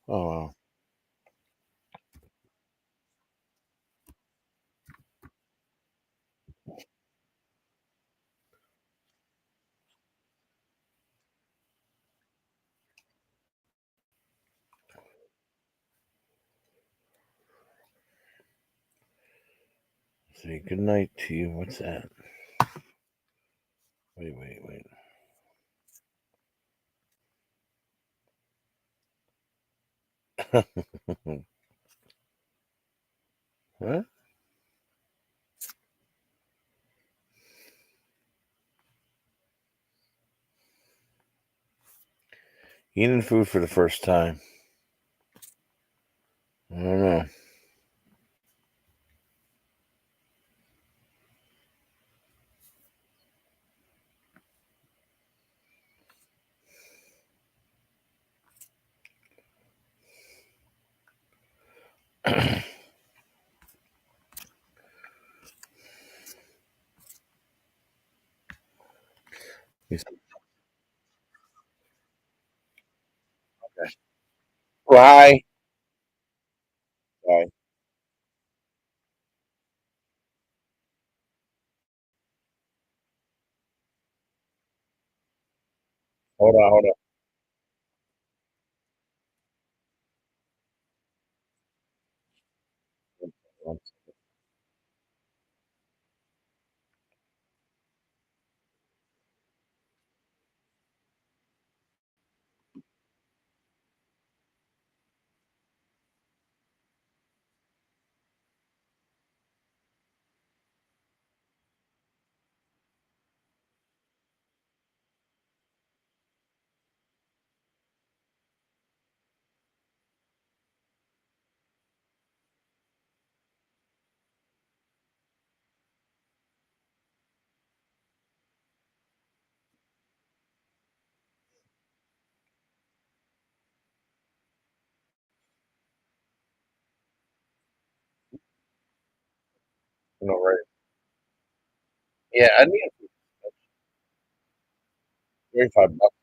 Oh, wow. Say good night to you. What's that? Wait. What? Eating food for the first time. I don't know. Why? Sorry. Hold on. No, right. Yeah, I need 35 bucks.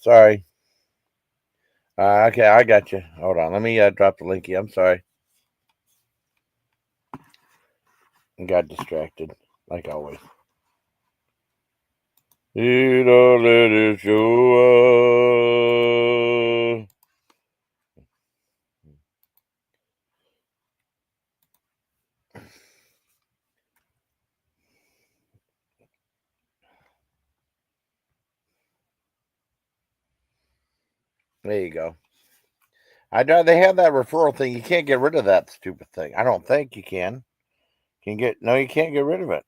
Sorry. Okay, I got you. Hold on. Let me drop the link here. I'm sorry. I got distracted, like always. Don't let it show. There you go. They have that referral thing. You can't get rid of that stupid thing. I don't think you can. You can't get rid of it.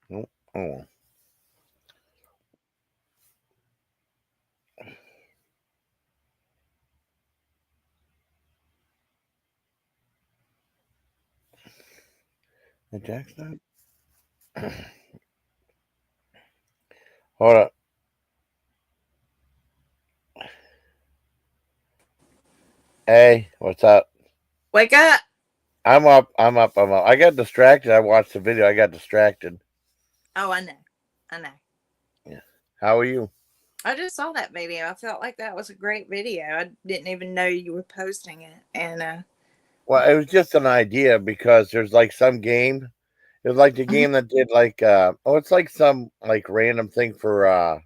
Nope. Oh. The Jack's not. Hold up. Hey, what's up? Wake up. I'm up. I got distracted. I watched the video. I got distracted. Oh, I know. Yeah. How are you? I just saw that video. I felt like that was a great video. I didn't even know you were posting it. And Well, it was just an idea because there's like some game. It was like the Mhm. game that did like it's like some like random thing for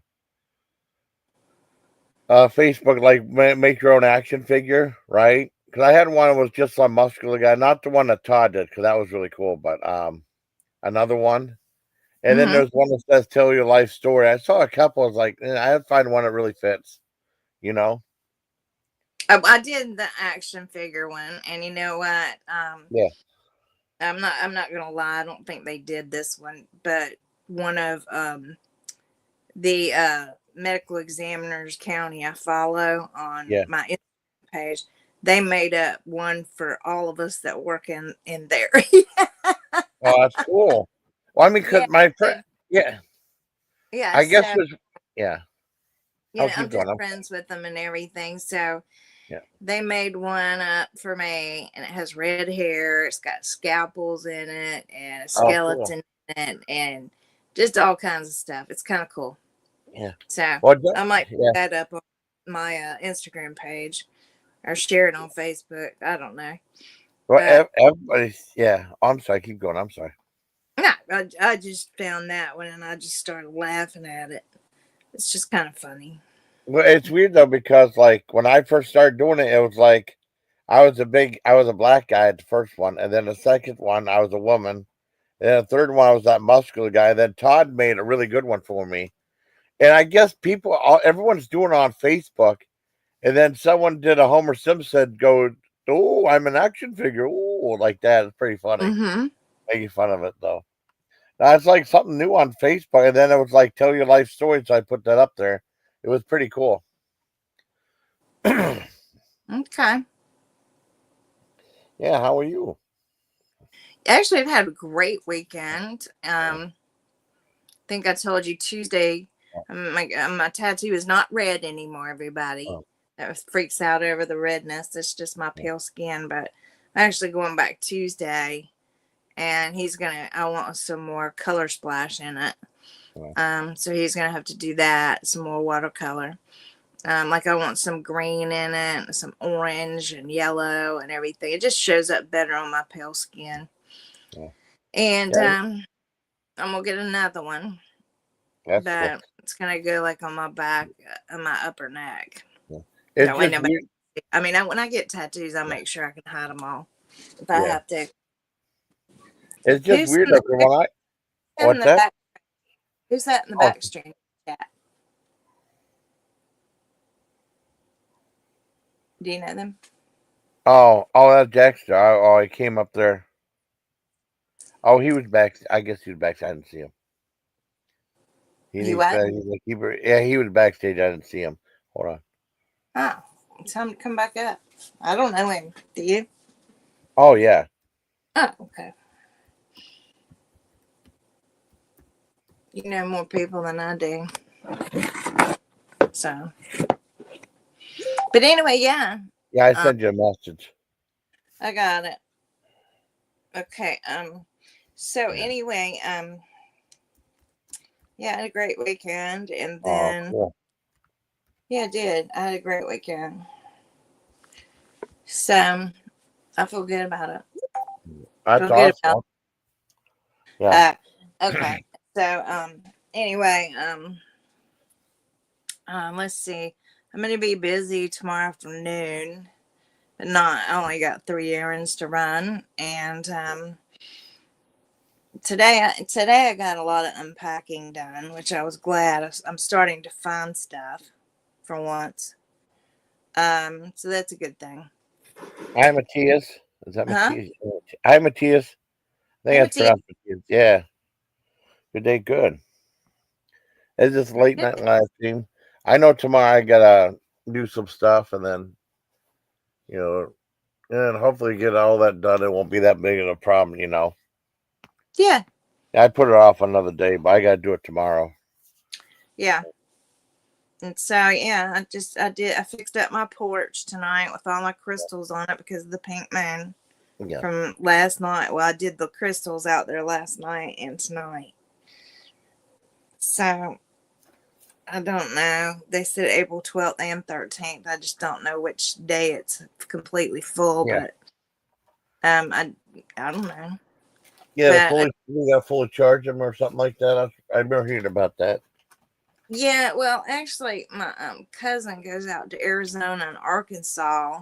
Facebook, like make your own action figure, right? Because I had one that was just some muscular guy, not the one that Todd did, because that was really cool, but another one. And then Mhm. there's one that says "Tell Your Life Story." I saw a couple. I was like, I had to find one that really fits, you know? I did the action figure one, and you know what? Yeah, I'm not gonna lie. I don't think they did this one, but one of the medical examiners county I follow on yeah. my Instagram page, they made up one for all of us that work in there. Oh, that's cool. Well, I mean, Yeah. cause my So, friend, yeah, yeah. I guess So there's, yeah. I'll I'm keep just going. friends with them and everything. So They made one up for me, and it has red hair. It's got scalpels in it and a Oh, cool. skeleton in it, and just all kinds of stuff. It's kind of cool. Yeah. So Well, I might put yeah. that up on my Instagram page or share it on Facebook. I don't know. Well, But everybody's. Yeah. I'm sorry. Keep going. I'm sorry. no, I just found that one and I just started laughing at it. It's just kind of funny. Well, it's weird though because like when I first started doing it, it was like I was a black guy at the first one, and then the second one I was a woman, and then the third one I was that muscular guy. And then Todd made a really good one for me, and I guess everyone's doing it on Facebook, and then someone did a Homer Simpson go, "Oh, I'm an action figure," oh, like that. It's pretty funny, Mm-hmm. making fun of it though. Now, it's like something new on Facebook, and then it was like tell your life story, so I put that up there. It was pretty cool. Okay. Yeah, how are you? Actually, I've had a great weekend. I think I told you Tuesday. My tattoo is not red anymore. Everybody Oh, that freaks out over the redness. It's just my pale skin. But I'm actually going back Tuesday, and I want some more color splash in it. oh, So he's gonna have to do that, some more watercolor. Like I want some green in it, some orange and yellow and everything. It just shows up better on my pale skin. yeah. And Yeah, I'm gonna get another one, that's cool. but it's gonna go like on my back, on my upper neck. Yeah. It's That way just nobody. weird. I mean, when I get tattoos, I Yeah, make sure I can hide them all if I yeah. have to. It's just Who's weird though, 'cause in what's the that? back? Who's that in the Oh, back stream chat? Do you know them? that's Dexter. He came up there. Oh, he was back. I guess he was backstage. I didn't see him. You what? He's a keeper. Yeah, he was backstage. I didn't see him. Hold on. Oh, tell him to come back up. I don't know him. Do you? Oh yeah, Oh, okay. You know more people than I do. So, but anyway, yeah, yeah. I um, sent you a message. I got it. Okay. So Yeah. anyway, yeah, I had a great weekend, and Oh, then cool. yeah, I did. I had a great weekend. So I feel good about it. That's Feel good about. awesome. Yeah. Okay. So anyway, let's see. I'm gonna be busy tomorrow afternoon, but not. I only got 3 errands to run, and today I got a lot of unpacking done, which I was glad. I'm starting to find stuff for once. So that's a good thing. Hi, Matthias. Is that Huh? Matthias? Hi, Matthias. I Hey, think that's Mattia. pronounced Matthias. Yeah. Good day. Good. It's just late Good. night live stream. I know tomorrow I gotta do some stuff, and then you know, and hopefully get all that done. It won't be that big of a problem. Yeah. I put it off another day, but I gotta do it tomorrow. Yeah. And so yeah, I fixed up my porch tonight with all my crystals on it because of the pink moon Yeah. from last night. Well, I did the crystals out there last night and tonight. So I don't know. They said April 12th and 13th. I just don't know which day it's completely full, Yeah. but I don't know. Yeah. But We got to fully charge them or something like that. I remember hearing about that. yeah, well, actually, my cousin goes out to Arizona and Arkansas,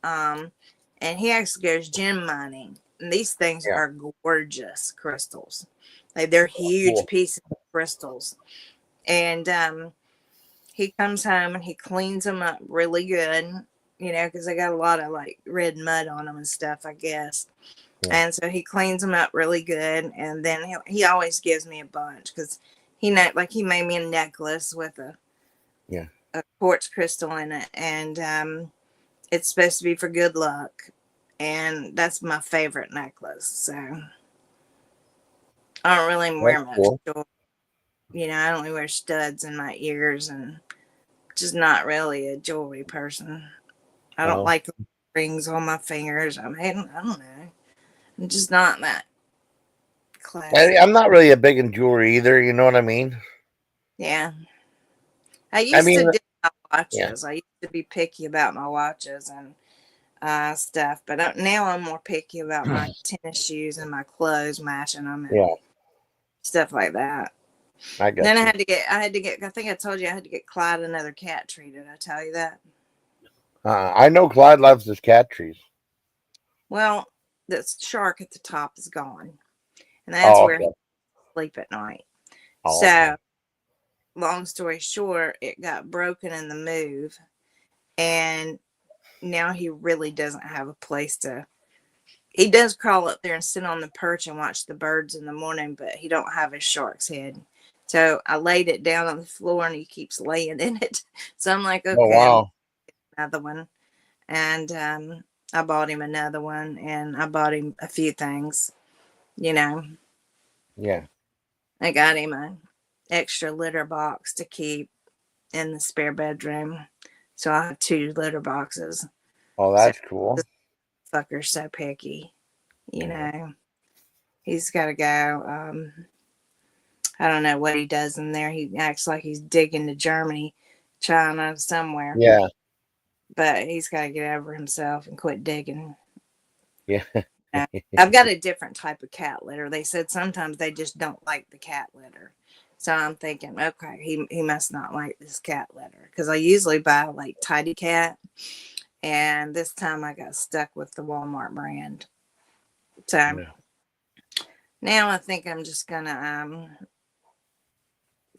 um, and he actually goes gem mining. And these things Yeah. are gorgeous crystals. They're huge Cool. pieces of crystals, and he comes home and he cleans them up really good. Because they got a lot of like red mud on them and stuff, I guess. Yeah. And so he cleans them up really good, and then he always gives me a bunch because he made me a necklace with Yeah. a quartz crystal in it, and it's supposed to be for good luck, and that's my favorite necklace. So I don't really That's wear much cool. jewelry. I only wear studs in my ears, and just not really a jewelry person. I don't Oh. like rings on my fingers. I don't know. I'm just not that classy. I'm not really a big in jewelry either. You know what I mean? Yeah. I I used to mean, do my yeah. watches. I used to be picky about my watches and stuff, but now I'm more picky about my tennis shoes and my clothes matching them Yeah, and stuff like that. I got Then you. I think I told you I had to get Clyde another cat tree. Did I tell you that? I know Clyde loves his cat trees. Well, the shark at the top is gone, and that's Oh, where he okay. sleep at night. Oh, okay. So, long story short, it got broken in the move, and now he really doesn't have a place to. He does crawl up there and sit on the perch and watch the birds in the morning, but he don't have his shark's head. So I laid it down on the floor and he keeps laying in it. So I'm like, Oh, okay, I'm wow. another one. And I bought him another one and I bought him a few things, you know. Yeah. I got him a extra litter box to keep in the spare bedroom. So I have 2 litter boxes. Oh, So that's cool. this fucker's so picky, you Yeah. know. He's got to go. I don't know what he does in there. He acts like he's digging to Germany, China, somewhere. Yeah. But he's got to get over himself and quit digging. Yeah. I've got a different type of cat litter. They said sometimes they just don't like the cat litter. So I'm thinking, okay, he must not like this cat litter. Because I usually buy like Tidy Cat. And this time I got stuck with the Walmart brand. So Yeah. now I think I'm just going to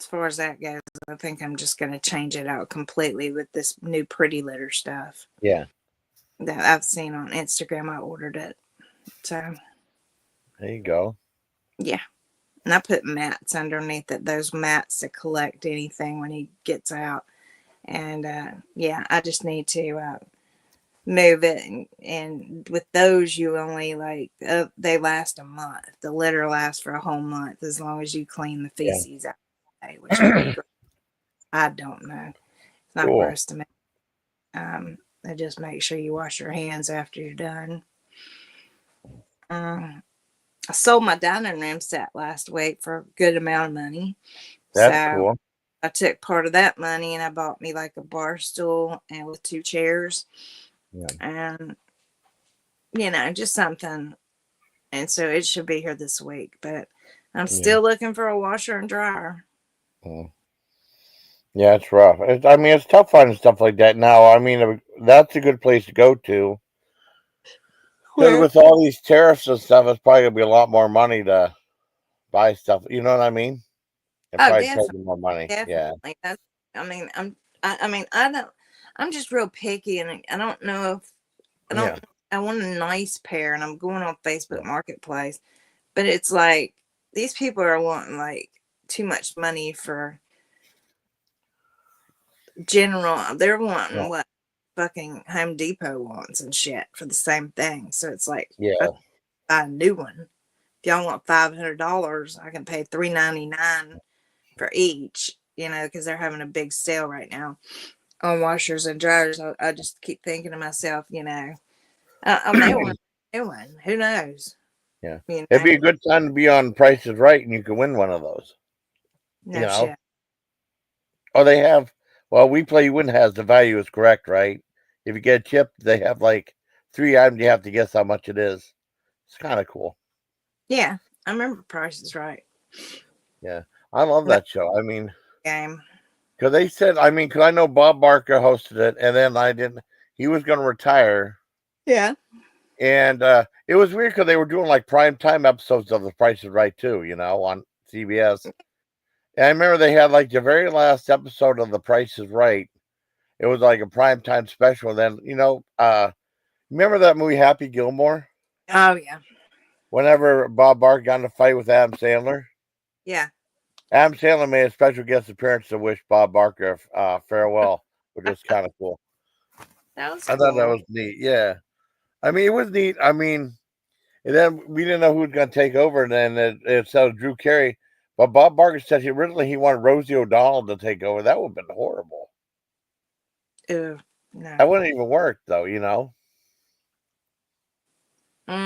as far as that goes, I think I'm just going to change it out completely with this new pretty litter stuff Yeah. that I've seen on Instagram. I ordered it. So, There you go. yeah. And I put mats underneath it, those mats to collect anything when he gets out. And yeah, I just need to move it. And with those, you only they last a month. The litter lasts for a whole month as long as you clean the Yeah. feces out, which would be great. I don't know. It's not Cool. gross to me. And just make sure you wash your hands after you're done. I sold my dining room set last week for a good amount of money. That's So cool. I took part of that money and I bought me like a bar stool and with 2 chairs Yeah. and, just something. And so it should be here this week, but I'm Yeah. still looking for a washer and dryer. Yeah, it's rough. I mean, it's tough finding stuff like that now. I mean, that's a good place to go to. Because Where? with all these tariffs and stuff, it's probably going to be a lot more money to buy stuff. You know what I mean? It Oh, probably charge definitely. you more money. Yeah. Definitely. I mean, I don't, I'm just real picky and I don't know if I don't Yeah. I want a nice pair and I'm going on Facebook Yeah. Marketplace, but it's like these people are wanting like too much money for general. They're Yeah. wanting what fucking Home Depot wants and shit for the same thing. So it's like I Yeah. buy a new one. If y'all want $500, I can pay $399 for each, because they're having a big sale right now on washers and dryers. I just keep thinking to myself, I may want a new one. Who knows? Yeah. You It'd know, be a good time to be on Price is Right and you could win one of those. You no know? shit. Oh, they have. Well, We Play You Win has the value is correct, right? If you get a chip, they have like 3 items. You have to guess how much it is. It's kind of cool. Yeah, I remember Price is Right. Yeah. I love That that show. I mean, game. because they said, because I know Bob Barker hosted it, and then he was going to retire. Yeah. And it was weird because they were doing like prime time episodes of The Price is Right, too, on CBS. And I remember they had like the very last episode of The Price is Right. It was like a primetime special. Then, remember that movie Happy Gilmore? Oh yeah. Whenever Bob Barker got in a fight with Adam Sandler, Yeah. Adam Sandler made a special guest appearance to wish Bob Barker farewell, which was kind of cool. That was I thought that cool. was neat. Yeah. I mean, it was neat. I mean, and then we didn't know who was going to take over, and then it said Drew Carey. But Bob Barker said originally he wanted Rosie O'Donnell to take over. That would have been horrible. Ew. No. That wouldn't even work though, you know.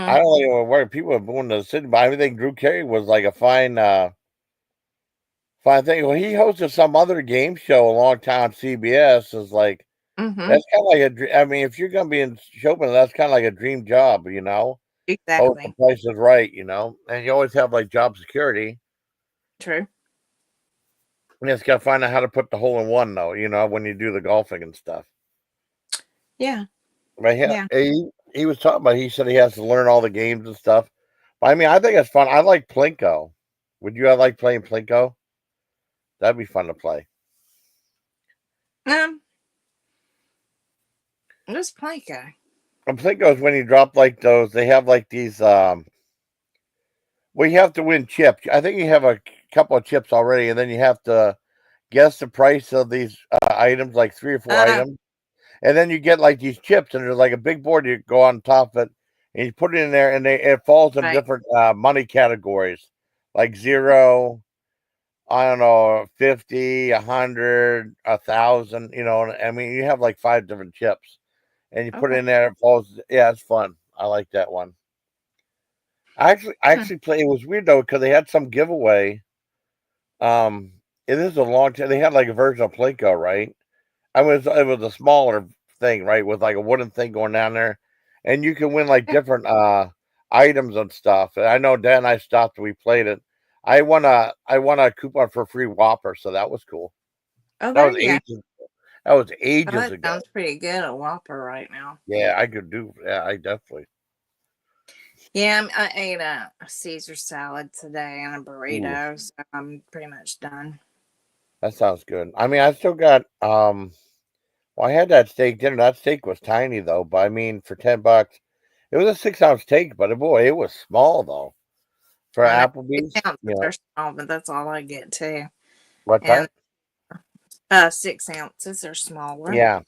I Mm, don't think it would work. People are born to the city, but I think Drew Carey was like a fine thing. Well, he hosted some other game show a long time on CBS. Is like mm-hmm. that's kind of like I mean, if you're gonna be in show business, that's kind of like a dream job, you know. Hope the Exactly. price is right, you know, and you always have like job security. True. And you just gotta find out how to put the hole in one, though, you know, when you do the golfing and stuff. Yeah. But yeah, Yeah. he was talking about. He said he has to learn all the games and stuff. But I mean, I think it's fun. I like Plinko. Would you like playing Plinko? That'd be fun to play. Um, let's play guy. And Plinko is when you drop like those. They have like these. Well, you have to win chips. I think you have a couple of chips already, and then you have to guess the price of these items, like 3 or 4 Uh, items. And then you get like these chips, and there's like a big board you go on top of it, and you put it in there, and it falls in right. different money categories, like 0, I don't know, 50, 100, 1,000. You know, I mean, you have like 5 different chips, and you put it Okay. in there, it falls. Yeah, it's fun. I like that one. I Hmm. actually play. It was weird though because they had some giveaway. Um, it is a long time. They had like a version of Plinko, right? I was it was a smaller thing, right, with like a wooden thing going down there, and you can win like Yeah. different items and stuff. And I know Dan and I stopped and we played it. I won a coupon for a free Whopper, so that was cool. Oh, That there was you go. ages. That was Oh, ages that ago. sounds pretty good. A Whopper right now. Yeah, I could do. Yeah, I definitely. Yeah, I ate a Caesar salad today and a Ooh, burrito, so I'm pretty much done. that sounds good. I mean, I still got. Well, I had that steak dinner. That steak was tiny though, but I mean, for $10, it was a 6 ounce steak, but boy, it was small though for I know Applebee's. 6 ounces You know are small, but that's all I get too. what And that? 6 ounces are smaller. Yeah,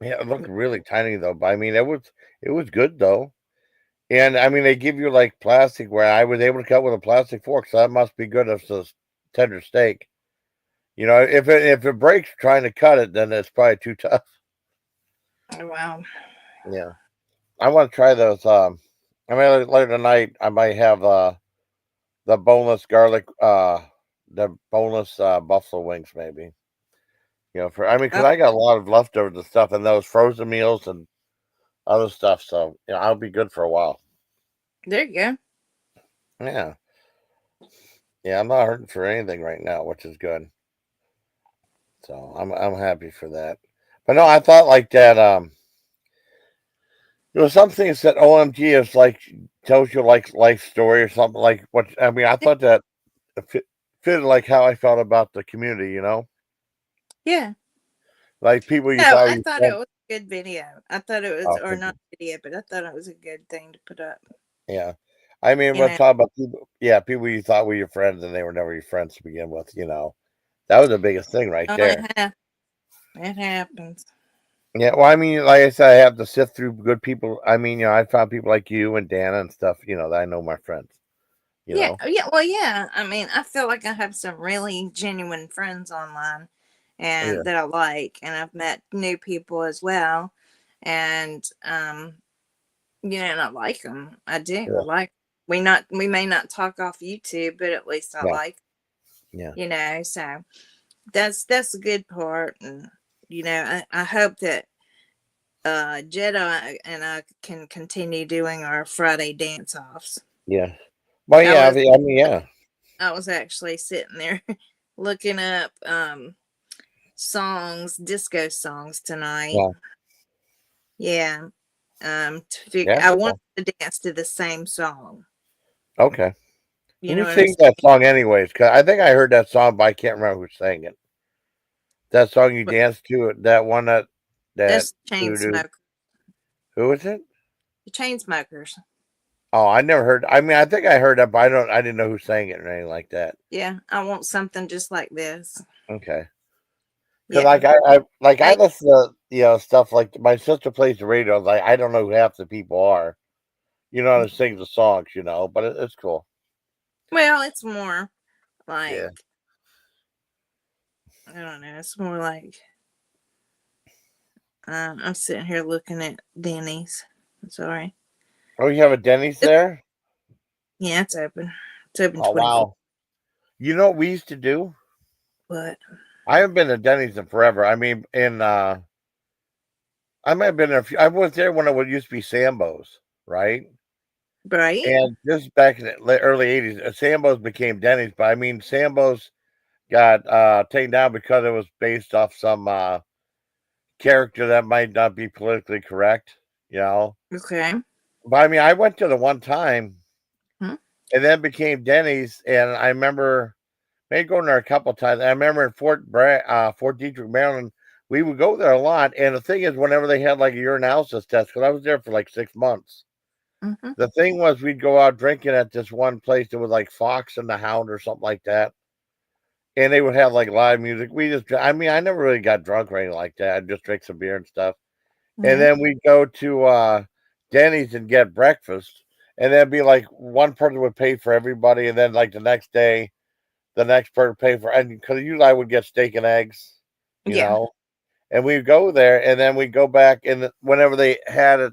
yeah, it looked really tiny though, but I mean, it was good though. And I mean, they give you like plastic where I was able to cut with a plastic fork, so that must be good if it's a tender steak. You know, if it breaks trying to cut it, then it's probably too tough. Oh, wow. Yeah, I want to try those. I mean, later tonight I might have the boneless garlic, the boneless buffalo wings, maybe. You know, for I mean, Oh, because I got a lot of leftovers and stuff, and those frozen meals and other stuff, so you know, I'll be good for a while. there you go. Yeah. Yeah, I'm not hurting for anything right now, which is good. So I'm happy for that. But no, I thought like that. There was some things that OMG is like tells you like life story or something like what. I mean, I thought that fit, fitted like how I felt about the community. You know, Yeah. like people you No, thought I you thought it friends. was a good video. I thought it was, Oh, or thank not you. video, but I thought it was a good thing to put up. Yeah, I mean, You we're know, talking about people. Yeah, people you thought were your friends and they were never your friends to begin with. You know, that was the biggest thing right oh, there. it happens. Yeah, well, I mean, like I said, I have to sift through good people. I mean, you know, I found people like you and Dana and stuff, you know, that I know my friends, you Yeah, know. yeah, well, yeah. I mean, I feel like I have some really genuine friends online Yeah, and that I like, and I've met new people as well. And and I like them. I do. I yeah, like we may not talk off YouTube, but at least I yeah, like, yeah, so that's the good part. And I hope that Jedi and I can continue doing our Friday dance offs. yeah. Well, I yeah, was I mean, yeah, I was actually sitting there looking up songs, disco songs tonight. yeah, Yeah. yeah, I want cool. to dance to the same song. Okay. You Who know what I'm sings that saying? song, anyways? Because I think I heard that song, but I can't remember who sang it. That song you But danced to, that one that that's chain doo doo. smoke Who is it? the chain smokers. Oh, I never heard. I mean, I think I heard that, but I didn't know who sang it or anything like that. Yeah, I want something just like this. Okay. 'Cause Yeah. I I listen to, you know, stuff like my sister plays the radio, like, I don't know who half the people are, you know, that sings the songs, you know, but it's cool. Well, it's more Yeah. like I don't know, it's more like I'm sitting here looking at Denny's. I'm sorry. Oh, you have a Denny's there? Yeah, it's open. It's open Oh 24. wow. You know what we used to do? What? I haven't been to Denny's in forever. I mean, I might have been there. I was there when it would used to be Sambo's, right? Right? And this is back in the early '80s. Sambo's became Denny's, but I mean, Sambo's got taken down because it was based off some character that might not be politically correct, you know. Okay. But I mean, I went to the one time, Hmm? and then became Denny's, and I remember maybe going there a couple times. I remember in Fort Detrick, Maryland, we would go there a lot. And the thing is, whenever they had like a urinalysis test, because I was there for like 6 months, Mm-hmm. the thing was we'd go out drinking at this one place that was like Fox and the Hound or something like that. And they would have like live music. I mean, I never really got drunk or anything like that. I'd just drink some beer and stuff. And Yeah. then we'd go to Denny's and get breakfast. And then be like one person would pay for everybody. And then like the next day, the next person would pay for, and because usually I would get steak and eggs, you Yeah. know. And we'd go there and then we'd go back. And whenever they had it,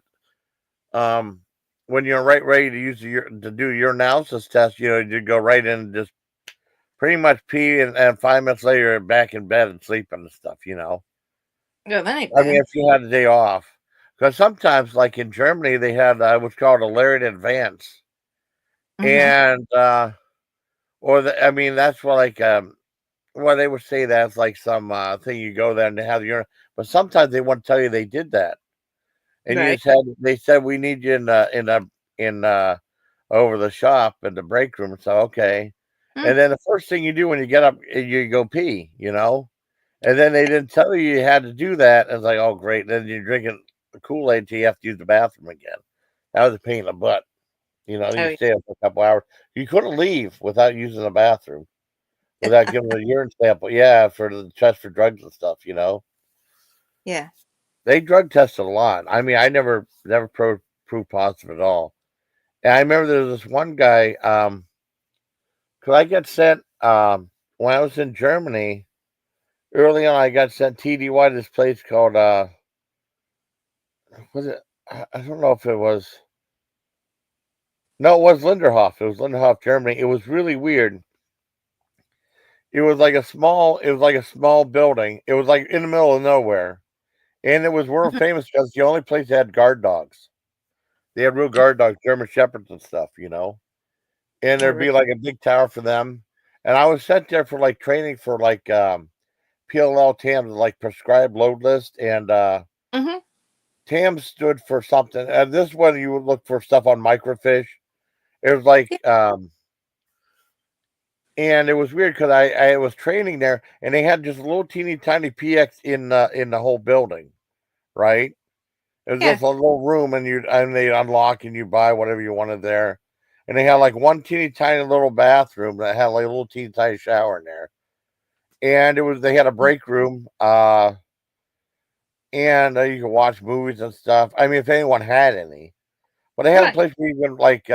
um, when you're right ready to to do your analysis test, you know, you go right in and just pretty much pee, and 5 minutes later you're back in bed and sleeping and stuff, you know. Oh, that ain't I mean, bad. if you had a day off, because sometimes, like in Germany, they had what's called a Lariat Advance, Mm-hmm. and I mean, that's what like well, they would say that's like some thing you go there and they have your, but sometimes they wouldn't tell you they did that, and you Right. just had they said we need you in over the shop in the break room. So okay, Hmm. and then the first thing you do when you get up, you go pee, you know. And then they didn't tell you had to do that. And it's like, oh, great. Then you're drinking the Kool-Aid till you have to use the bathroom again. That was a pain in the butt. You know, Oh, you stay up for a couple hours. You couldn't leave without using the bathroom, without giving a urine sample. Yeah, for the test for drugs and stuff, you know. yeah. They drug tested a lot. I mean, I never proved positive at all. And I remember there was this one guy, because I got sent, when I was in Germany, early on, I got sent TDY to this place called, was it? I don't know if it was. No, it was Linderhof. It was Linderhof, Germany. It was really weird. It was like a small. It was like a small building. It was like in the middle of nowhere, and it was world Mhm. famous because the only place that had guard dogs. They had real guard dogs, German shepherds and stuff, you know. And Oh, there'd really? be like a big tower for them. And I was sent there for like training for like PLL TAMS, like prescribed load list, and Mm-hmm. TAMS stood for something. And this one you would look for stuff on microfiche. It was Yeah. like and it was weird because I was training there, and they had just a little teeny tiny PX in the whole building, right? It was Yeah. just a little room, and they unlock and you buy whatever you wanted there, and they had like one teeny tiny little bathroom that had like a little teeny tiny shower in there, and they had a break room, and you could watch movies and stuff. I mean, if anyone had any, but they had a Right. place where you could like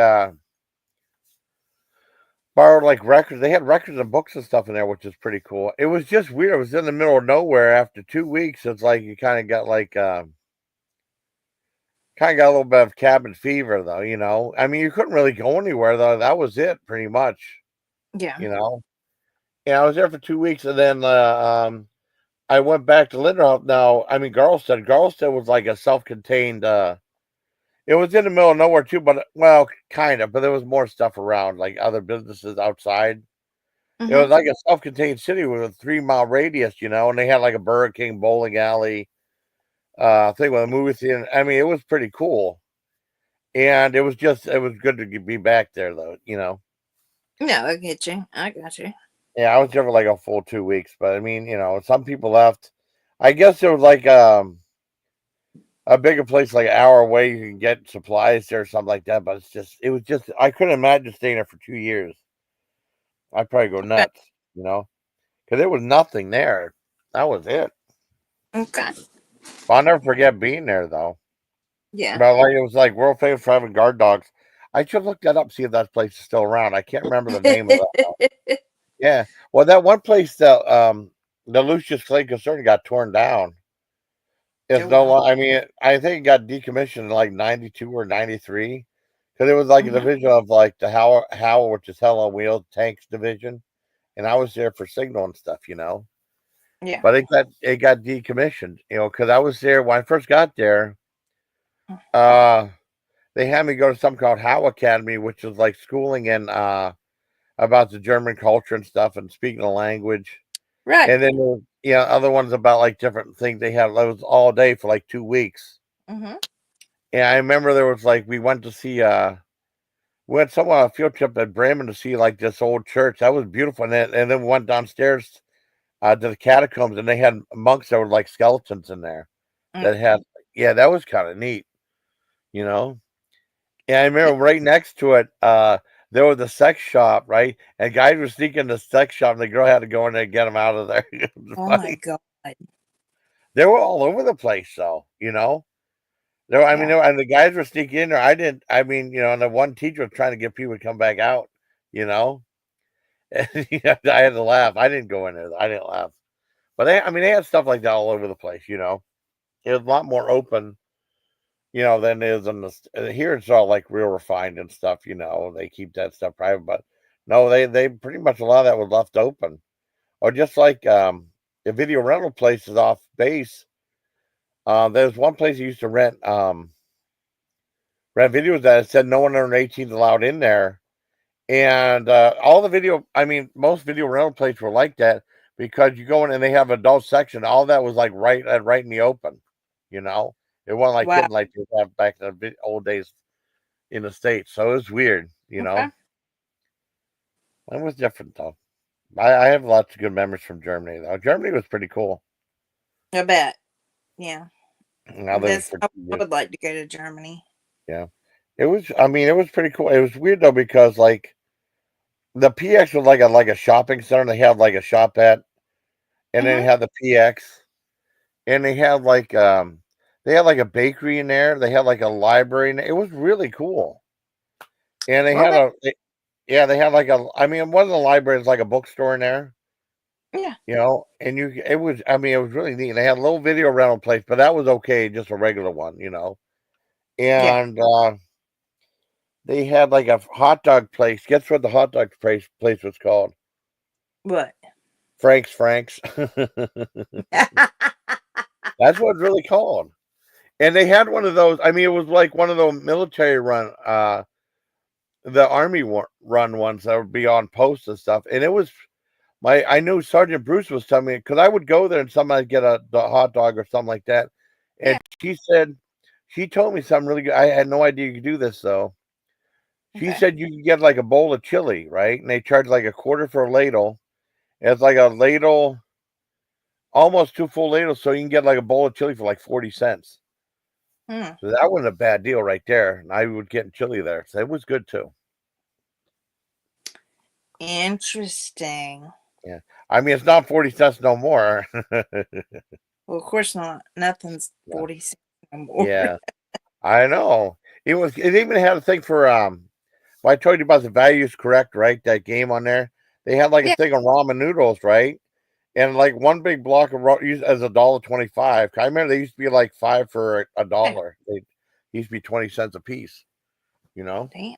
borrowed like records. They had records and books and stuff in there, which is pretty cool. It was just weird. It was in the middle of nowhere. After 2 weeks, it's like you kind of got like kind of got a little bit of cabin fever, though. You know, I mean, you couldn't really go anywhere though. That was it, pretty much. Yeah. You know, yeah. I was there for 2 weeks, and then I went back to Linderhof. Now, I mean, Garlstead. Garlstead was like a self-contained. It was in the middle of nowhere too, but well, kind of. But there was more stuff around, like other businesses outside. It Mm-hmm. was like a self-contained city with a 3 mile radius, you know, and they had like a Burger King bowling alley thing with a movie theater. I mean, it was pretty cool. And it was good to be back there though, you know. No, I get you. I got you. Yeah, I was there for like a full 2 weeks, but I mean, you know, some people left. I guess there was like a bigger place like an hour away you can get supplies there or something like that, but it was just I couldn't imagine staying there for 2 years. I'd probably go Okay. nuts, you know, because there was nothing there. That was it. Okay. But I'll never forget being there though. Yeah. But like it was like world famous for having guard dogs. I should look that up, see if that place is still around. I can't remember the name of that. Yeah. Well, that one place that the Lucius Clay Concern got torn down. It's Oh, no wow. longer. I mean, I think it got decommissioned in like '92 or '93 because it was like a Mhm. division of like the Howell, which is Hell on Wheels tanks division, and I was there for signal and stuff, Yeah. But it got decommissioned, because I was there when I first got there. Uh, they had me go to something called Howe Academy, which is like schooling in about the German culture and stuff and speaking the language. Right. And then other ones about like different things they had. It was all day for like 2 weeks. Mm-hmm. And I remember there was like we went to see we went somewhere on a field trip at Bremen to see like this old church. That was beautiful. And then we went downstairs to the catacombs and they had monks that were like skeletons in there that had that was kind of neat, you know. And I remember right next to it, there was a sex shop, right? And guys were sneaking in the sex shop, and the girl had to go in there and get them out of there. It was Oh my funny. God. They were all over the place, though. There, I mean, Yeah. and the guys were sneaking in there. I didn't. I mean, and the one teacher was trying to get people to come back out. You know, and, I had to laugh. I didn't go in there. I didn't laugh. But they had stuff like that all over the place. It was a lot more open. Than it is in here. It's all like real refined and stuff. They keep that stuff private, but no, they pretty much a lot of that was left open, or just like the video rental places off base. There's one place you used to rent videos that said no one under 18 is allowed in there, and all the video. I mean, most video rental places were like that because you go in and they have adult section. All that was like right in the open. You know, it wasn't like Wow. hitting like they have back in the old days in the States. So it was weird. Okay. It was different though. I have lots of good memories from Germany though. Germany was pretty cool. I bet. Yeah. And I lived That's, for I 2 years. would like to go to Germany. Yeah. It was pretty cool. It was weird though because like the PX was like a shopping center. They had like a shop at, and then they Mm-hmm. had the PX, and they had like a bakery in there. They had like a library. It was really cool. And they Well, had yeah, they had like I mean, it wasn't a library. It was like a bookstore in there. yeah. And it was really neat. They had a little video rental place, but that was okay, just a regular one. Yeah. And they had like a hot dog place. Guess what the hot dog place was called? What? Frank's. That's what it's really called. And they had one of those. I mean, it was like one of those military run, the army run ones that would be on posts and stuff. And it was I knew Sergeant Bruce was telling me because I would go there and somebody get the hot dog or something like that. And Yeah. she told me something really good. I had no idea you could do this though. She Okay. said you could get like a bowl of chili, right? And they charge like a quarter for a ladle. And it's like a ladle, almost 2 full ladles, so you can get like a bowl of chili for like 40 cents. Hmm. So that wasn't a bad deal right there. And I would get chili there. So it was good too. Interesting. Yeah. I mean, it's not 40 cents no more. Well, of course not. Nothing's Yeah. 46 no more. Yeah. I know. It even had a thing for well, I told you about the values correct, right? That game on there. They had like a Yeah. thing of ramen noodles, right? And like one big block of used as $1.25. I remember they used to be like 5 for a Yeah. dollar. They used to be 20 cents a piece, you know? Damn.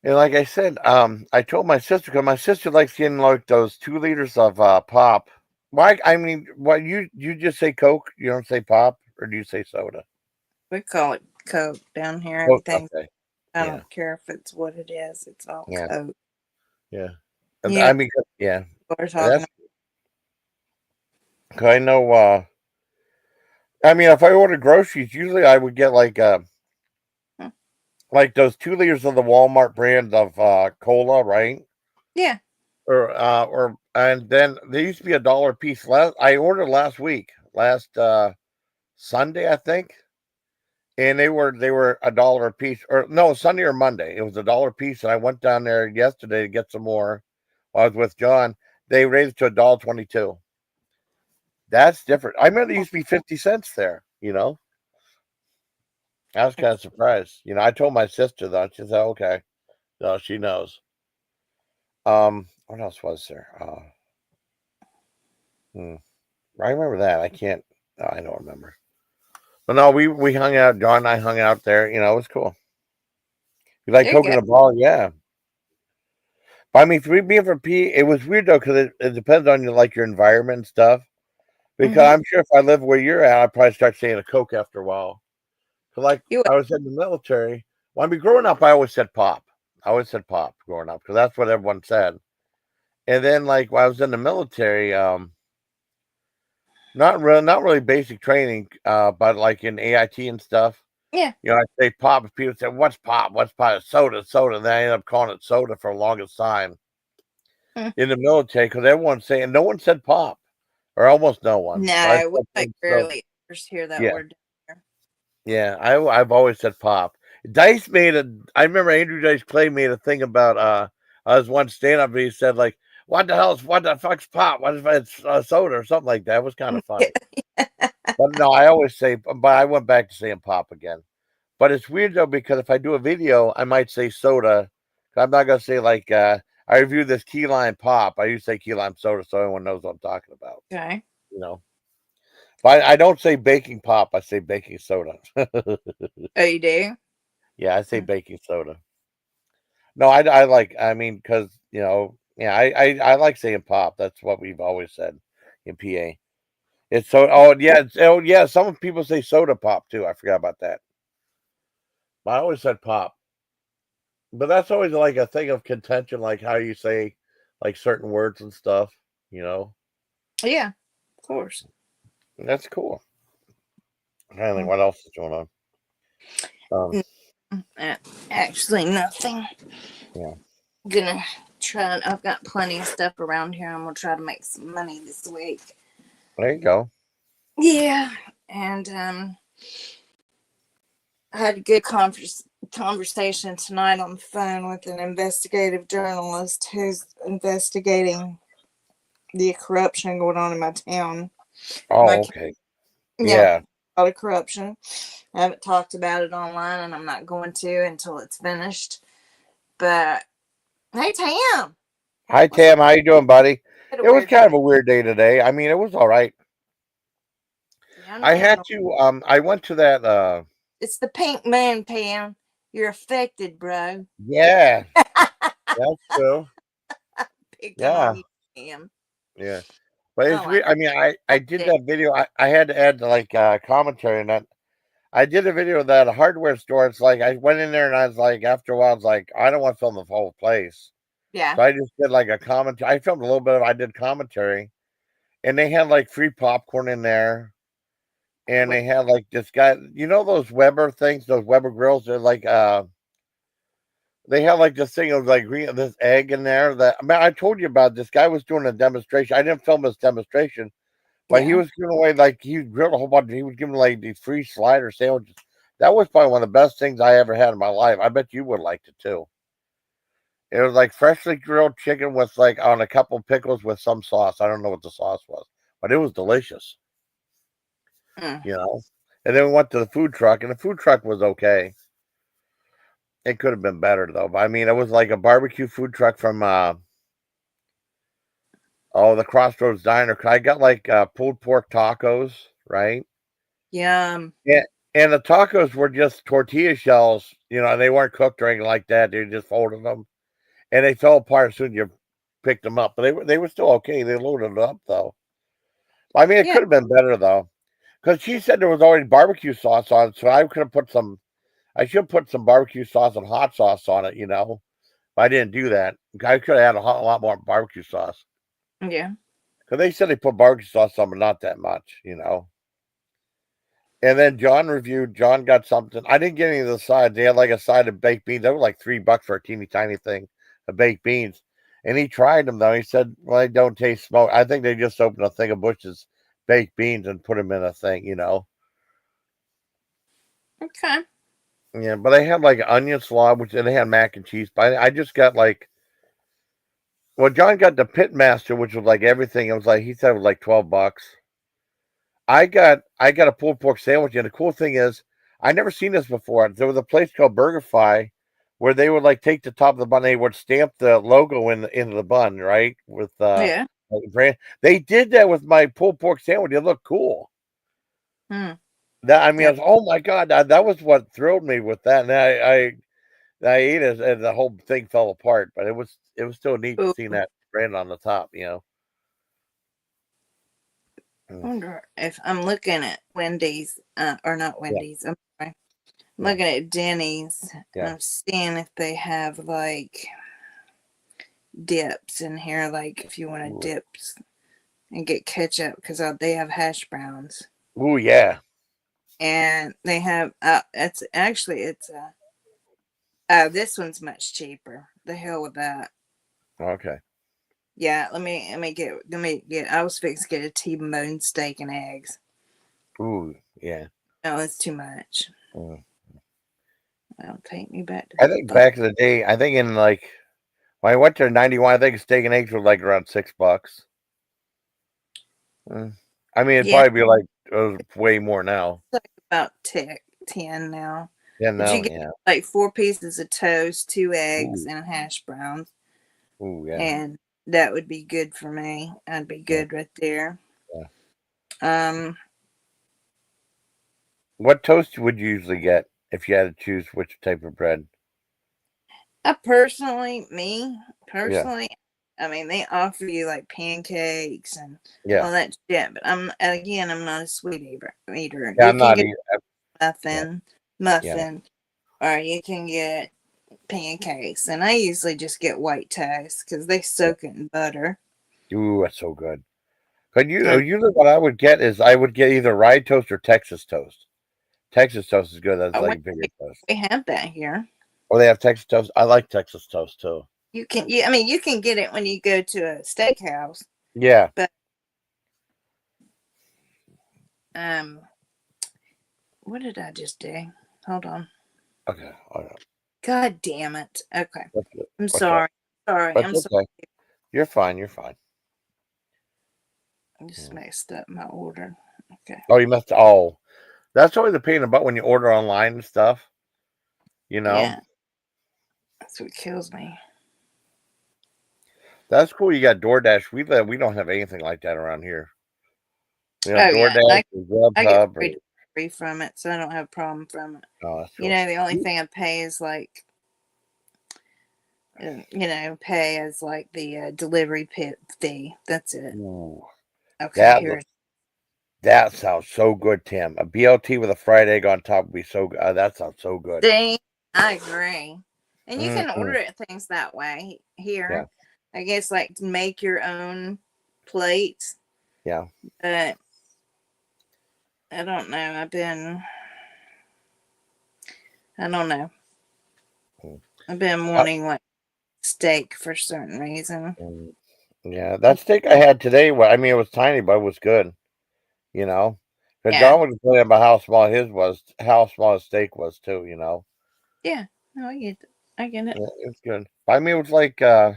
And like I said, I told my sister because my sister likes getting like those 2 liters of pop. Why? I mean, what you just say Coke? You don't say pop, or do you say soda? We call it Coke down here. Coke. Everything. Okay. I Yeah. don't care if it's what it is. It's all Yeah. Coke. Yeah. Yeah. I mean, yeah. We're talking. That's. Cause I know. I mean, if I order groceries, usually I would get Hmm. like those 2 liters of the Walmart brand of cola, right? Yeah. Or and then they used to be $1 a piece. I ordered last week, last Sunday, I think, and they were $1 a piece. Or no, Sunday or Monday. It was $1 a piece, and I went down there yesterday to get some more. While I was with John. They raised it to $1.22. That's different. I remember there used to be 50 cents there. I was kind of surprised. I told my sister though. She said, "Okay, no, she knows." What else was there? Hmm. I remember that. I can't. Oh, I don't remember. But no, we hung out. John and I hung out there. You know, it was cool. You like There you go. coconut ball? Yeah. But I mean, three being for P, it was weird though because it depends on your like your environment and stuff. Because Mm-hmm. I'm sure if I lived where you're at, I'd probably start saying a Coke after a while. So like You I was in the military. When I mean, growing up, I always said pop. I always said pop growing up because that's what everyone said. And then like when I was in the military, not really basic training, but like in AIT and stuff. yeah. You know, I say pop, and people say, "What's pop? What's pop?" It's soda, soda. And then I ended up calling it soda for the longest time Mm. in the military because everyone's saying no one said pop, or almost no one. So I No, we still like think so. rarely ever hear that Yeah, word. There. yeah. I've always said pop. Dice made a. I remember Andrew Dice Clay made a thing about I was one stand up and he said like, what the fuck's pop? What if it's soda or something like that? It was kind of funny. But no, I always say, but I went back to saying pop again. But it's weird though because if I do a video, I might say soda. I'm not gonna say like I reviewed this key lime pop. I used to say key lime soda so everyone knows what I'm talking about. Okay. You know. But I don't say baking pop, I say baking soda. Oh, you do? Yeah, I say Mm. baking soda. No, I like I mean, because you know, yeah, I like saying pop. That's what we've always said in PA. It's so oh yeah, some people say soda pop too. I forgot about that. But I always said pop. But that's always like a thing of contention, like how you say like certain words and stuff, you know. Yeah, of course. And that's cool. I don't think Mm. what else is going on. Um, Actually, nothing. yeah, Gonna try. I've got plenty of stuff around here. I'm gonna try to make some money this week. there you go. Yeah, and I had a good conversation tonight on the phone with an investigative journalist who's investigating the corruption going on in my town. My Oh, okay. yeah, Yeah. a lot of corruption. I haven't talked about it online, and I'm not going to until it's finished. But hey, Tam, Hi what's up? Tam, how you doing, buddy? Had a It was weird kind day. of a weird day today. I mean, it was all right. Yeah, I I know. had to I went to that It's the pink moon, Pam. You're affected, bro. yeah, that's true. Picking Yeah, on you, Pam. yeah. But it's Oh, I weird. I mean, I did did. that video. I had to add like commentary and that. I did a video of that a hardware store. It's like I went in there and I was like, after a while, I was like, I don't want to film the whole place. Yeah. So I just did like a commentary. I filmed a little bit of I did commentary. And they had like free popcorn in there. And Wait. they had like this guy, you know those Weber things, those Weber grills, they're like they had like this thing of like green this egg in there that I mean I told you about this guy was doing a demonstration. I didn't film his demonstration, but he Yeah. was giving away like he grilled a whole bunch. He was giving like these free slider sandwiches. That was probably one of the best things I ever had in my life. I bet you would like it too. It was like freshly grilled chicken with like on a couple pickles with some sauce. I don't know what the sauce was, but it was delicious, Mm. you know. And then we went to the food truck, and the food truck was okay. It could have been better though. But I mean, it was like a barbecue food truck from the Crossroads Diner. I got like pulled pork tacos, right? Yum. Yeah, and the tacos were just tortilla shells, you know, they weren't cooked or anything like that. They just folded them, and they fell apart as soon as you picked them up. But they were still okay. They loaded it up though. I mean, it Yeah. could have been better though, because she said there was already barbecue sauce on it, so I could have put some. I should put some barbecue sauce and hot sauce on it, you know. But I didn't do that. I could have had a lot more barbecue sauce Yeah. because they said they put barbecue sauce on, but not that much, you know. And then John reviewed. John got something. I didn't get any of the sides. They had like a side of baked beans. They were like $3 for a teeny tiny thing of baked beans. And he tried them though. He said, "Well, they don't taste smoke. I think they just opened a thing of Bush's baked beans and put them in a thing, you know." Okay. Yeah, but they had like onion slaw, which and they had mac and cheese. But I just got like, well, John got the Pitmaster, which was like everything. It was like he said it was like $12. I got a pulled pork sandwich, and the cool thing is, I never seen this before. There was a place called BurgerFi where they would like take the top of the bun, they would stamp the logo into the bun, right? With Yeah. like, they did that with my pulled pork sandwich. It looked cool. Hmm. That I mean, Yeah. I was, oh my god, that was what thrilled me with that. And I ate it, and the whole thing fell apart. But it was still neat Ooh, seeing that brand on the top. You know. I Mm, wonder if I'm looking at Wendy's, or not yeah, Wendy's. I'm sorry. I'm yeah, looking at Denny's. And yeah. I'm seeing if they have like dips in here, like if you want to Ooh, dips and get ketchup, because they have hash browns ooh, yeah. and they have. It's actually it's this one's much cheaper. The hell with that. Okay. Yeah, let me get. I was fixing to get a T-bone steak and eggs. Ooh, yeah. No, it's too much. Mm. That'll take me back to I think fuck. back in the day, I think in like when I went there in '91, I think steak and eggs were like around $6. Mm. I mean, it'd Yeah, probably be like way more now. it's like about 10 now. Yeah, But you no, get yeah. like 4 pieces of toast, 2 eggs, Ooh, and hash browns, ooh, yeah, and that would be good for me. I'd be yeah, good right there. yeah. Um, What toast would you usually get if you had to choose which type of bread? me Yeah, personally, I mean, they offer you like pancakes and yeah, all that shit, but I'm not a sweet eater. yeah. You I'm can not get either. Yeah, muffin, yeah. muffin, or you can get pancakes, and I usually just get white toast because they Yeah. soak it in butter. Ooh, that's so good. But And usually what I would get is I would get either rye toast or Texas toast. Texas toast is good. That's I went, like bigger toast. we have that here. Oh, they have Texas toast. I like Texas toast too. I mean, you can get it when you go to a steakhouse, Yeah. but um, what did I just do? Hold on. Okay. Okay. God damn it. Okay. What's good? I'm What's up? sorry. Sorry. That's I'm sorry. okay. You're fine. You're fine. I just Mm. messed up my order. Okay. Oh, you must. Oh, that's always the pain in the butt when you order online and stuff. You know, Yeah. That's what kills me. that's cool. You got DoorDash. We don't have anything like that around here. You know, Oh yeah. DoorDash or I get Grubhub free or delivery from it, so I don't have a problem from it. oh, that's You cool. know, the only thing I pay is like pay as like the delivery pit fee. That's it. Ooh, Okay, that here it that sounds so good, Tim. A BLT with a fried egg on top would be so good. That sounds so good. is. I agree. And you can order Mm-mm. it things that way Yeah, here. I guess like to make your own plates, yeah. but I don't know. I don't know. Mm. I've been Uh, wanting like steak for certain reason. mm, yeah, that steak I had today, well, I mean, it was tiny, but it was good. You know, because Yeah. John was telling about how small his was, how small his steak was too. You know, Yeah. No, I get it. I get it. yeah, it's good. I mean, it was like, but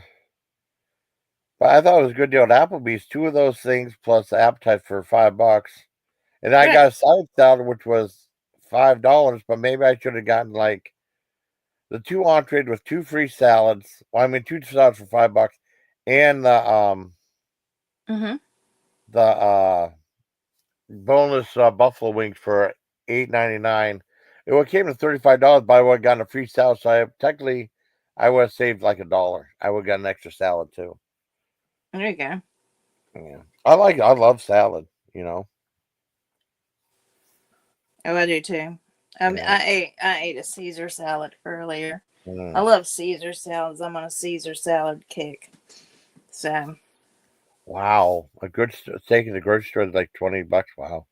I thought it was a good deal at Applebee's. Two of those things plus the appetite for $5, and I Right. got a side salad which was $5. But maybe I should have gotten like the two entrees with two free salads. Well, I mean, two salads for $5, and Mm-hmm. the boneless buffalo wings for $8.99. It came to $35, but I would have gotten a free salad. So I would have saved like $1. I would have got an extra salad too. There you go. Yeah, I love salad. You know, Oh, I do too. yeah. I ate a Caesar salad earlier. I Mm. love Caesar salads. I'm on a Caesar salad kick. So Wow, a good steak in the grocery store is like $20. Wow.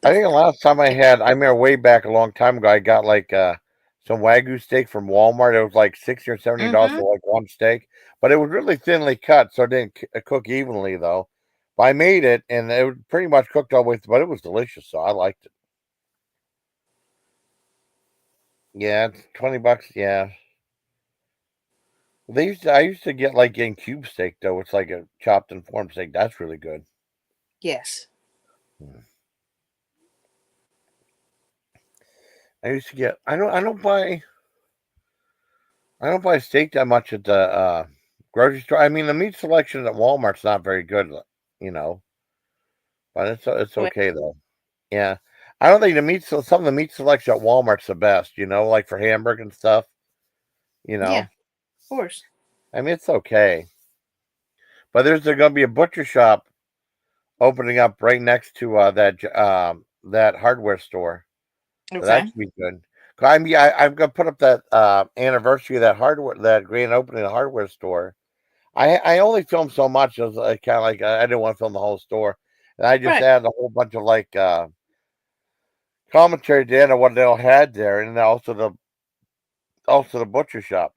I think the last time I remember way back a long time ago, I got like some Wagyu steak from Walmart. It was like $60 or $70 mm-hmm. for like one steak, but it was really thinly cut, so it didn't cook evenly though. But I made it, and it was pretty much cooked all the way through, but it was delicious, so I liked it. Yeah, it's $20. Yeah, I used to get like in cube steak though. It's like a chopped and formed steak. That's really good. Yes. Mm. I used to get. I don't buy steak that much at the grocery store. I mean, the meat selection at Walmart's not very good, you know, but it's Well, okay though. Yeah, I don't think some of the meat selection at Walmart's the best. You know, like for hamburger and stuff. You yeah, know, of course. I mean, it's okay. But there's going to be a butcher shop opening up right next to that hardware store. So that Okay. should be good. I'm gonna put up that anniversary of that grand opening of the hardware store. I only filmed so much. It was kind of like I didn't want to film the whole store, and I just Right. added a whole bunch of like commentary at the end of what they all had there, and then also the butcher shop.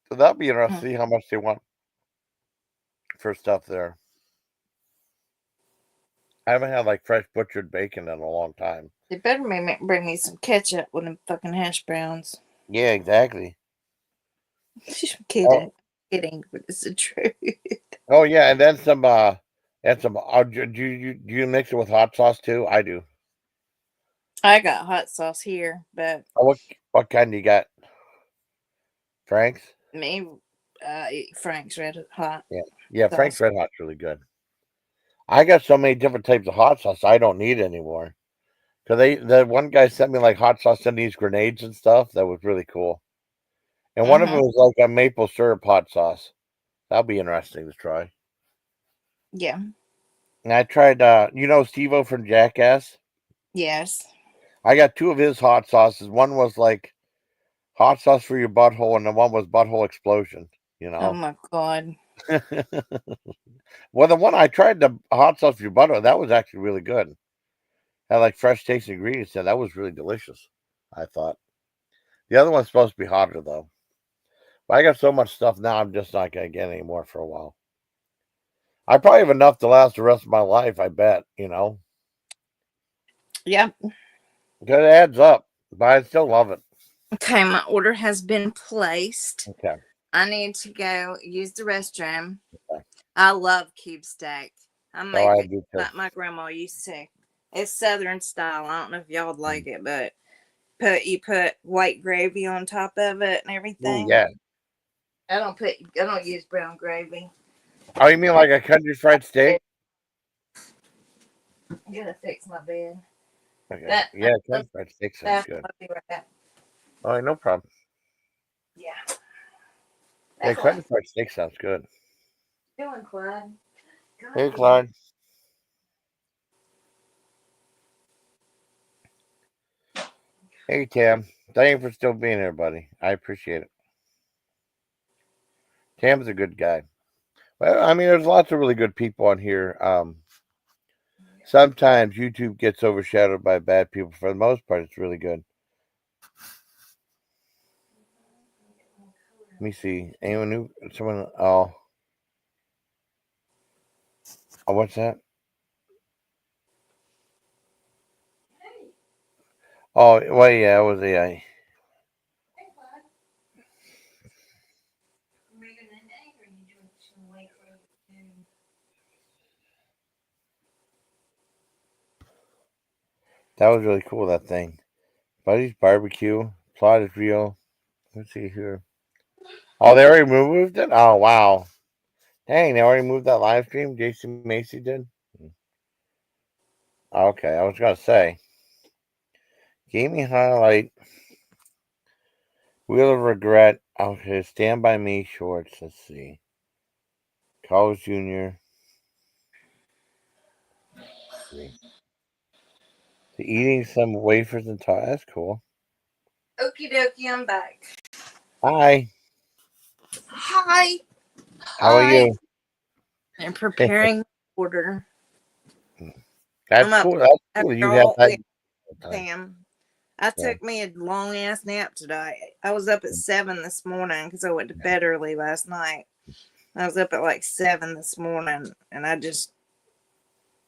So that'll be interesting Mhm. to see how much they want for stuff there. I haven't had like fresh butchered bacon in a long time. They better bring me some ketchup with them fucking hash browns. Yeah, exactly. I'm Oh, kidding, but it's the truth. oh yeah, and then some. Do you mix it with hot sauce too? I do. I got hot sauce here, but Oh, what kind do you got? Frank's? me, eat Frank's Red Hot Yeah, yeah. Frank's sauce. Red Hot's really good. I got so many different types of hot sauce. I don't need anymore because the one guy sent me like hot sauce in these grenades and stuff. That was really cool. And one of them Mm-hmm. was like a maple syrup hot sauce. That'll be interesting to try. Yeah. And I tried, Steve-O from Jackass. Yes. I got two of his hot sauces. One was like hot sauce for your butthole, and the one was butthole explosion. You Oh know. my god. Well, the one I tried, the hot sauce for your butthole, that was actually really good. Had like fresh tasting ingredients in it. That was really delicious. I thought the other one's supposed to be hotter though. But I got so much stuff now, I'm just not gonna get any more for a while. I probably have enough to last the rest of my life. I bet. Yep. Because it adds up. But I still love it. Okay, my order has been placed. Okay. I need to go use the restroom. Okay. I love cube steak. I Oh, I make it do too. like my grandma used to. It's Southern style. I don't know if y'all would like Mm. it, but you put white gravy on top of it and Ooh, everything. yeah. I don't use brown gravy. Oh, you mean like a country fried steak? I'm gonna fix my bed. Okay. That Yeah, country fried steak sounds good. I'll be right back. All right, no problem. Yeah. Yeah, That's what country fried steak sounds good. I'm doing, Clyde. Hey, God. Clyde. Hey, Tam. Thank you for still being here, buddy. I appreciate it. Tam's a good guy. Well, I mean, there's lots of really good people on here. Sometimes YouTube gets overshadowed by bad people. For the most part, it's really good. Let me see. Anyone new? Someone? Oh, what's that? Oh, well, yeah, it was AI. That was really cool. That thing. Buddy's barbecue. Plot is real. Let's see here. Oh, they already moved it. Oh, wow. Dang, they already moved that live stream. Jason Macy did. Okay, I was gonna say. Gaming highlight. Wheel of regret. Okay, Stand by Me shorts. Let's see. College Junior. To eating some wafers and tie. That's cool. Okie dokie, I'm back. Hi. Hi. How are Hi. you? I'm preparing order. That's I'm up cool. That's cool. after You have all that. with Sam. I Yeah. took me a long ass nap today. I was up at 7 this morning because I went to bed early last night. I was up at like 7 this morning and I just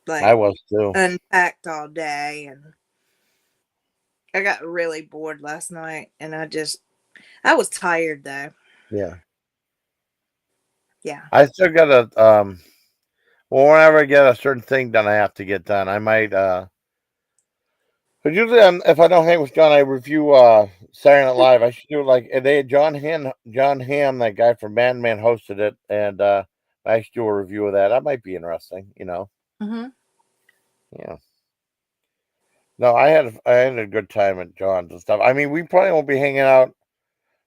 I like was too. unpacked all day and I got really bored last night and I was tired though. Yeah. Yeah. I still got to well, whenever I get a certain thing done I have to get done, I might but usually if I don't hang with John, I review Saturday Night Live. I should do like and they John Hamm, that guy from Mad Men, hosted it, and I should do a review of that. That might be interesting. Mm-hmm. Yeah. No, I had a good time at John's and stuff. I mean, we probably won't be hanging out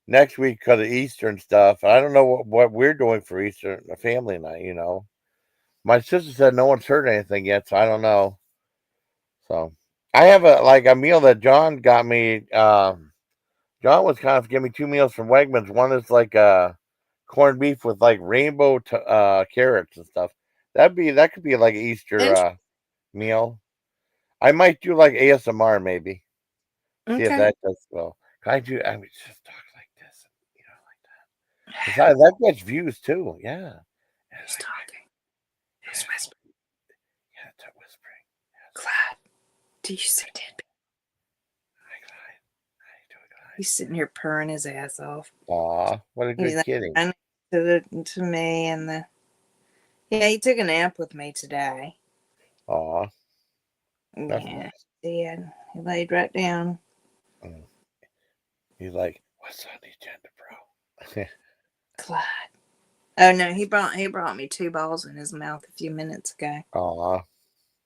next week because of Easter and stuff. I don't know what we're doing for Easter, the family night. My sister said no one's heard anything yet, so I don't know. So I have a meal that John got me. John was kind of giving me two meals from Wegmans. One is like corned beef with like rainbow carrots and stuff. That could be like an Easter meal. I might do like ASMR maybe. See if Okay. that does well. Can I do? I mean, just talk like this, like that. Besides, that gets views too. Yeah. Who's talking? Who's whispering? Yeah, it's whispering. Clyde. Do you see Deadbeat? Hi, Clyde. How you doing, Clyde? He's sitting here purring his ass off. Aw, what a good kitty. To me and he took a nap with me today. Aw. That's Yeah, nice. he laid right down. He's like, what's on the agenda, bro? Clyde. Oh no, he brought me two balls in his mouth a few minutes ago. Aw. I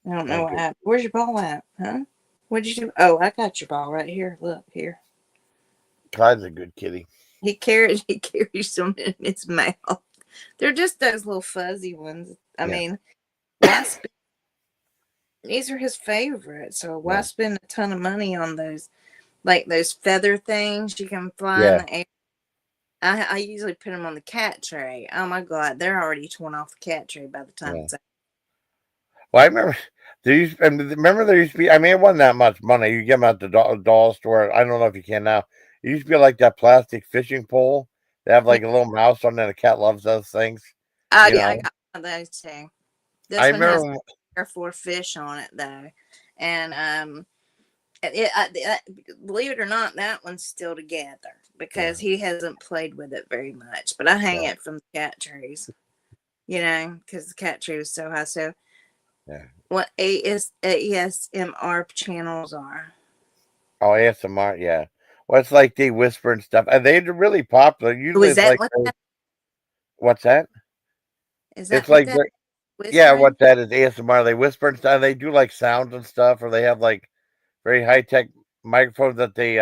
don't know what happened. Where's your ball at, huh? What'd you do? Oh, I got your ball right here. Look here. Clyde's a good kitty. He carries them in his mouth. They're just those little fuzzy ones. I mean, these are his favorites. So why spend a ton of money on those, like those feather things you can fly in the air? I usually put them on the cat tray. Oh my God, they're already torn off the cat tray by the time it's out. Well, I remember there used to be. I mean, it wasn't that much money. You get them at the doll store. I don't know if you can now. It used to be like that plastic fishing pole. They have like a little mouse on there. The cat loves those things. Oh yeah, I got one of those too. This I one has remember 3 or 4 fish on it though, and believe it or not, that one's still together because he hasn't played with it very much. But I hang it from the cat trees, because the cat tree was so high. So, what ASMR channels are? Oh, ASMR, yeah. Well, it's like they whisper and stuff, and they're really popular. Usually, it's like what's that? Is that it's like yeah, what that is ASMR. They whisper and stuff. They do like sounds and stuff, or they have like very high tech microphones that they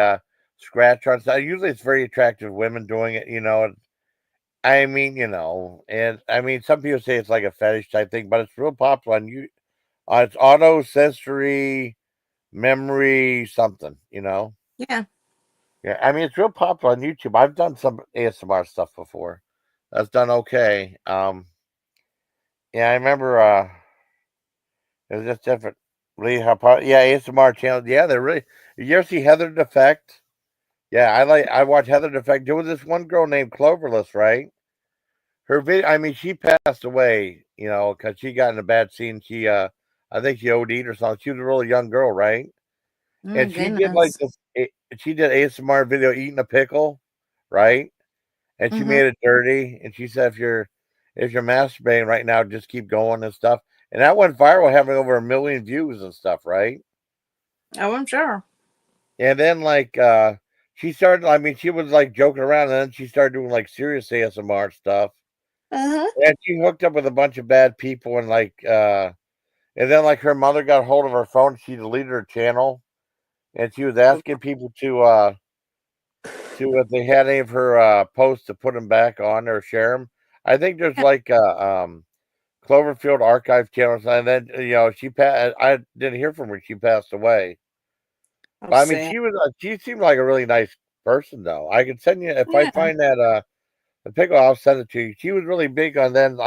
scratch on. So usually, it's very attractive women doing it. I mean, and I mean, some people say it's like a fetish type thing, but it's real popular. And it's auto sensory memory something. Yeah. Yeah, I mean, it's real popular on YouTube. I've done some ASMR stuff before. That's done okay. Yeah, I remember. It was just different. Really, yeah, ASMR channel. Yeah, they're really. You ever see Heather Defect? Yeah, I watch Heather Defect. There was this one girl named Cloverless, right? Her video. I mean, she passed away. Because she got in a bad scene. I think she OD'd or something. She was a really young girl, right? And she did like this. She did ASMR video eating a pickle, right? And she made it dirty. And she said, if you're masturbating right now, just keep going and stuff. And that went viral, having over 1 million views and stuff, right? Oh, I'm sure. And then she started. I mean, she was like joking around, and then she started doing like serious ASMR stuff. And she hooked up with a bunch of bad people, and and then like her mother got hold of her phone. She deleted her channel, and she was asking people to if they had any of her posts to put them back on or share them. I think there's like Cloverfield archive channel, and then she passed. I didn't hear from her. She passed away. But I mean, she seemed like a really nice person, though. I could send you if I find that the pickle. I'll send it to you. She was really big on then,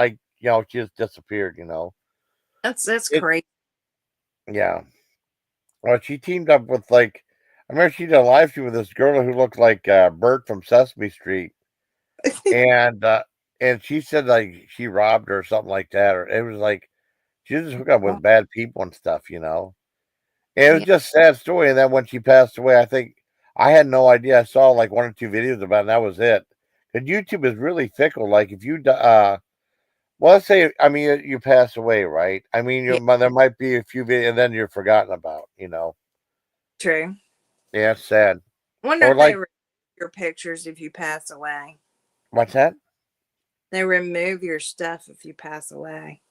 she just disappeared. That's great. Yeah. Well, she teamed up with I remember she did a live stream with this girl who looked like Bert from Sesame Street, and she said like she robbed her or something like that, or it was like she just hooked up with bad people and stuff. And it was just a sad story. And then when she passed away, I think I had no idea. I saw like 1 or 2 videos about it, and that was it. Because YouTube is really fickle. Like if you well, let's say you pass away, right? I mean, there might be a few videos, and then you're forgotten about. True. Yeah, it's sad. Wonder Or if they like, remove your pictures if you pass away. what's that? They remove your stuff if you pass away.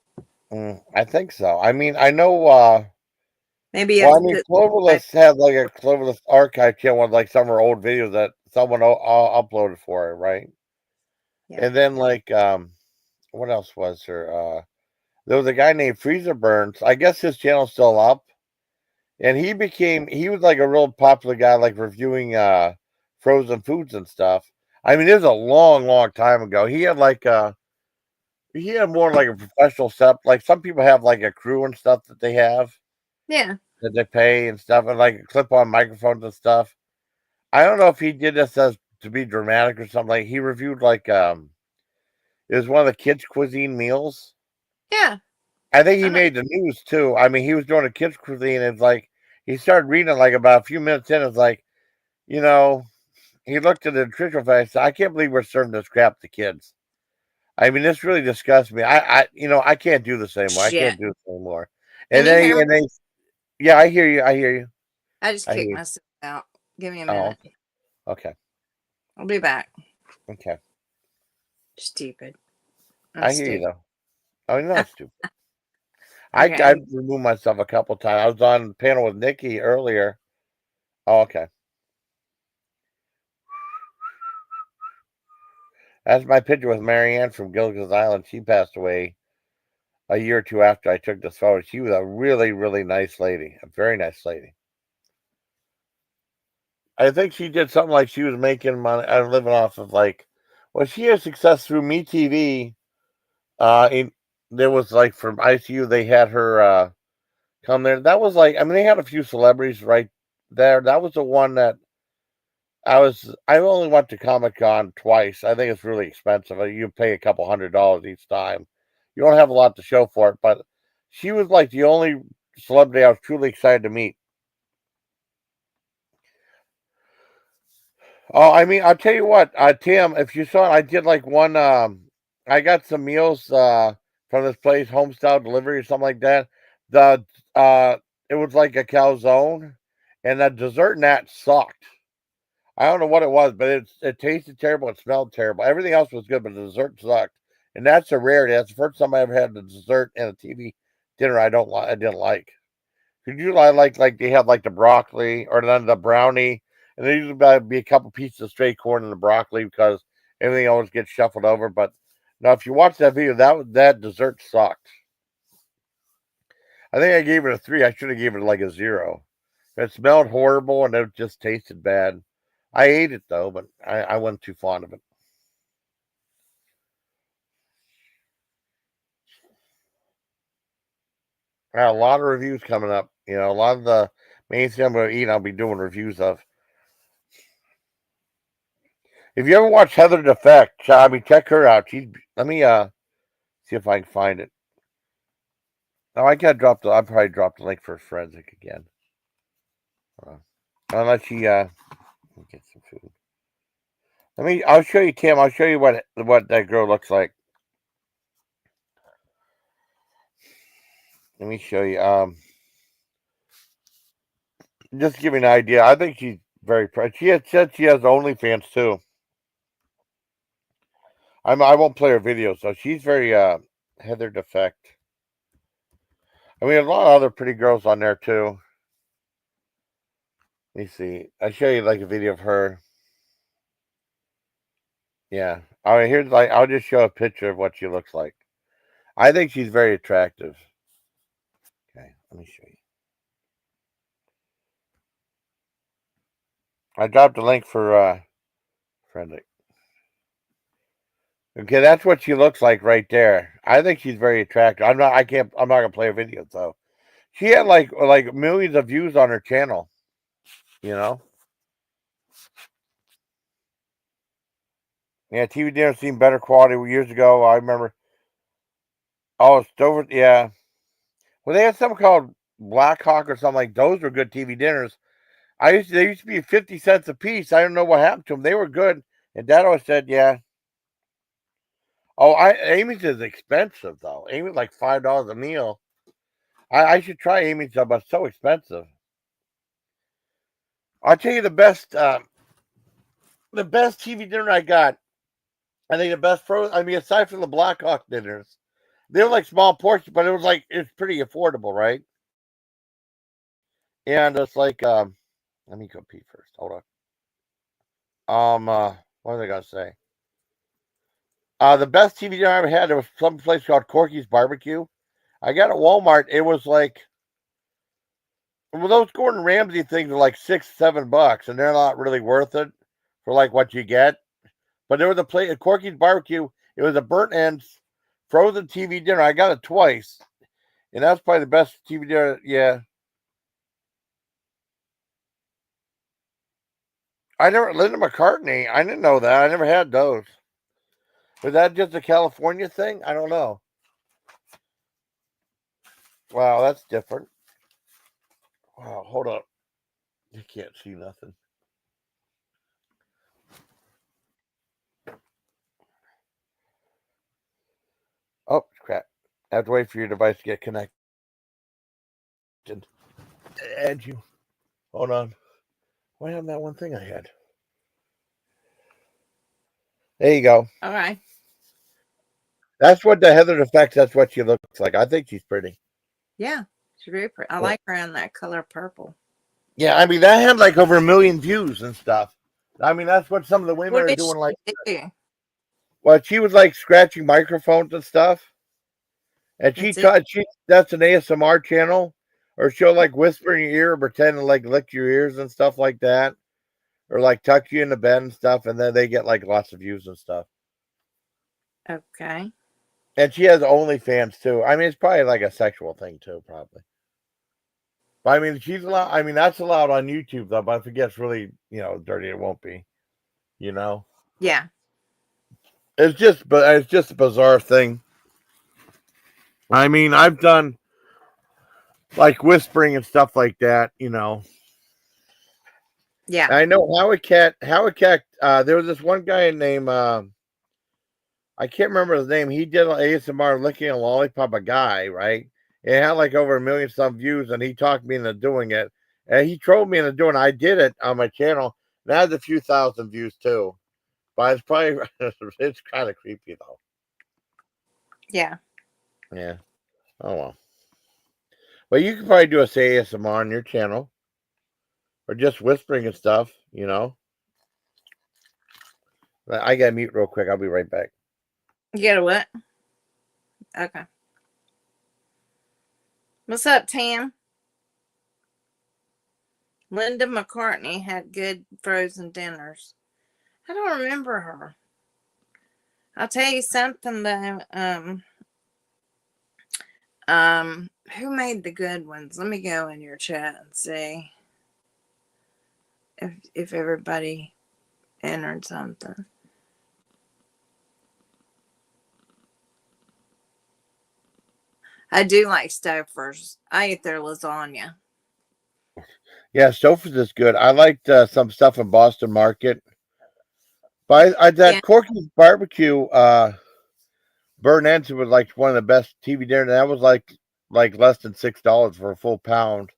I think so. I mean, I know. Maybe you have Well, I to mean, put. Cloverless had like a Cloverless archive channel with like some of her old videos that someone uploaded for her, right? Yeah. And then like, what else was there? There was a guy named Freezer Burns. I guess his channel's still up, and he was like a real popular guy, like reviewing frozen foods and stuff. I mean, it was a long, long time ago. He had more like a professional setup. Like some people have like a crew and stuff that they have Yeah. that they pay and stuff, and like clip on microphones and stuff. I don't know if he did this as to be dramatic or something. Like he reviewed like it was one of the kids' cuisine meals. Yeah. I think he I know. made the news too. I mean, he was doing a kids' cuisine. And it's like he started reading it like about a few minutes in. It's like, you know, he looked at the nutritional facts. I can't believe we're serving this crap to kids. I mean, this really disgusts me. I can't do this anymore. I Shit. can't do this anymore. Can you hear me? Yeah, I hear you. I hear you. I just I hear kicked you. myself out. Give me a Oh, minute. okay. I'll be back. Okay. Stupid. I'm I hear you stupid. though. I mean, not stupid. I Okay. removed myself a couple times. I was on the panel with Nikki earlier. Oh, okay. That's my picture with Marianne from Gilligan's Island. She passed away a year or two after I took this photo. She was a really, really nice lady. A very nice lady. I think she did something like she was making money, living off of like, well, she had success through MeTV. In there was like from ICU, they had her come there. That was like, I mean, they had a few celebrities right there. That was the one that I only went to Comic-Con twice. I think it's really expensive. You pay a couple $100 each time. You don't have a lot to show for it, but she was like the only celebrity I was truly excited to meet. Oh, I mean, I'll tell you what, Tim, if you saw it, I did like one I got some meals from this place, Homestyle Delivery or something like that. The it was like a calzone, and the dessert in that sucked. I don't know what it was, but it tasted terrible. It smelled terrible. Everything else was good, but the dessert sucked. And that's a rarity. That's the first time I ever had the dessert in a TV dinner I didn't like. Could you like they had like the broccoli or then the brownie, and there usually be a couple pieces of straight corn in the broccoli because everything always gets shuffled over. But now, if you watch that video, that dessert sucked. I think I gave it a 3. I should have gave it like a 0. It smelled horrible and it just tasted bad. I ate it though, but I wasn't too fond of it. I got a lot of reviews coming up. You know, a lot of the main thing I'm going to eat, I'll be doing reviews of. If you ever watch Heather Defect, I mean, check her out. Let me see if I can find it. No, I probably dropped the link for Forensic again. Unless she get some food. I'll show you, Tim. I'll show you what that girl looks like. Let me show you. Just to give you an idea. I think she's very proud. She had said she has OnlyFans too. I won't play her video, so she's very Heather Defect. I mean, a lot of other pretty girls on there too. Let me see. I'll show you like a video of her. Yeah. All right, here's like I'll just show a picture of what she looks like. I think she's very attractive. Okay, let me show you. I dropped a link for friendly. Okay, that's what she looks like right there. I think she's very attractive. I'm not gonna play a video though. She had like millions of views on her channel, you know? Yeah, TV dinner seemed better quality years ago. I remember. Oh, Stover, yeah. Well, they had something called Black Hawk or something like those were good TV dinners. They used to be 50 cents a piece. I don't know what happened to them. They were good. And Dad always said, yeah. Oh, Amy's is expensive though. Amy's like $5 a meal. I should try Amy's, but it's so expensive. I'll tell you the best. the best TV dinner I got, I think the best frozen. I mean, aside from the Black Hawk dinners, they were like small portions, but it was like it's pretty affordable, right? And it's like, let me go pee first. Hold on. What was I gonna say? The best TV dinner I ever had, there was some place called Corky's Barbecue. I got at Walmart. It was like, well, those Gordon Ramsay things are like $6, $7, and they're not really worth it for like what you get. But there was a place at Corky's Barbecue. It was a burnt ends frozen TV dinner. I got it twice, and that's probably the best TV dinner. Yeah, I never Linda McCartney. I didn't know that. I never had those. Was that just a California thing? I don't know. Wow, that's different. Wow, hold up. You can't see nothing. Oh, crap. I have to wait for your device to get connected. Add you. Hold on. Why have that one thing I had? There you go. All right. That's what the Heather effects. That's what she looks like. I think she's pretty. Yeah, she's very pretty. I like her in that color purple. Yeah, I mean that had like over 1 million views and stuff. I mean that's what some of the women What are did doing. Like, she do? well, she was like scratching microphones and stuff, and she That's it. taught that's an ASMR channel, or she'll like whisper in your ear, or pretend to like lick your ears and stuff like that, or like tuck you in the bed and stuff, and then they get like lots of views and stuff. Okay. And she has OnlyFans too. I mean, it's probably like a sexual thing too, probably. But I mean, she's allowed. I mean, that's allowed on YouTube though. But if it gets really, dirty, it won't be. You know, Yeah. it's just a bizarre thing. I mean, I've done like whispering and stuff like that. Yeah. I know Howard Cat. There was this one guy named I can't remember his name. He did ASMR licking a lollipop. A guy, right? It had like over 1 million some views, and he talked me into doing it. And he trolled me into doing it. I did it on my channel. And it has a few thousand views too. But it's probably it's kind of creepy though. Yeah. Yeah. Oh well. Well, you can probably do a say ASMR on your channel, or just whispering and stuff. I gotta mute real quick. I'll be right back. You got a what? Okay. What's up, Tam? Linda McCartney had good frozen dinners. I don't remember her. I'll tell you something though. Who made the good ones? Let me go in your chat and see if everybody entered something. I do like Stouffer's. I ate their lasagna. Yeah, Stouffer's is good. I liked some stuff in Boston Market. But that Yeah. Corky's Barbecue, Burn Ends was like one of the best TV dinners. That was like less than $6 for a full pound.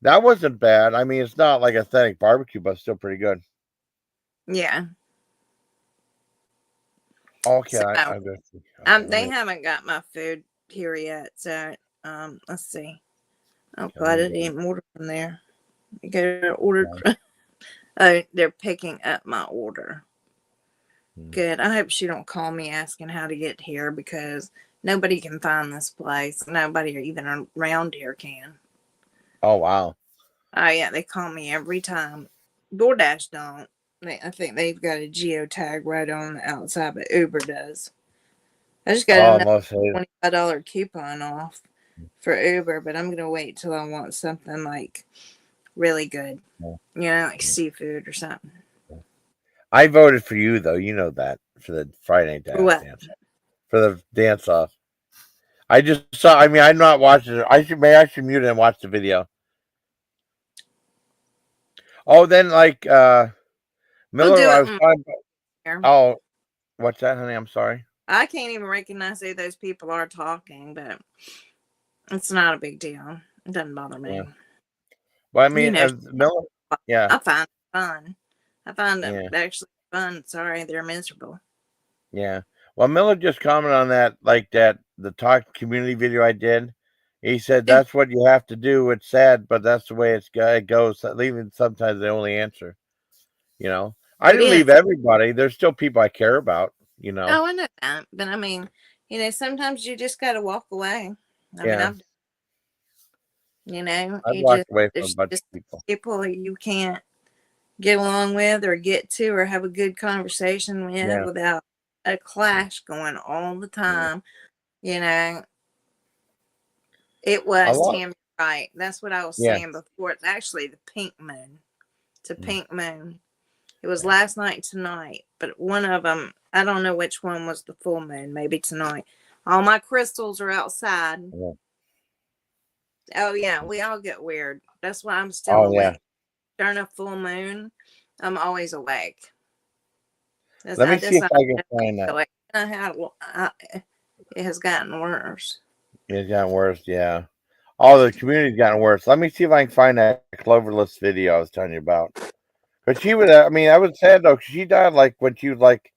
That wasn't bad. I mean, it's not like authentic barbecue, but still pretty good. Yeah. Okay, So, they haven't got my food here yet. So, let's see. Oh, glad I didn't order from there. You go to order. Oh, they're picking up my order. Good. I hope she don't call me asking how to get here because nobody can find this place. Nobody even around here can. Oh wow. Oh yeah, they call me every time. DoorDash don't. I think they've got a geotag right on the outside, but Uber does. I just got a $25 coupon off for Uber, but I'm gonna wait till I want something like really good. Like seafood or something. I voted for you though. You know that for the Friday dance. For the dance off. I just saw. I mean, I'm not watching it. I should mute it and watch the video. Oh, then like Miller, I was talking about. Oh, what's that, honey? I'm sorry. I can't even recognize who those people are talking, but it's not a big deal. It doesn't bother me. Yeah. Well, I mean, Miller. Yeah. I find it fun. I find it actually fun. Sorry, they're miserable. Yeah. Well, Miller just commented on that, like that the talk community video I did. He said Yeah. that's what you have to do. It's sad, but that's the way it goes. Even sometimes they only answer. You know, I It didn't leave is. everybody. There's still people I care about. You know. Oh, I know that. But I mean, sometimes you just got to walk away. I mean, Yeah. I've you walked just, away from a there's bunch just of people. people you can't get along with or get to or have a good conversation with Yeah. without a clash going all the Yeah. time. You know, it A was lot. Tammy, right? That's what I was Yeah. saying before. It's actually the pink moon. It's a Mm. pink moon. It was Yeah. last night, tonight, but one of them, I don't know which one was the full moon. Maybe tonight. All my crystals are outside. Yeah. Oh yeah, we all get weird. That's why I'm still Oh yeah. awake. During a full moon, I'm always awake. Let me see if I can find that. Like, it has gotten worse. It's gotten worse. Yeah. Oh, the community's gotten worse. Let me see if I can find that Cloverless video I was telling you about. But she would. I mean, I was sad though. 'Cause she died like when she was like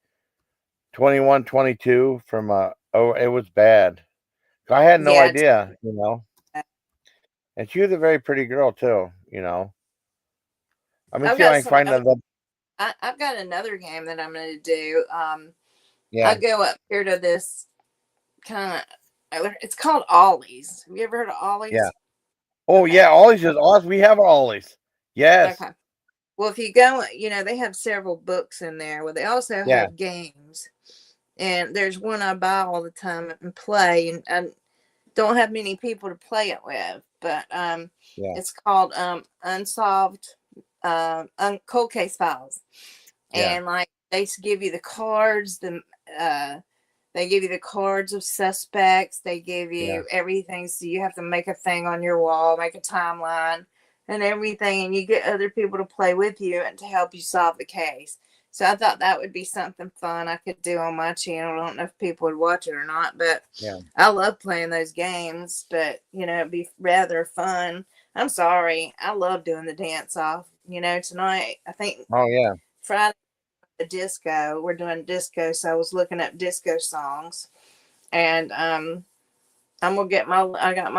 21, 22 from oh, it was bad. I had no Yeah, idea, you know. And she was a very pretty girl too, you know. Let me I've see if got I can find that. I've got another game that I'm going to do. Yeah. I go up here to this kind of. It's called Ollie's. Have you ever heard of Ollie's? Yeah. Oh Okay. yeah, Ollie's is awesome. We have Ollie's. Yes. Okay. Well, if you go, they have several books in there. Well, they also Yeah. have games, and there's one I buy all the time and play, and I don't have many people to play it with, but Yeah. it's called Unsolved Cold Case Files, Yeah. and like they give you the cards, they give you the cards of suspects. They give you everything. So you have to make a thing on your wall, make a timeline and everything. And you get other people to play with you and to help you solve the case. So I thought that would be something fun I could do on my channel. I don't know if people would watch it or not, but I love playing those games. But, it'd be rather fun. I'm sorry. I love doing the dance off. Tonight, I think Friday, the disco. We're doing disco, so I was looking up disco songs, and I got my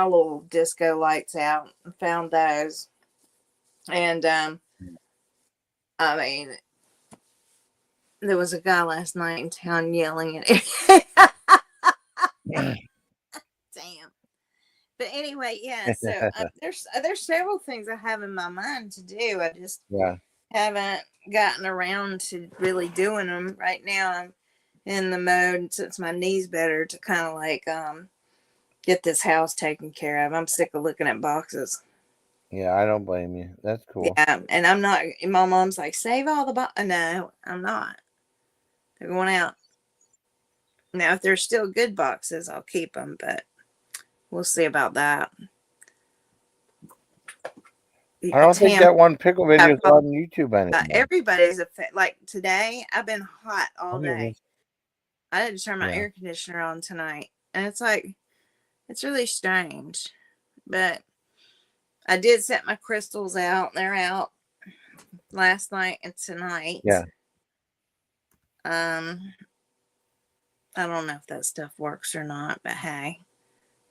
little disco lights out and found those, and I mean, there was a guy last night in town yelling at it. Damn. But anyway, yeah. So there's several things I have in my mind to do. I just haven't gotten around to really doing them right now. I'm in the mode since my knee's better to kind of like get this house taken care of. I'm sick of looking at boxes. Yeah, I don't blame you. That's cool. Yeah, and I'm not. My mom's like, save all the boxes. No, I'm not. They're going out. Now, if they're still good boxes, I'll keep them, but we'll see about that. I don't think that one pickle video is on YouTube anymore. Everybody's like today. I've been hot all day. I had to turn my air conditioner on tonight, and it's really strange. But I did set my crystals out. They're out last night and tonight. Yeah. I don't know if that stuff works or not, but hey,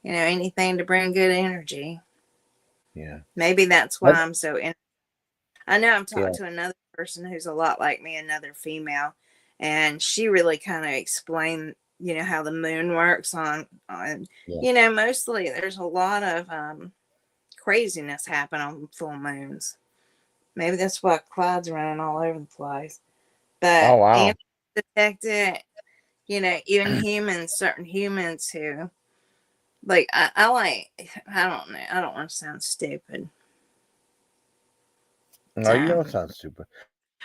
anything to bring good energy. Yeah. Maybe that's why I'm so I know I've talked to another person who's a lot like me, another female, and she really kind of explained, how the moon works on mostly there's a lot of craziness happen on full moons. Maybe that's why Clyde's running all over the place. But detect it, even humans, certain humans who like I don't know. I don't want to sound stupid. No, you don't sound stupid.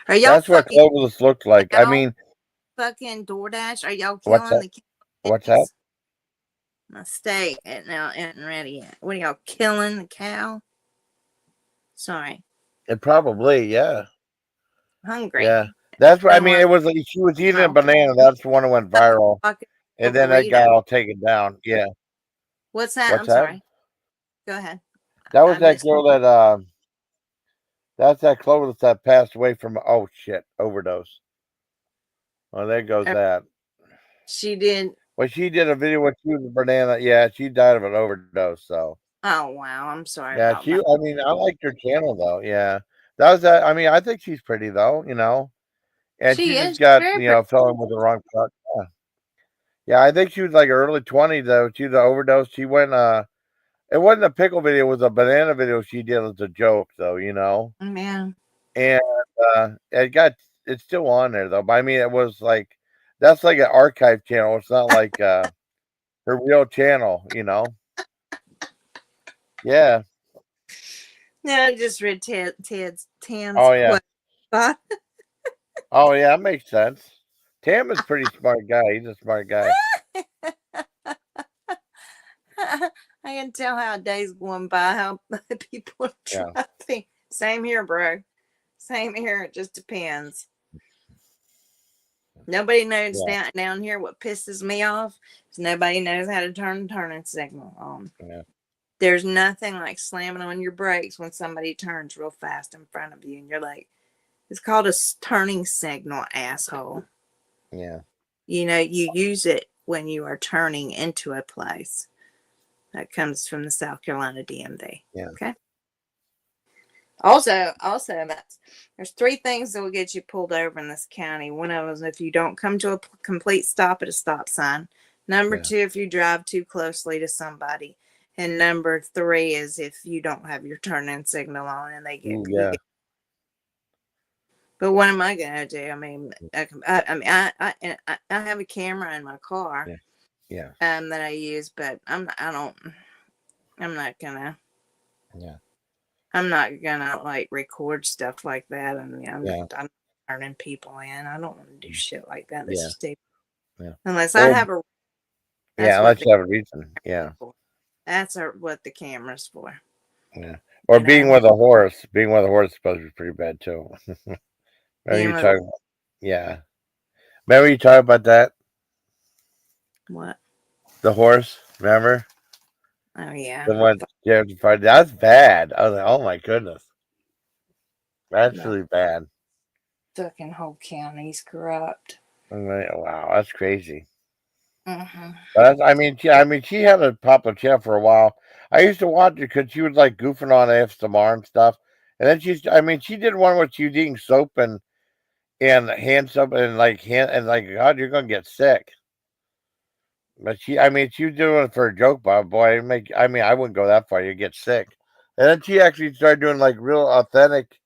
Are y'all That's what Cloverless looked like. I mean, fucking DoorDash. Are y'all killing the kids? What's that? My steak isn't ready yet. What are y'all killing the cow? Sorry. It probably, yeah. Hungry. Yeah. That's what I mean. It was like she was eating a banana. That's the one that went viral. And then that got all taken down. Yeah. What's that? I'm sorry. Go ahead. That was that girl that's that Cloverless that passed away from overdose. Well, there goes Uh, that. She did. Well, she did a video with you, banana. Yeah, she died of an overdose. So Oh wow, I'm sorry yeah, about she. that. I mean, I liked her channel though. Yeah, that was that. I mean, I think she's pretty though. And she She just is got very pretty. fell in with the wrong truck. Yeah. Yeah, I think she was like early 20s though. She was overdose. She went. It wasn't a pickle video. It was a banana video she did as a joke though. Man, And it's still on there though. But I mean, it was like that's like an archive channel. It's not like her real channel. Yeah. no, I just read Tam's Oh yeah. question. I Oh yeah, that makes sense. Tam is a pretty smart guy. He's a smart guy. can tell how days going by, how people are Yeah. driving. Same here, bro. Same here. It just depends. Nobody knows Yeah. down here what pisses me off is nobody knows how to turn the turning signal on. Yeah. There's nothing like slamming on your brakes when somebody turns real fast in front of you, and you're like, it's called a turning signal, asshole. Yeah. You use it when you are turning into a place. That comes from the South Carolina DMV. Yeah. Okay. Also, there's 3 things that will get you pulled over in this county. One of them is if you don't come to a complete stop at a stop sign. Number Yeah. 2, if you drive too closely to somebody. And number 3 is if you don't have your turn-in signal on and they get Ooh, you yeah. get. But what am I gonna do? I mean, I have a camera in my car. Yeah. Yeah. That I use, but I'm not gonna. Yeah. I'm not gonna like record stuff like that. I mean, Yeah. I'm turning people in. I don't want to do shit like that. That's Yeah. just stupid. Yeah. Unless I Well, have a. yeah, That's what unless the you have a reason. Yeah. for. That's what the camera's for. Yeah. Or You being know, with a horse. Being with a horse is supposed to be pretty bad too. Remember being you with a, talking yeah. Remember you talking about that? what? The horse, remember? Oh yeah, The one that's bad. I was like, oh my goodness. That's the really bad. fucking whole county's corrupt. I'm like, wow, that's crazy. Mm-hmm. But she had a popular channel for a while. I used to watch it because she was like goofing on ASMR and stuff. And then she did one where she was eating soap and hand soap and God, you're gonna get sick. But she was doing it for a joke, but boy, I wouldn't go that far. You get sick. And then she actually started doing like real authentic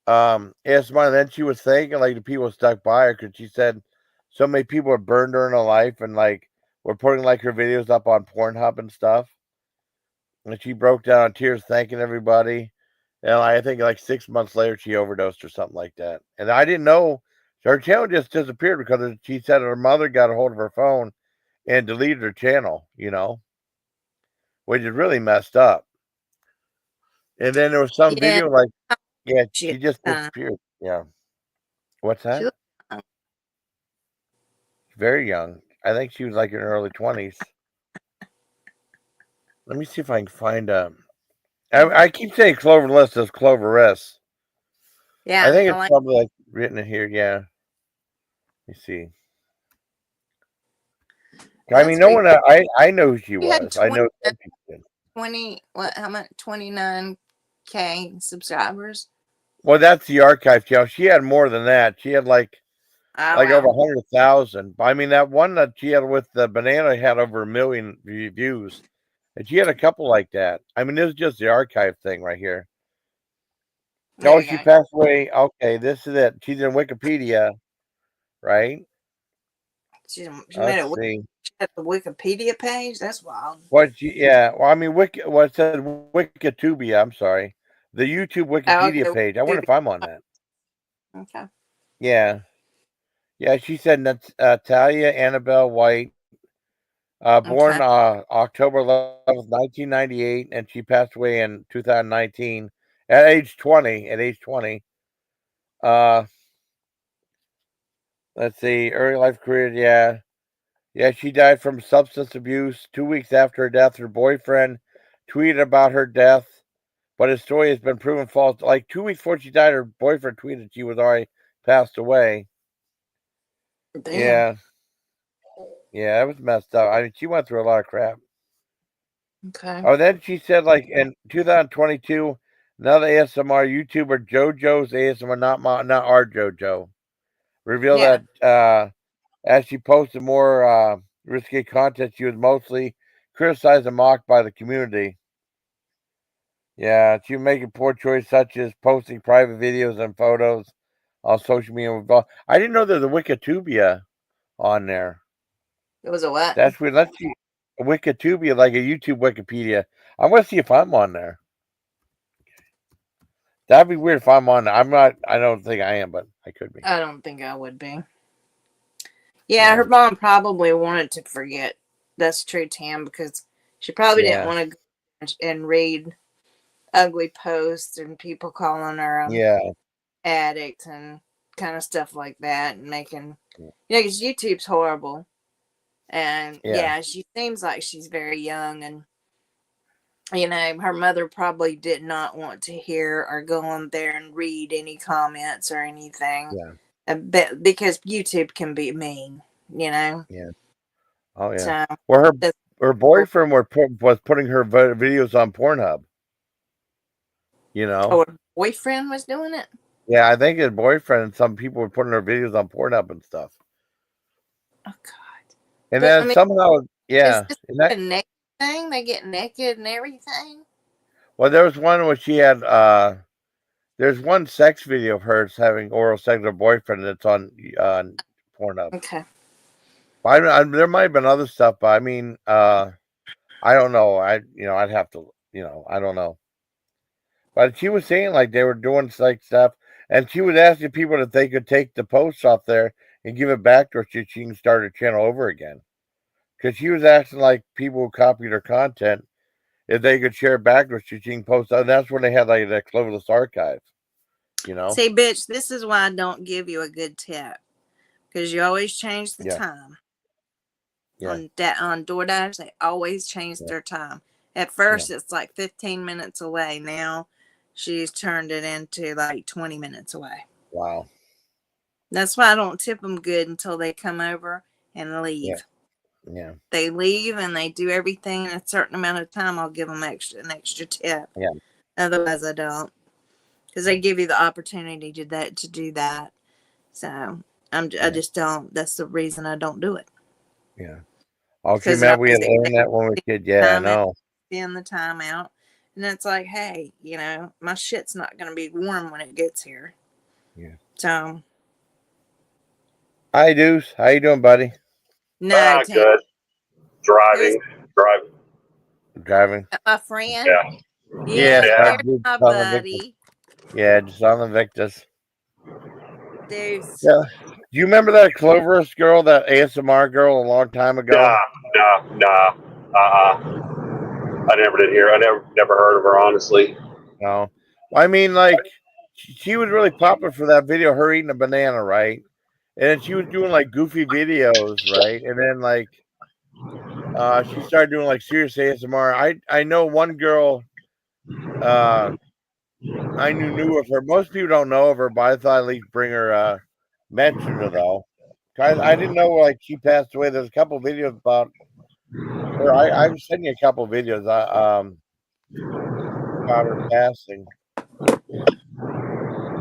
ASMR. And then she was thanking like the people stuck by her because she said so many people had burned her in her life and like were putting like her videos up on Pornhub and stuff. And she broke down in tears thanking everybody. And I think like 6 months later she overdosed or something like that. And I didn't know her channel just disappeared because she said her mother got a hold of her phone and deleted her channel, which is really messed up. And then there was some Yeah, video like, yeah, shit. she just disappeared. Yeah. What's She that? look- Very young. I think she was like in her early 20s. Let me see if I can find I keep saying Cloverless as Cloveress. I yeah, think I it's like. probably like written in here, yeah. Let me see. I That's mean, no pretty. one I know who she You had was. I know some people did. 20. What? How much? 29K subscribers. Well, that's the archive channel. She had more than that. She had like Oh over wow. 100,000. I mean, that one that she had with the banana had over 1 million views, and she had a couple like that. I mean, this is just the archive thing right here. There Oh, you she go. passed away. Okay, this is it. She's in Wikipedia, right? She made Let's a see. the Wikipedia page. That's wild. What? Yeah. Well, I mean, what it said Wikitubia. I'm sorry, the YouTube Oh, Wikipedia page. I wonder okay. if I'm on that. Okay. Yeah. Yeah. She said Natalia Annabelle White. Born Okay. October 11th, 1998, and she passed away in 2019 at age 20. At age 20. Uh, let's see. Early life career. Yeah. Yeah, she died from substance abuse. 2 weeks after her death, her boyfriend tweeted about her death, but his story has been proven false. Like 2 weeks before she died, her boyfriend tweeted she was already passed away. Yeah. Yeah, it was messed up. I mean, she went through a lot of crap. Okay. Oh, then she said, like, in 2022, another ASMR YouTuber, JoJo's ASMR, not our JoJo, revealed Yeah. that as she posted more risky content, she was mostly criticized and mocked by the community. Yeah, she was making poor choices such as posting private videos and photos on social media. I didn't know there's a Wikitubia on there. It was a what? That's weird. Let's see. A Wikitubia, like a YouTube Wikipedia. I'm gonna see if I'm on there. That'd be weird if I'm on there. I'm not. I don't think I am, but I could be. I don't think I would be. Yeah, her mom probably wanted to forget. That's true, Tam, because she probably didn't want to go and read ugly posts and people calling her addict and kind of stuff like that, and making, because YouTube's horrible. And she seems like she's very young, and her mother probably did not want to hear or go on there and read any comments or anything. Because YouTube can be mean, Yeah. Oh yeah. So, well, her boyfriend was putting her videos on Pornhub. Oh, her boyfriend was doing it? Yeah, I think his boyfriend and some people were putting her videos on Pornhub and stuff. Oh God! And then somehow, is this a naked thing? They get naked and everything. Well, there was one where she had there's one sex video of hers having oral sex with her boyfriend that's on Pornhub. Okay. There might have been other stuff, but I mean, I don't know. I'd have to, I don't know. But she was saying like they were doing like stuff, and she was asking people if they could take the posts off there and give it back to her so she can start her channel over again. Because she was asking like people who copied her content if they could share it back to her so she can post. And that's when they had like the Cloverless archive. See, bitch, this is why I don't give you a good tip, because you always change the time. On DoorDash, they always change their time. At first, it's like 15 minutes away. Now, she's turned it into like 20 minutes away. Wow. That's why I don't tip them good until they come over and leave. Yeah. They leave and they do everything in a certain amount of time. I'll give them an extra tip. Yeah. Otherwise, I don't, because they give you the opportunity to do that. So I just don't. That's the reason I don't do it. Yeah. Okay, man, we had learned that when we were kids. Yeah, I know. In the time out, and it's like, hey, my shit's not going to be warm when it gets here. Yeah. So. Hi, Deuce. How you doing, buddy? No, good. Driving. My friend. Yeah. Yeah. My buddy. Yeah, just on the Victus. Deuce. Yeah. Do you remember that Cloverless girl, that ASMR girl, a long time ago? Nah. I never did hear. I never heard of her, honestly. No. I mean, like, she was really popular for that video, her eating a banana, right? And then she was doing like goofy videos, right? And then like she started doing like serious ASMR. I know one girl I knew of her. Most people don't know of her, but I thought at least mention her though. I didn't know like she passed away. There's a couple of videos about her. I was sending you a couple of videos about her passing.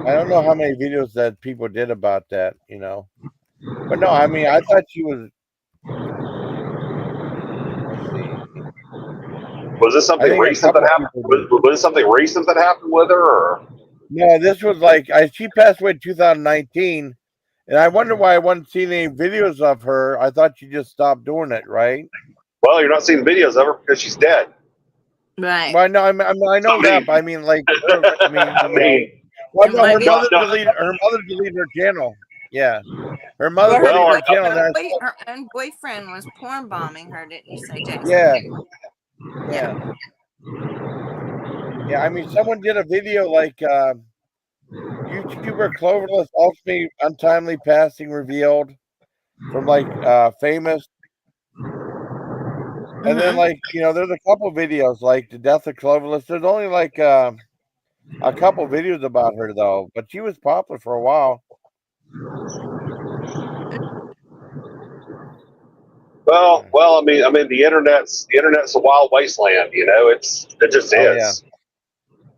I don't know how many videos that people did about that, But no, I mean, I thought she was. Was this something recent that happened? Was this something recent that happened with her? Or? No, this was like she passed away in 2019, and I wonder why I wasn't seeing any videos of her. I thought she just stopped doing it, right? Well, you're not seeing videos of her because she's dead. Right. Well, no, I know that, but I mean, like, her mother deleted her channel. Yeah, her mother deleted her channel. Her own boyfriend was porn bombing her, didn't you say, Jason? Yeah. I mean, someone did a video like YouTuber Cloverless ultimately untimely passing revealed from like famous. And then, like, there's a couple videos like the death of Cloverless. There's only like a couple videos about her though, but she was popular for a while. Well, I mean, the internet's a wild wasteland. You know, it just Oh, is.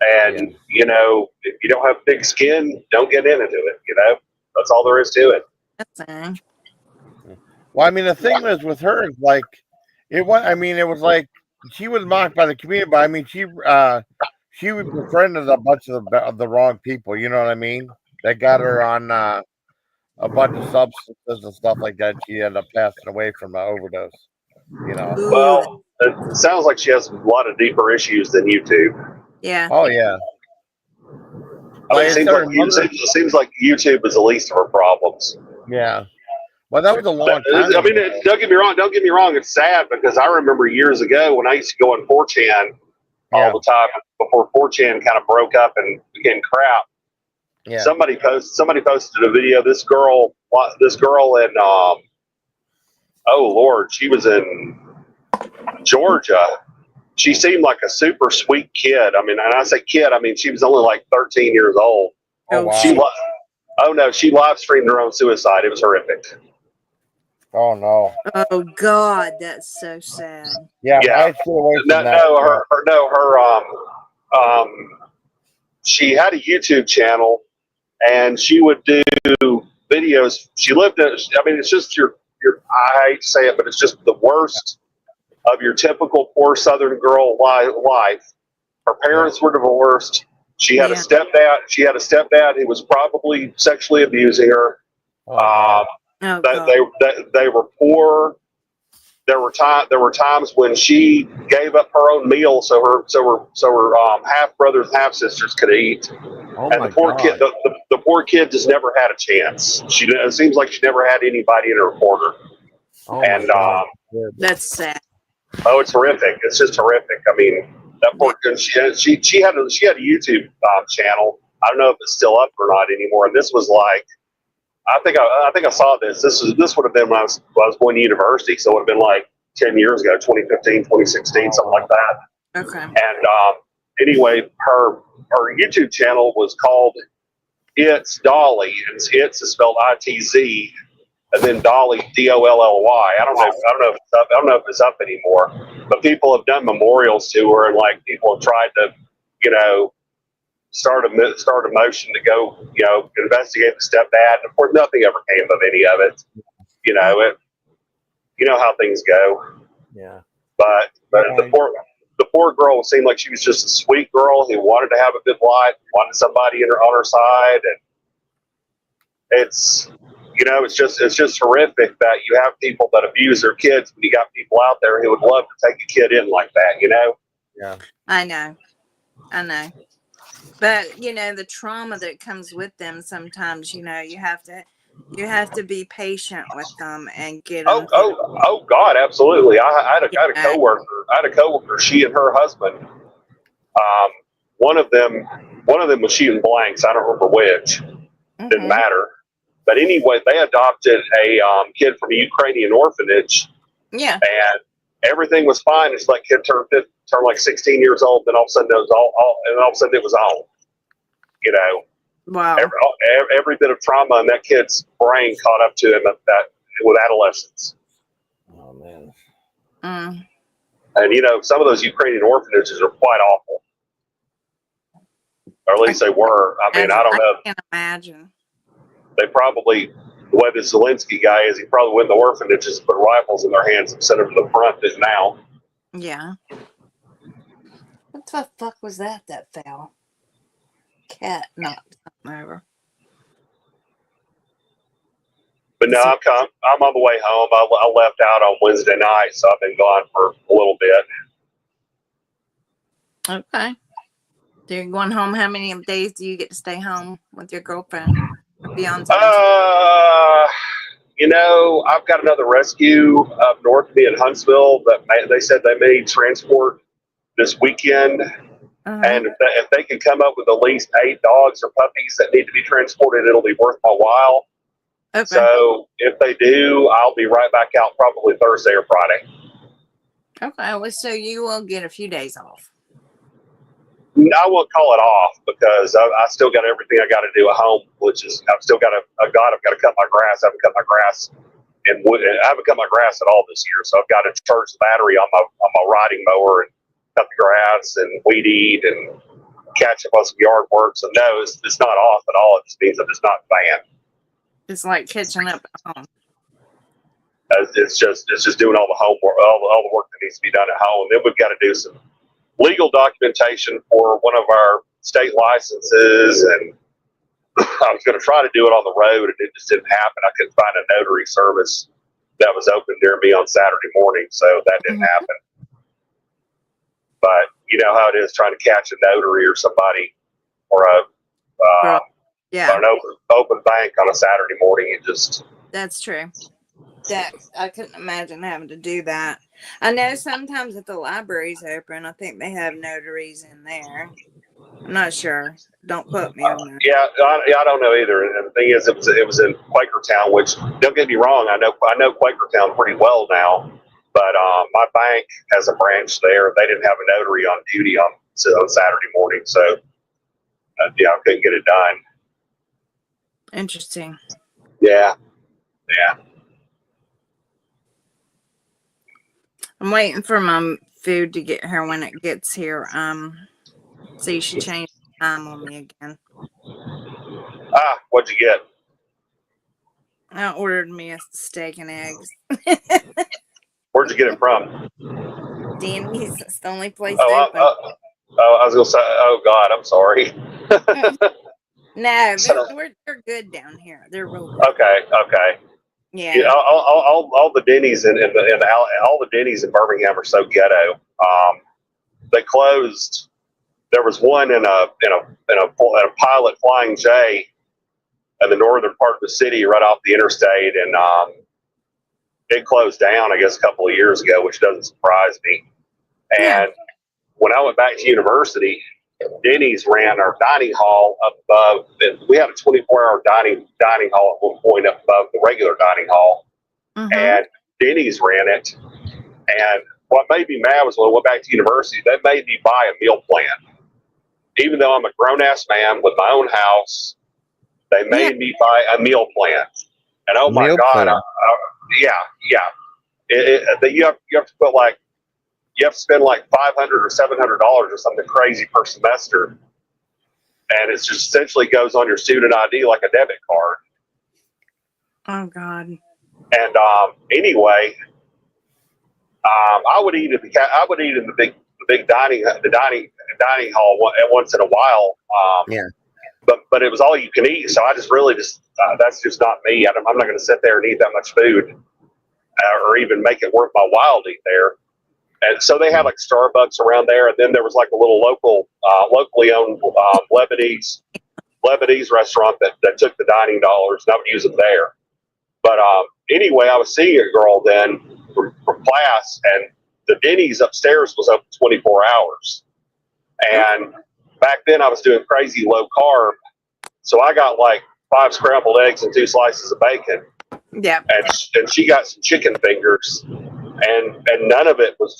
And you know, if you don't have thick skin, don't get into it. You know, that's all there is to it. That's it. Well, I mean, the thing was with her is like, it was. I mean, it was like she was mocked by the community, but I mean, she befriended a bunch of the wrong people. You know what I mean? That got her on a bunch of substances and stuff like that. She ended up passing away from an overdose. You know? Ooh, Well, it sounds like she has a lot of deeper issues than YouTube. yeah. Oh yeah. I mean, Like, it seems like YouTube is the least of her problems. Yeah. Well, that was a long time. I mean, don't get me wrong. Don't get me wrong. It's sad because I remember years ago when I used to go on 4chan all the time before 4chan kind of broke up and became crap. Yeah. Somebody posted a video. This girl in oh Lord, she was in Georgia. She seemed like a super sweet kid. I mean, and I say kid, I mean she was only like 13 years old. Oh wow. She live streamed her own suicide. It was horrific. Oh no. Oh God, that's so sad. Yeah. I stay away from that. She had a YouTube channel, and she would do videos. She lived in. I mean, it's just your. I hate to say it, but it's just the worst of your typical poor Southern girl life. Her parents were divorced. She had a stepdad. She had a stepdad who was probably sexually abusing her. They were poor. There were times when she gave up her own meal so her half brothers and half sisters could eat. And the poor kid just never had a chance. It seems like she never had anybody in her corner. That's sad. Oh, it's horrific. It's just horrific. I mean, that poor kid. She had a YouTube channel. I don't know if it's still up or not anymore. And this was like, I think I saw this. This would have been when I was going to university, so it would have been like 10 years ago, 2015, 2016, something like that. Okay. And anyway, her YouTube channel was called It's Dolly. It's is spelled ITZ, and then Dolly DOLLY. I don't know if it's up anymore, but people have done memorials to her, and like people have tried to, you know, start a motion to go, you know, investigate the stepdad. And of course, nothing ever came of any of it. You know how things go. Yeah. But the poor girl seemed like she was just a sweet girl who wanted to have a good life, wanted somebody on her side, and it's just horrific that you have people that abuse their kids when you got people out there who would love to take a kid in like that. You know. Yeah. I know. But you know, the trauma that comes with them, sometimes, you know, you have to be patient with them and get them. Oh God, absolutely. I had a coworker. She and her husband. One of them was shooting blanks. I don't remember which. Didn't matter. But anyway, they adopted a kid from a Ukrainian orphanage. Yeah. And everything was fine. It's like kid turned like 16 years old. Then all of a sudden it was on. You know. Wow. Every bit of trauma in that kid's brain caught up to him with adolescence. Oh man. Mm. And you know, some of those Ukrainian orphanages are quite awful, or at least they were. I mean, I don't know. I can't imagine. They probably, the way the Zelensky guy is, he probably went in the orphanages, put rifles in their hands and sent them to the front. Now. Yeah. What the fuck was that fell? Cat knocked something over. But no, I'm on the way home. I left out on Wednesday night, so I've been gone for a little bit. Okay. So you're going home. How many days do you get to stay home with your girlfriend? Beyond you know, I've got another rescue up north of me in Huntsville that they said they may transport this weekend. And if they can come up with at least 8 dogs or puppies that need to be transported, it'll be worth my while. Okay. So if they do, I'll be right back out probably Thursday or Friday. Okay. Well, so you will get a few days off. I won't call it off because I still got everything I got to do at home, which is I've got to cut my grass. I haven't cut my grass and I haven't cut my grass at all this year. So I've got to charge the battery on my riding mower and cut the grass and weed eat and catch up on some yard work. So no, it's not off at all. It just means that it's not banned. It's like catching up at home. It's just doing all the homework, all the work that needs to be done at home. And then we've got to do some legal documentation for one of our state licenses, and I was going to try to do it on the road, and it just didn't happen. I couldn't find a notary service that was open near me on Saturday morning, so that didn't happen. But you know how it is trying to catch a notary or somebody or an open bank on a Saturday morning. That's true. That I couldn't imagine having to do that. I know sometimes if the library's open, I think they have notaries in there. I'm not sure. Don't quote me on that. Yeah, I don't know either. And the thing is, it was in Quakertown, which don't get me wrong, I know Quakertown pretty well now. But my bank has a branch there. They didn't have a notary on duty on Saturday morning, so I couldn't get it done. Interesting. Yeah. I'm waiting for my food to get here when it gets here. So you should change the time on me again. What'd you get? I ordered me a steak and eggs. Where'd you get it from? Denny's. It's the only place open. I was gonna say. Oh God, I'm sorry. No, they're good down here. They're real good. Okay. Yeah, all the Denny's and all the Denny's in Birmingham are so ghetto. They closed. There was one in a Pilot Flying J in the northern part of the city, right off the interstate, and it closed down, I guess, a couple of years ago, which doesn't surprise me. And when I went back to university, Denny's ran our dining hall up above. We had a 24-hour dining hall at one point up above the regular dining hall, and Denny's ran it. And what made me mad was when I went back to university, they made me buy a meal plan. Even though I'm a grown-ass man with my own house, they made me buy a meal plan. And oh my God, you have to put like, you have to spend like $500 or $700 or something crazy per semester, and it just essentially goes on your student ID like a debit card. Oh God! And anyway, I would eat in the big dining hall once in a while. But it was all you can eat, so I that's just not me. I'm not going to sit there and eat that much food, or even make it worth my while to eat there. And so they had like Starbucks around there, and then there was like a little locally owned Lebanese restaurant that took the dining dollars, and I would use them there. But anyway, I was seeing a girl then from class, and the Denny's upstairs was open 24 hours. And back then I was doing crazy low carb, so I got like 5 scrambled eggs and 2 slices of bacon. Yeah. And she got some chicken fingers. And none of it was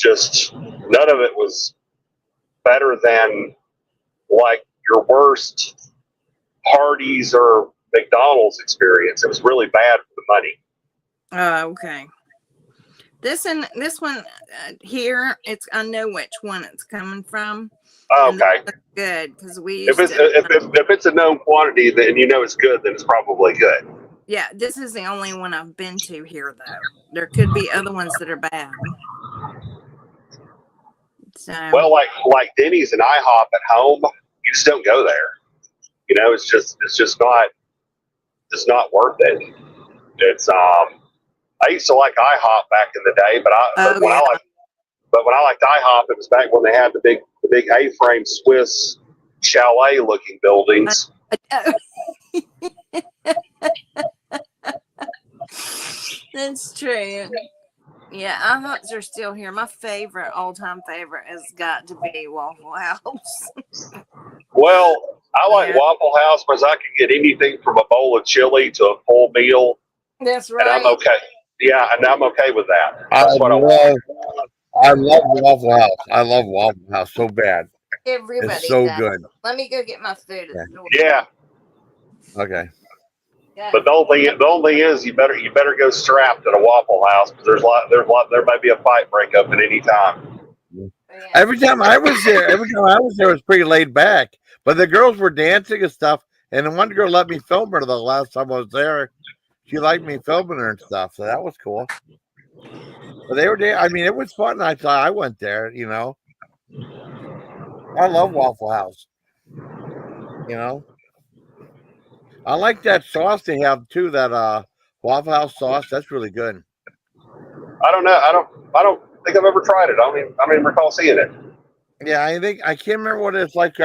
better than like your worst Hardee's or McDonald's experience. It was really bad for the money. Okay. This one here, I know which one it's coming from. Okay. Good, because if it's a known quantity, then you know it's good, then it's probably good. Yeah, this is the only one I've been to here, though. There could be other ones that are bad. So, well, like Denny's and IHOP at home, you just don't go there. You know, it's just not worth it. It's I used to like IHOP back in the day, but when I liked IHOP, it was back when they had the big A-frame Swiss chalet looking buildings. That's true. Yeah, IHOPs are still here. My all-time favorite has got to be Waffle House. Well, I like Waffle House because I can get anything from a bowl of chili to a full meal. That's right. And I'm okay. Yeah, and I'm okay with that. I love Waffle House. I love Waffle House so bad. Everybody it's so does. good. Let me go get my food. Yeah. Okay. But the only thing is you better go strapped at a Waffle House because there might be a fight break up at any time. Every time I was there, it was pretty laid back. But the girls were dancing and stuff. And the one girl let me film her the last time I was there. She liked me filming her and stuff, so that was cool. But they were there. I mean, it was fun. I thought I went there. You know, I love Waffle House. You know, I like that sauce they have too. That Waffle House sauce. That's really good. I don't know. I don't think I've ever tried it. I don't even recall seeing it. Yeah, I can't remember what it's like.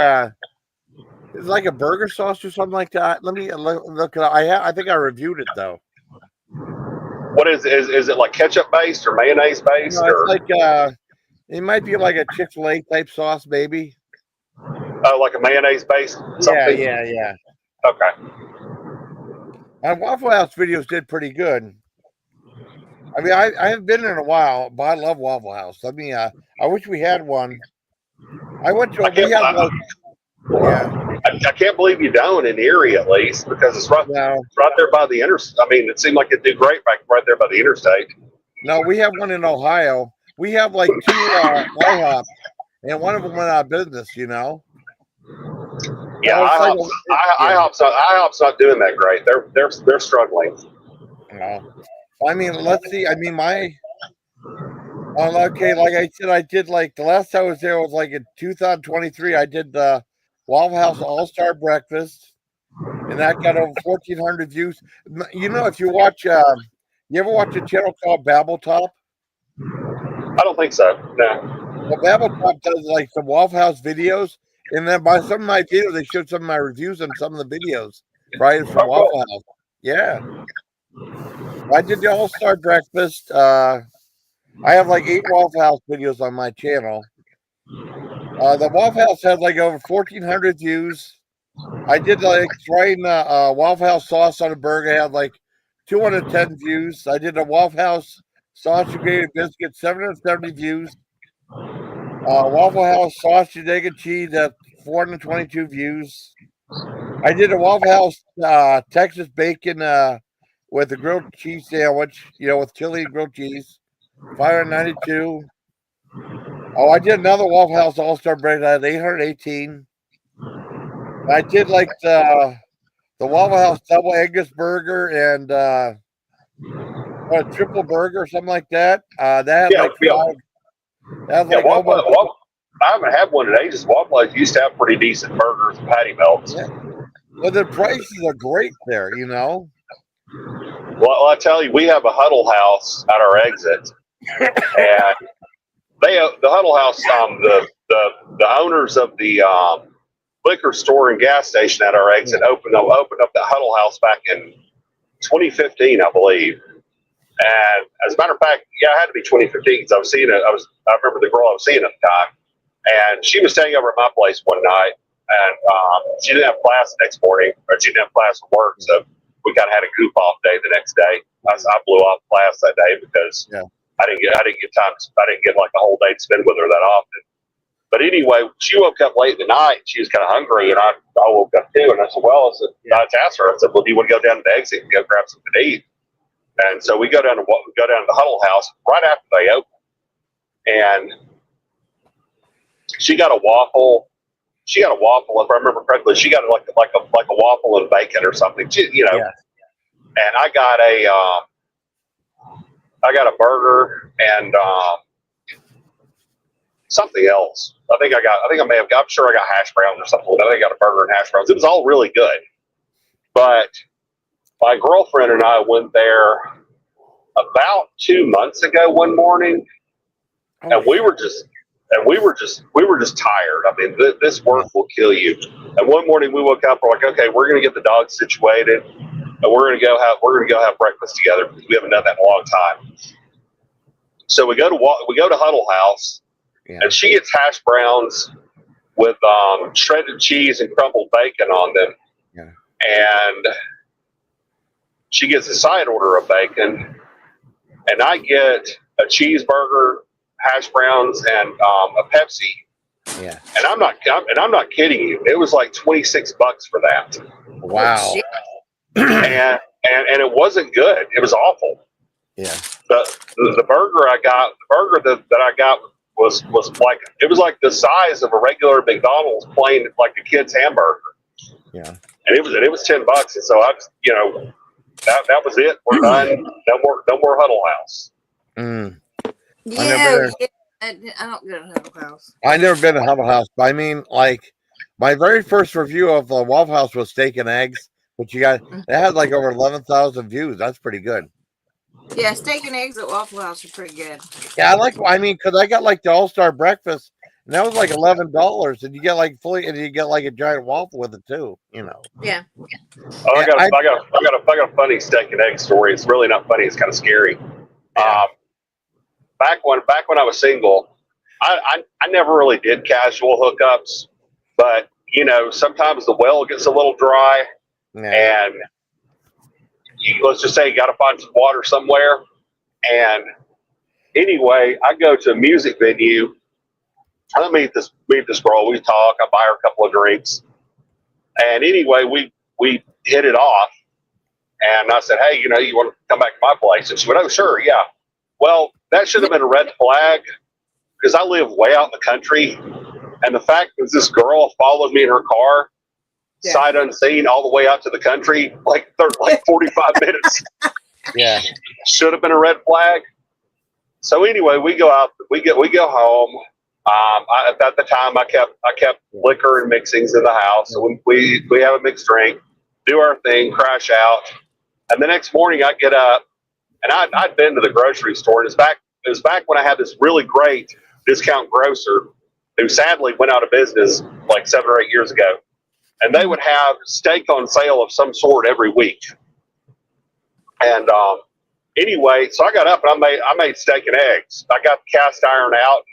It's like a burger sauce or something like that. Let me look it up. I think I reviewed it though. What is it like ketchup based or mayonnaise based? No, or it's like it might be like a Chick-fil-A type sauce, maybe. oh, like a mayonnaise based something? Yeah. Okay. Waffle House videos did pretty good. I mean, I haven't been in a while, but I love Waffle House. I mean, I wish we had one. I went to. I can't believe you don't in Erie at least because it's right there by the interstate. I mean, it seemed like it'd do great right there by the interstate. No, we have one in Ohio. We have like 2 IHOP, and one of them went out of business. You know. Yeah, IHOP's not doing that great. They're struggling. No. I mean, let's see. I mean, okay, like I said, I did like the last time I was there was like in 2023. I did the Waffle House All-Star Breakfast, and that got over 1,400 views. You know, if you watch, you ever watch a channel called Babbletop? I don't think so. No. Well, Babbletop does like some Waffle House videos, and then by some of my videos, they showed some of my reviews on some of the videos, right, from Waffle House. Yeah. I did the All-Star Breakfast. I have like 8 Waffle House videos on my channel. The Waffle House had like over 1,400 views. I did like trying the Waffle House sauce on a burger. I had like 210 views. I did a Waffle House sausage grated biscuit, 770 views. Waffle House sausage, egg, and cheese at 422 views. I did a Waffle House Texas bacon with a grilled cheese sandwich, you know, with chili and grilled cheese, 592. Oh, I did another Waffle House All-Star Breakfast. I had 818. I did like the Waffle House double Angus burger and a triple burger or something like that. That had I haven't had one today. Just Waffle House used to have pretty decent burgers and patty melts. Yeah. Well, the prices are great there, you know. Well, I tell you, we have a Huddle House at our exit, and the Huddle House, the owners of the liquor store and gas station at our exit opened up the Huddle House back in 2015, I believe. And as a matter of fact, yeah, it had to be 2015 because I was seeing it. I remember the girl I was seeing at the time, and she was staying over at my place one night, and she didn't have class the next morning, or she didn't have class for work, so we kind of had a goof off day the next day. I blew off class that day because I didn't get like a whole day to spend with her that often. But anyway, she woke up late in the night. She was kind of hungry, and I woke up too. And I said, I asked her. I said, well, do you want to go down to the exit and go grab something to eat? And so we go down to the Huddle House right after they open, and she got a waffle. She got a waffle, if I remember correctly. She got like a waffle and bacon or something. And I got a burger and something else. I'm sure I got hash browns or something. I think I got a burger and hash browns. It was all really good. But my girlfriend and I went there about 2 months ago one morning, and we were just tired. I mean, this work will kill you. And one morning we woke up, we're like, okay, we're going to get the dogs situated, and we're going to go have breakfast together because we haven't done that in a long time. So we go to Huddle House, and she gets hash browns with shredded cheese and crumbled bacon on them, and she gets a side order of bacon, and I get a cheeseburger, hash browns, and a Pepsi. Yeah. And I'm not kidding you. It was like $26 for that. Wow. and it wasn't good. It was awful. Yeah. The burger that I got was like, it was like the size of a regular McDonald's plain, like a kid's hamburger. Yeah. And it was $10, and so I just, that was it. We're done. No more Huddle House. Mm. Yeah, I don't go to Huddle House. I never been to Huddle House, but I mean, like, my very first review of the Waffle House was steak and eggs, which it had like over 11,000 views. That's pretty good. Yeah, steak and eggs at Waffle House are pretty good. Yeah, because I got like the All-Star breakfast, and that was like $11, and you get like you get like a giant waffle with it too. Yeah. Oh, I got a funny steak and egg story. It's really not funny. It's kind of scary. Back when I was single, I never really did casual hookups, but sometimes the well gets a little dry, and let's just say you got to find some water somewhere. And anyway, I go to a music venue. I meet this girl. We talk. I buy her a couple of drinks, and anyway, we hit it off. And I said, "Hey, you want to come back to my place?" And she went, "Oh, sure, yeah." Well, that should have been a red flag because I live way out in the country, and the fact that this girl followed me in her car, sight unseen, all the way out to the country, like 45 minutes. Yeah, should have been a red flag. So anyway, we go out. We go home. At the time, I kept liquor and mixings in the house. So we have a mixed drink, do our thing, crash out, and the next morning I get up, and I'd been to the grocery store, and it was back when I had this really great discount grocer who sadly went out of business like 7 or 8 years ago, and they would have steak on sale of some sort every week. And anyway, so I got up and I made steak and eggs. I got the cast iron out.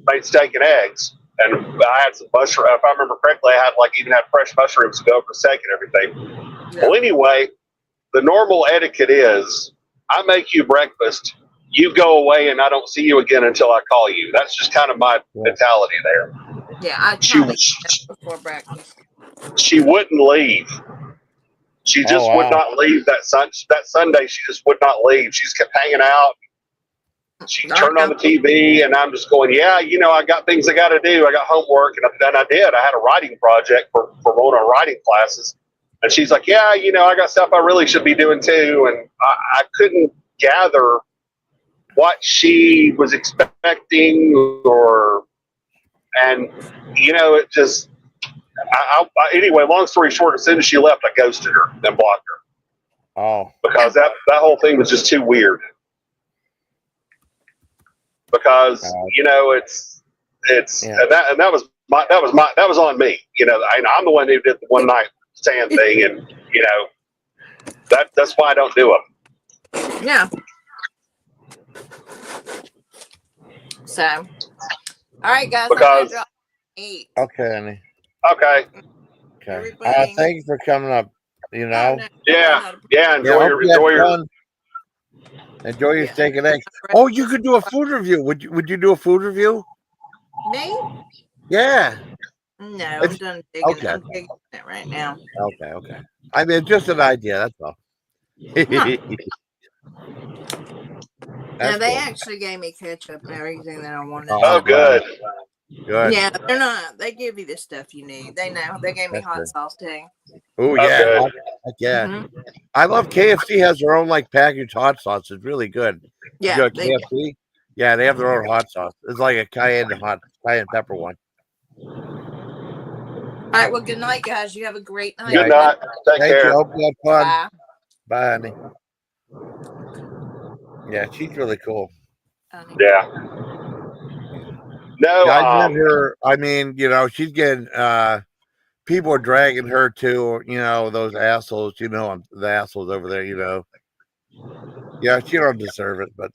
Made steak and eggs, and I had some mushroom. If I remember correctly, I even had fresh mushrooms to go for steak and everything. Yeah. Well, anyway, the normal etiquette is I make you breakfast, you go away, and I don't see you again until I call you. That's just kind of my mentality there. Yeah, I try to eat before breakfast. She wouldn't leave. She just would not leave that Sunday. She just would not leave. She just kept hanging out. She turned on the TV, and I'm just going, I got things I got to do. I got homework, and I did. I had a writing project for one of our writing classes. And she's like, I got stuff I really should be doing too. And I couldn't gather what she was expecting it just, anyway, long story short, as soon as she left, I ghosted her and blocked her. Oh. Because that whole thing was just too weird. Because and that was on me. I'm the one who did the one night stand thing, and that's why I don't do them. Yeah. So, all right, guys. Because eat. Okay, Annie. Okay. Thank you for coming up. Yeah. Enjoy your steak and eggs. Oh, you could do a food review. Would you do a food review? Me? Yeah. No, I'm done digging. Okay. I'm digging it right now. Okay. I mean, just an idea. That's all. They actually gave me ketchup and everything that I wanted. Oh, good. Good. Yeah, they're not. They give you the stuff you need. They know. They gave me hot sauce too. Oh yeah, yeah. Mm-hmm. I love KFC has their own packaged hot sauce. It's really good. Yeah, you go KFC. Yeah, they have their own hot sauce. It's like a cayenne pepper one. All right. Well, good night, guys. You have a great night. Good night. Take care. You. Hope you had fun. Bye. Honey. Yeah, she's really cool. Yeah. No, I met her. I mean, she's getting people are dragging her to, those assholes. The assholes over there. Yeah, she don't deserve it, but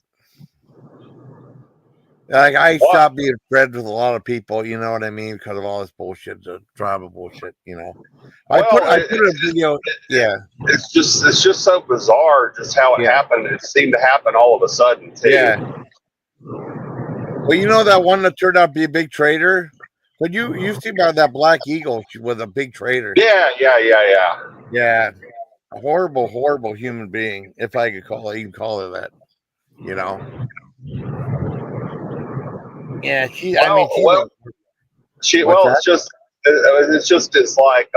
I stopped being friends with a lot of people. You know what I mean? Because of all this bullshit, the drama bullshit. I put a video. Yeah, it's just so bizarre, just how it happened. It seemed to happen all of a sudden too. Yeah. Well, that one that turned out to be a big trader. But you see about that Black Eagle with a big trader. Yeah. Yeah, a horrible, horrible human being. If I could even call her that. You know. Yeah, she. I mean, she's. Well, What's that? it's like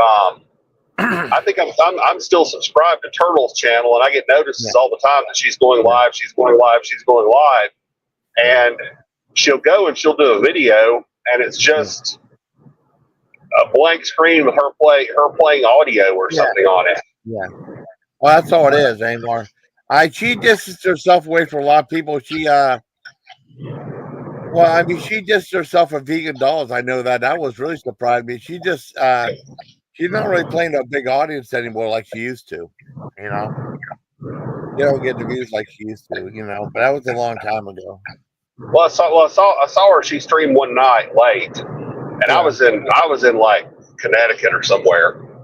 I think I'm still subscribed to Turtle's channel, and I get notices all the time that she's going live, she's going live, she's going live, and she'll go and she'll do a video, and it's just a blank screen with her playing audio or something on it. Yeah. Well, that's all it is anymore. She distanced herself away from a lot of people. She well, I mean, she distanced herself from Vegan Dolls. I know that. That was really surprised me. She just she's not really playing to a big audience anymore like she used to. You know, you don't get the views like she used to. You know, but that was a long time ago. Well, I saw her. She streamed one night late, and I was in like Connecticut or somewhere, and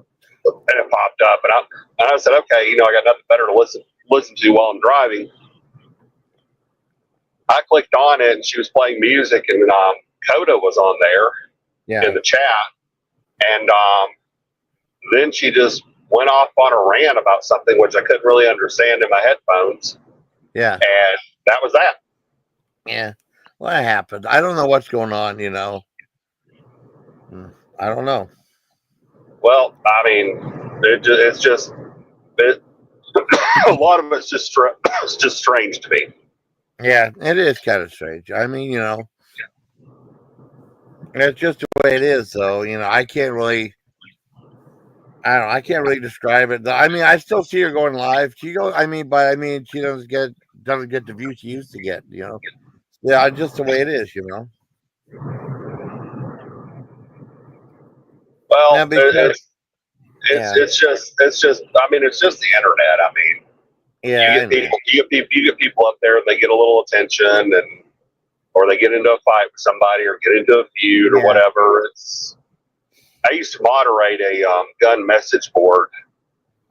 it popped up, and I said, okay, you know, I got nothing better to listen to while I'm driving. I clicked on it, and she was playing music, and Coda was on there in the chat, and then she just went off on a rant about something which I couldn't really understand in my headphones. Yeah, and that was that. Yeah, well, that happened. I don't know what's going on. You know, I don't know. Well, I mean, it's just a lot of it's just strange to me. Yeah, it is kind of strange. I mean, you know, it's just the way it is. So, you know, I can't really describe it. I mean, I still see her going live. She goes. I mean, she doesn't get the views she used to get. You know, yeah, just the way it is. You know. Well, Yeah, it's just. I mean, it's just the internet. I mean, yeah, you get people up there, and they get a little attention, or they get into a fight with somebody, or get into a feud, or whatever. I used to moderate a gun message board.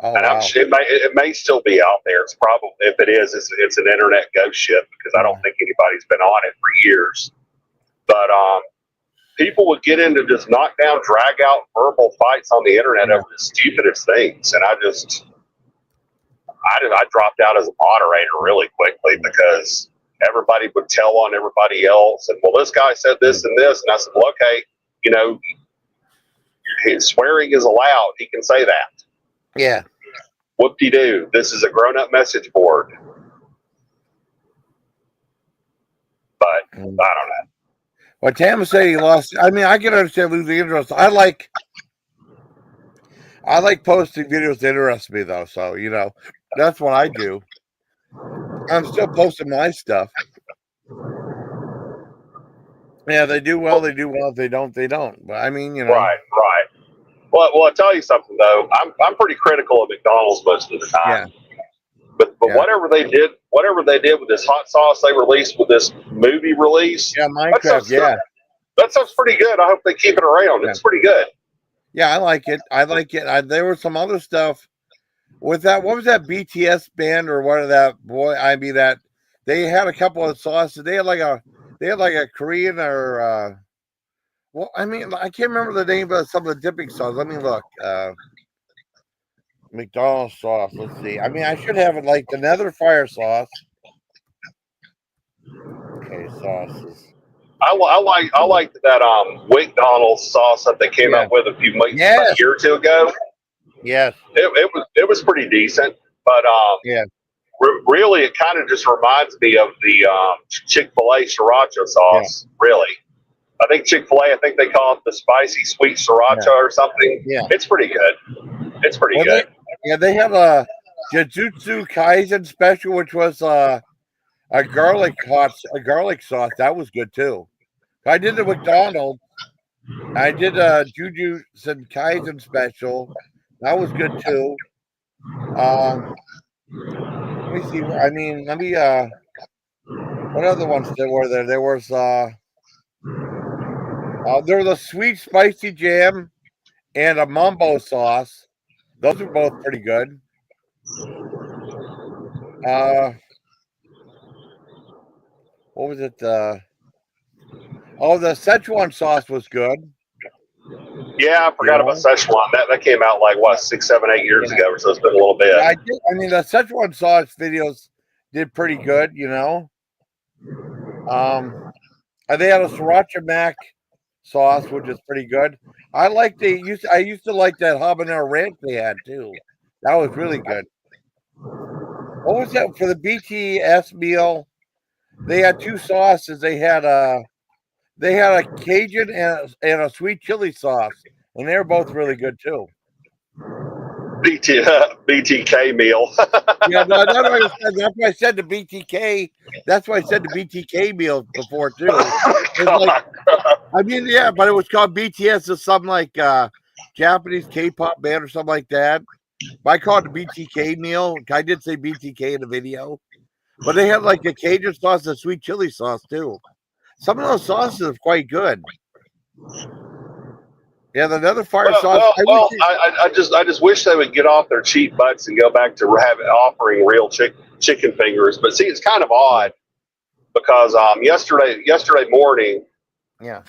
Oh, and wow. it may still be out there. It's probably, if it is, it's an internet ghost ship, because I don't think anybody's been on it for years. But people would get into just knockdown, drag out verbal fights on the internet over the stupidest things, and I dropped out as a moderator really quickly, because everybody would tell on everybody else, and well, this guy said this and this, and I said, well, okay, you know, swearing is allowed. He can say that. Yeah. Whoop-de-doo. This is a grown-up message board. But I don't know. Well, Tam said he lost. I mean, I can understand losing interest. I like posting videos that interest me, though. So, you know, that's what I do. I'm still posting my stuff. Yeah, they do well. They do well. If they don't, they don't. But I mean, you know. Right. Well, I'll tell you something though. I'm pretty critical of McDonald's most of the time. Yeah. But whatever they did with this hot sauce they released with this movie release. Yeah, Minecraft. That stuff's pretty good. I hope they keep it around. It's pretty good. Yeah, I like it. There was some other stuff with that. What was that BTS band or what of that boy? I mean, that they had a couple of sauces. They had like a Korean or well, I mean, I can't remember the name of some of the dipping sauce. Let me look. McDonald's sauce. Let's see. I mean, I should have it like the Nether Fire sauce. Okay, sauces. I like that McDonald's sauce that they came out with a year or two ago. Yes. It was pretty decent, but really it kind of just reminds me of the Chick-fil-A sriracha sauce. Yeah. Really, I think Chick-fil-A, I think they call it the spicy sweet sriracha or something. Yeah, it's pretty good. It's pretty good. They have a Jujutsu Kaisen special, which was a garlic sauce. That was good too. I did the McDonald's. I did a Jujutsu Kaisen special. That was good too. Let me see. I mean, what other ones there were there? There was there was a sweet spicy jam and a mambo sauce. Those are both pretty good. What was it? The Szechuan sauce was good. Yeah, I forgot about Szechuan. That came out like what 6, 7, 8 years ago, so it's been a little bit. I mean, the Szechuan sauce videos did pretty good, And they had a sriracha mac sauce, which is pretty good. I used to like that habanero ranch they had too. That was really good. What was that for the BTS meal? They had two sauces. They had a Cajun and a sweet chili sauce, and they're both really good too. BTK meal. Yeah, no, that's why I said the BTK. That's why I said the BTK meal before too. Like, I mean, yeah, but it was called BTS or something like Japanese K-pop band or something like that. But I called it the BTK meal. I did say BTK in the video, but they had like a Cajun sauce and sweet chili sauce too. Some of those sauces are quite good. Yeah, the other fire sauce. I just wish they would get off their cheap butts and go back to offering real chicken fingers. But see, it's kind of odd because yesterday morning, yeah,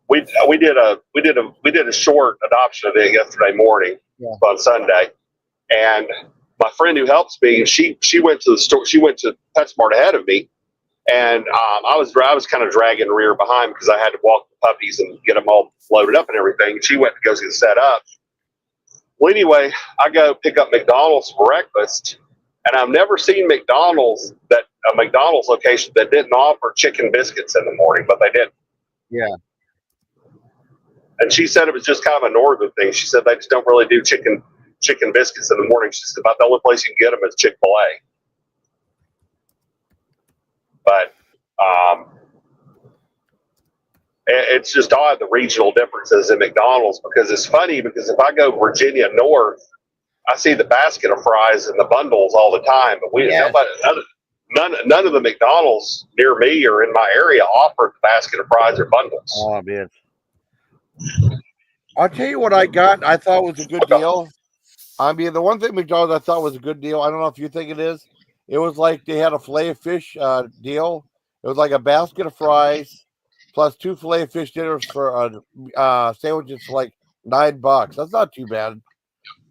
we did a short adoption event yesterday morning on Sunday, and my friend who helps me, she went to the store. She went to PetSmart ahead of me. And I was kind of dragging the rear behind because I had to walk the puppies and get them all loaded up and everything. She went to go get set up. Well, anyway, I go pick up McDonald's for breakfast, and I've never seen a McDonald's location that didn't offer chicken biscuits in the morning, but they did. Yeah. And she said it was just kind of a northern thing. She said they just don't really do chicken biscuits in the morning. She said about the only place you can get them is Chick-fil-A. But it's just odd the regional differences in McDonald's because it's funny because if I go Virginia North, I see the basket of fries and the bundles all the time. But none of the McDonald's near me or in my area offer the basket of fries or bundles. Oh man! I'll tell you what I got. I thought was a good deal. I mean, the one thing McDonald's I thought was a good deal. I don't know if you think it is. It was like they had a filet of fish deal. It was like a basket of fries plus 2 filet of fish dinners for sandwiches for like $9. That's not too bad.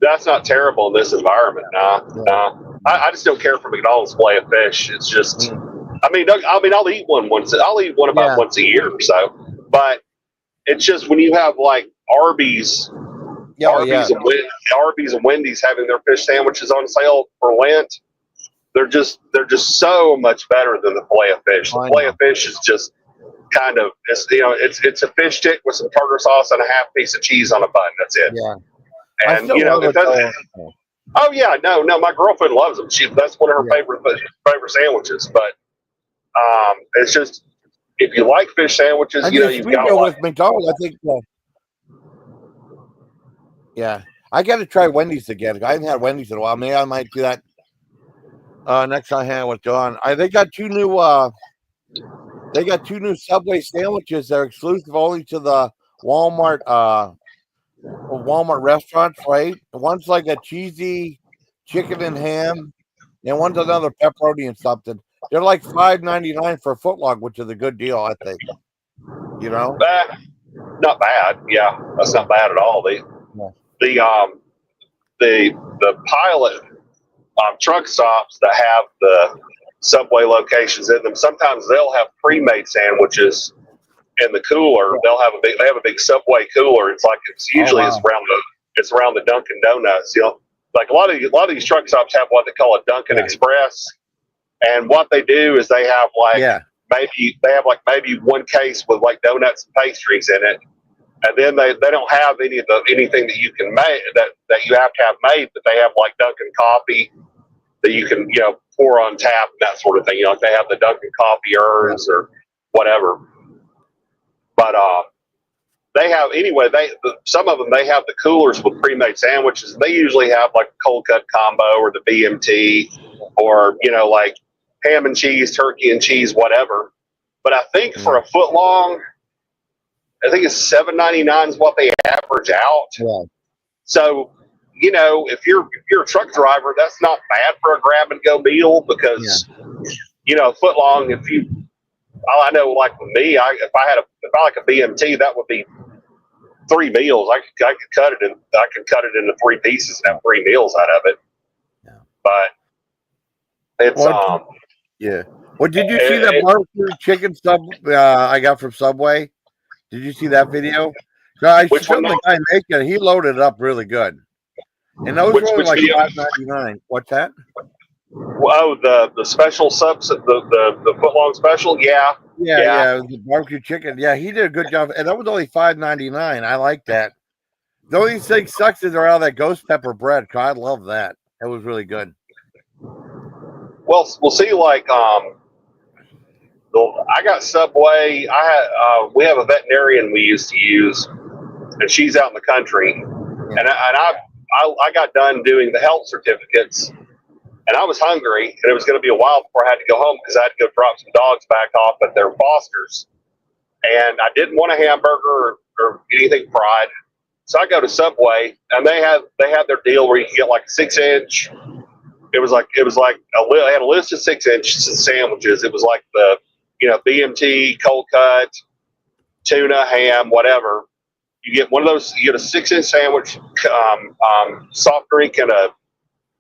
That's not terrible in this environment. No. I just don't care for McDonald's filet of fish. It's just, I mean, I'll eat one once. I'll eat one about once a year or so. But it's just when you have like Arby's, Arby's and Wendy's having their fish sandwiches on sale for Lent. They're just so much better than the filet of fish. The filet of fish is just kind of it's a fish stick with some tartar sauce and a half piece of cheese on a bun. That's it. Yeah. And oh yeah, no, my girlfriend loves them. That's one of her favorite sandwiches. But it's just if you like fish sandwiches, you've got with McDonald's. I think. Yeah, I got to try Wendy's again. I haven't had Wendy's in a while. Maybe I might do that. Next time I hang out with Dawn, they got two new Subway sandwiches that are exclusive only to the Walmart restaurants, right? One's like a cheesy chicken and ham, and one's another pepperoni and something. They're like $5.99 for a footlong, which is a good deal, I think. Not bad. Yeah, that's not bad at all. The pilot truck stops that have the Subway locations in them, sometimes they'll have pre-made sandwiches in the cooler. They have a big Subway cooler. It's usually it's around the Dunkin' Donuts. Like a lot of these truck stops have what they call a Dunkin' Express, and what they do is they have maybe one case with like donuts and pastries in it. And then they don't have anything that you can make that you have to have made, but they have like Dunkin' coffee that you can pour on tap and that sort of thing. Like they have the Dunkin' coffee urns or whatever. But they have some of them they have the coolers with pre-made sandwiches. They usually have like a cold cut combo or the BMT or like ham and cheese, turkey and cheese, whatever. But I think for a foot long, I think it's $7.99 is what they average out. Yeah. So, if you're a truck driver, that's not bad for a grab and go meal because, a foot long. I know, like with me, if I like a BMT, that would be 3 meals. I could cut it into 3 pieces and have 3 meals out of it. Yeah. But it's Yeah. Well, did you see that barbecue chicken sub I got from Subway? Did you see that video? No, I Which one filmed the guy making it. He loaded it up really good. And those were only like video? $5.99. What's that? Oh, the special subs, the foot long special. Yeah. Yeah. It was the barbecue chicken. Yeah, he did a good job. And that was only $5.99. I like that. The only thing sucks is they're out of that ghost pepper bread. I love that. That was really good. Well, we'll see. Like, I got Subway. We have a veterinarian we used to use, and she's out in the country. Yeah. And I got done doing the health certificates, and I was hungry, and it was going to be a while before I had to go home because I had to go drop some dogs back off at their fosters, and I didn't want a hamburger or anything fried. So I go to Subway, and they had their deal where you can get like a 6-inch. It was like they had a list of 6-inch sandwiches. It was like the BMT, cold cut, tuna, ham, whatever. You get one of those. You get a 6-inch sandwich, soft drink, and a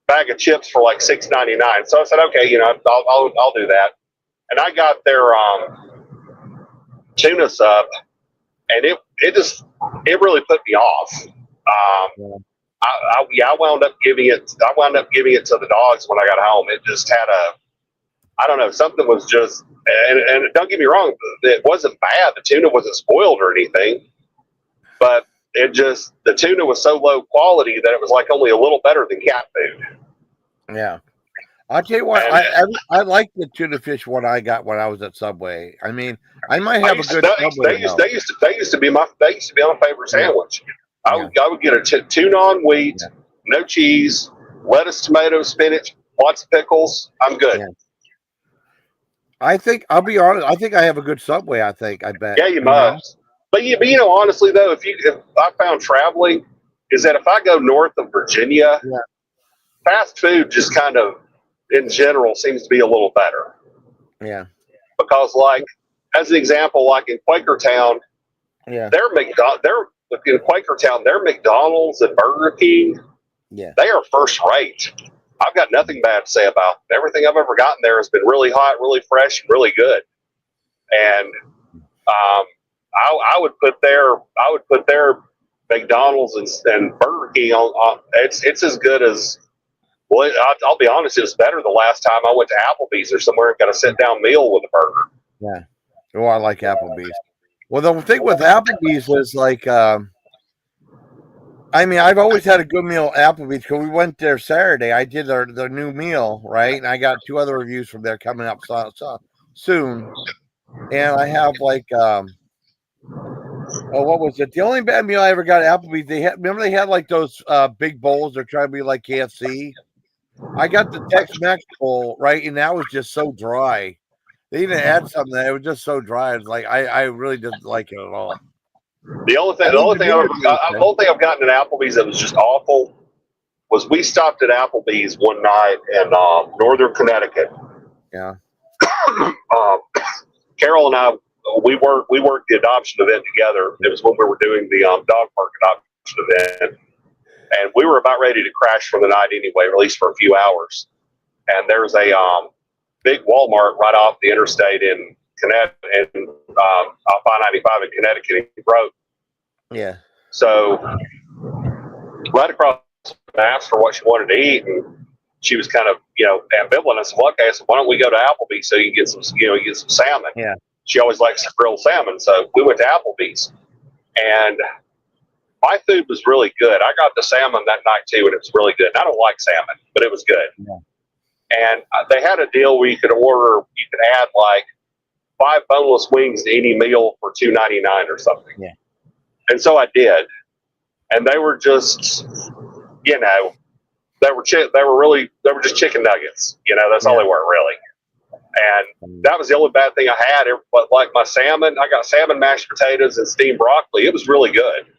bag of chips for like $6.99. So I said, okay, I'll do that. And I got their tuna sub, and it really put me off. I wound up giving it to the dogs when I got home. It just had I don't know, something was just, and don't get me wrong, it wasn't bad. The tuna wasn't spoiled or anything, but the tuna was so low quality that it was like only a little better than cat food. Yeah. I'll tell you what, I like the tuna fish one I got when I was at Subway. I mean, I might have a good Subway. They used to be my favorite sandwich. I would get a tuna on wheat, no cheese, lettuce, tomato, spinach, lots of pickles. I'm good. Yeah. I'll be honest. I think I have a good Subway. I bet. Yeah, you must. But honestly though, if I found traveling is that if I go north of Virginia, fast food just kind of in general seems to be a little better. Yeah. Because like as an example, like in Quakertown, their McDonald's and Burger King, they are first rate. I've got nothing bad to say about them. Everything I've ever gotten there has been really hot, really fresh, and really good. And I would put their McDonald's and Burger King on. It's as good as. Well, I'll be honest. It was better the last time I went to Applebee's or somewhere and got a sit-down meal with a burger. Yeah. Oh, I like Applebee's. Well, the thing with Applebee's is like, I mean, I've always had a good meal at Applebee's because we went there Saturday. I did their new meal, right? And I got 2 other reviews from there coming up soon. And I have like, what was it? The only bad meal I ever got at Applebee's, they had like those big bowls. They're trying to be like KFC. I got the Tex-Mex bowl, right? And that was just so dry. They even had something that it was just so dry. It's like I really didn't like it at all. The only thing I've gotten at Applebee's that was just awful was we stopped at Applebee's one night in northern Connecticut. Yeah. Carol and I, we worked the adoption event together. It was when we were doing the dog park adoption event, and we were about ready to crash for the night anyway, at least for a few hours. And there's a big Walmart right off the interstate in Connecticut, off I-95 in Connecticut. He broke. Yeah. So right across, I asked her what she wanted to eat, and she was kind of ambivalent. I said, "Well, okay, so why don't we go to Applebee's so you can get some salmon?" Yeah. She always likes grilled salmon, so we went to Applebee's, and my food was really good. I got the salmon that night too, and it was really good. And I don't like salmon, but it was good. Yeah. And they had a deal where you could add like 5 boneless wings to any meal for $2.99 or something. Yeah. And so I did, and they were just, they were just chicken nuggets. That's all they were really. And that was the only bad thing I had. But like my salmon, I got salmon, mashed potatoes, and steamed broccoli. It was really good.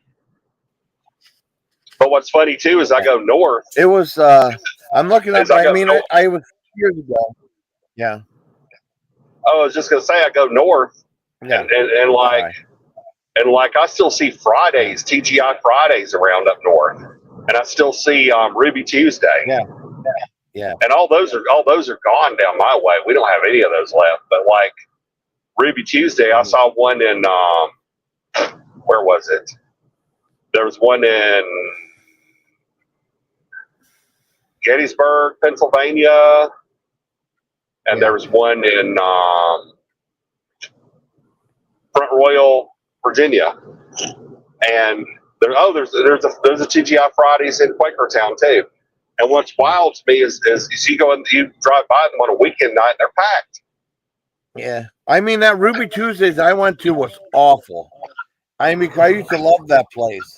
But what's funny too is I go north. It was. I'm looking up. I was years ago. Yeah. I was just gonna say I go north. Yeah. And And like I still see Fridays, TGI Fridays around up north, and I still see Ruby Tuesday. Yeah. And all those are gone down my way. We don't have any of those left. But like Ruby Tuesday, I saw one in where was it? There was one in Gettysburg, Pennsylvania, and there was one in Front Royal, Virginia. And there's a TGI Fridays in Quakertown too. And what's wild to me is you go and you drive by them on a weekend night, they're packed. Yeah. I mean, that Ruby Tuesdays I went to was awful. I mean, I used to love that place.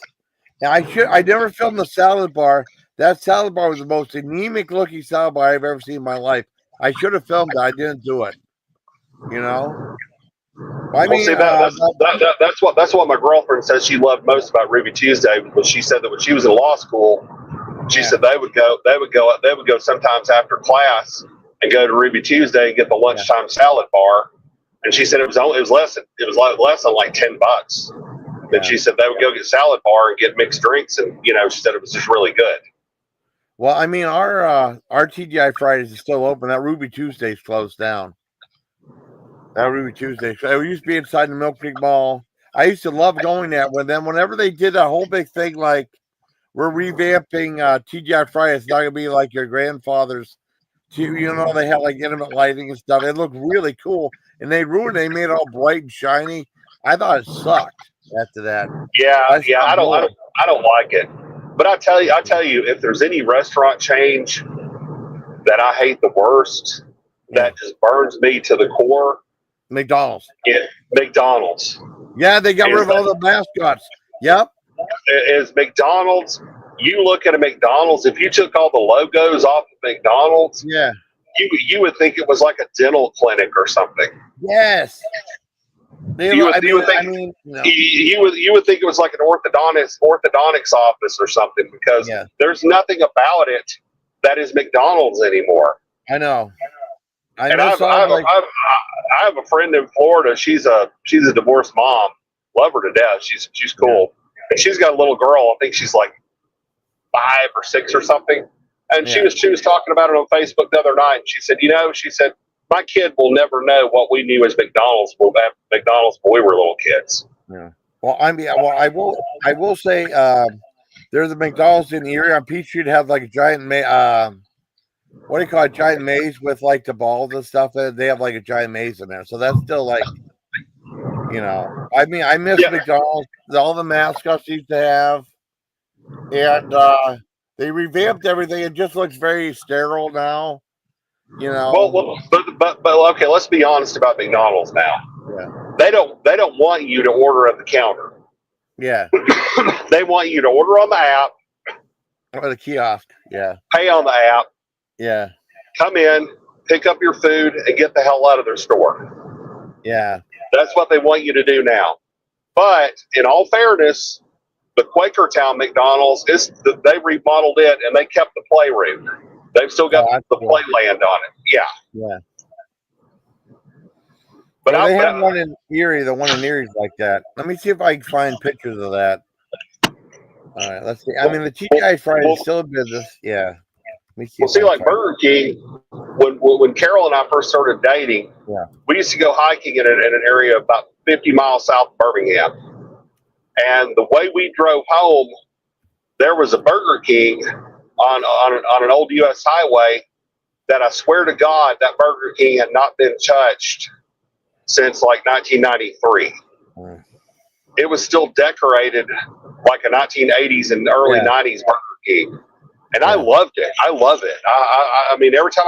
Now, I never filmed the salad bar. That salad bar was the most anemic looking salad bar I've ever seen in my life. I should have filmed it. I didn't do it. You know? I mean, see, that's what my girlfriend says she loved most about Ruby Tuesday was she said that when she was in law school, she said they would go sometimes after class and go to Ruby Tuesday and get the lunchtime salad bar. And she said it was less than like $10. And she said they would go get salad bar and get mixed drinks, and she said it was just really good. Well, I mean, our TGI Fridays is still open. That Ruby Tuesday's closed down. That Ruby Tuesday. So it used to be inside the Mill Creek Mall. I used to love going there. But then whenever they did that whole big thing, like we're revamping TGI Fridays, it's not gonna be like your grandfather's. They had like intimate lighting and stuff. It looked really cool, and they ruined it. They made it all bright and shiny. I thought it sucked after that. I don't like it. But I tell you, if there's any restaurant change that I hate the worst, that just burns me to the core, McDonald's. McDonald's. Yeah, they got rid of all the mascots. Yep. Is McDonald's. You look at a McDonald's, if you took all the logos off of McDonald's, you would think it was like a dental clinic or something. Yes. You would think it was like an orthodontics office or something, because there's nothing about it that is McDonald's anymore. I know. I have a friend in Florida. She's a divorced mom. Love her to death. She's cool. And she's got a little girl. I think she's like 5 or 6 or something. And she was talking about it on Facebook the other night. And she said, my kid will never know what we knew as McDonald's when we were little kids. Yeah. Well, I will say there's a McDonald's in the area on Peachtree that have like a giant what do you call it? Giant maze with like the balls and stuff. They have like a giant maze in there. So that's still like, I mean, I miss McDonald's. All the mascots used to have, and they revamped everything. It just looks very sterile now. Well, but okay. Let's be honest about McDonald's now. Yeah. They don't want you to order at the counter. Yeah. They want you to order on the app or the kiosk. Yeah. Pay on the app. Yeah. Come in, pick up your food, and get the hell out of their store. Yeah. That's what they want you to do now. But in all fairness, the Quakertown McDonald's they remodeled it and they kept the playroom. They've still got the playland on it. Yeah. Yeah. But they have one in Erie. The one in Erie is like that. Let me see if I can find pictures of that. All right, let's see. I mean, the TGI Friday is still in business. Yeah. See, like Burger King, when Carol and I first started dating, we used to go hiking in an area about 50 miles south of Birmingham. And the way we drove home, there was a Burger King on an old U.S. highway that I swear to God, that Burger King had not been touched since like 1993. It was still decorated like a 1980s and early 90s Burger King. And I loved it. I love it. I mean, every time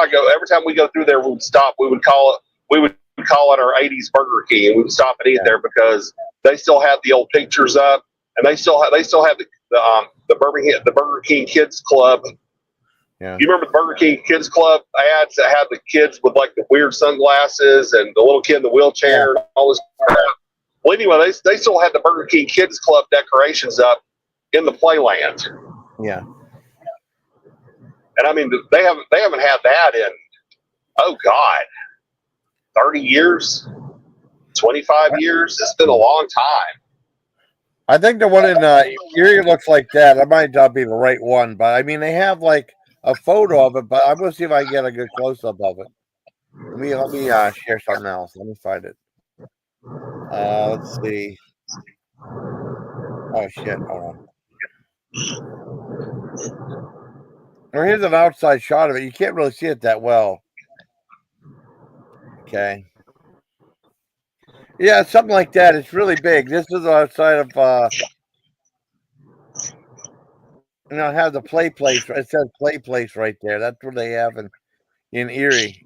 we go through there, we would stop. We would call it our 80s Burger King, and we would stop and eat there because they still have the old pictures up, and they still have the Burger King Kids Club. Yeah. You remember the Burger King Kids Club ads that have the kids with like the weird sunglasses and the little kid in the wheelchair and all this crap? Well, anyway, they still have the Burger King Kids Club decorations up in the playland. Yeah. And I mean, they haven't had that in, 30 years, 25 years. It's been a long time. I think the one in Erie looks like that. That might not be the right one, but I mean they have like a photo of it. But I'm gonna see if I can get a good close up of it. Let me share something else. Let me find it. Let's see. Oh shit! Hold on. Or here's an outside shot of it. You can't really see it that well. Okay. Yeah, something like that. It's really big. This is outside of it has the play place. It says play place right there. That's what they have in Erie,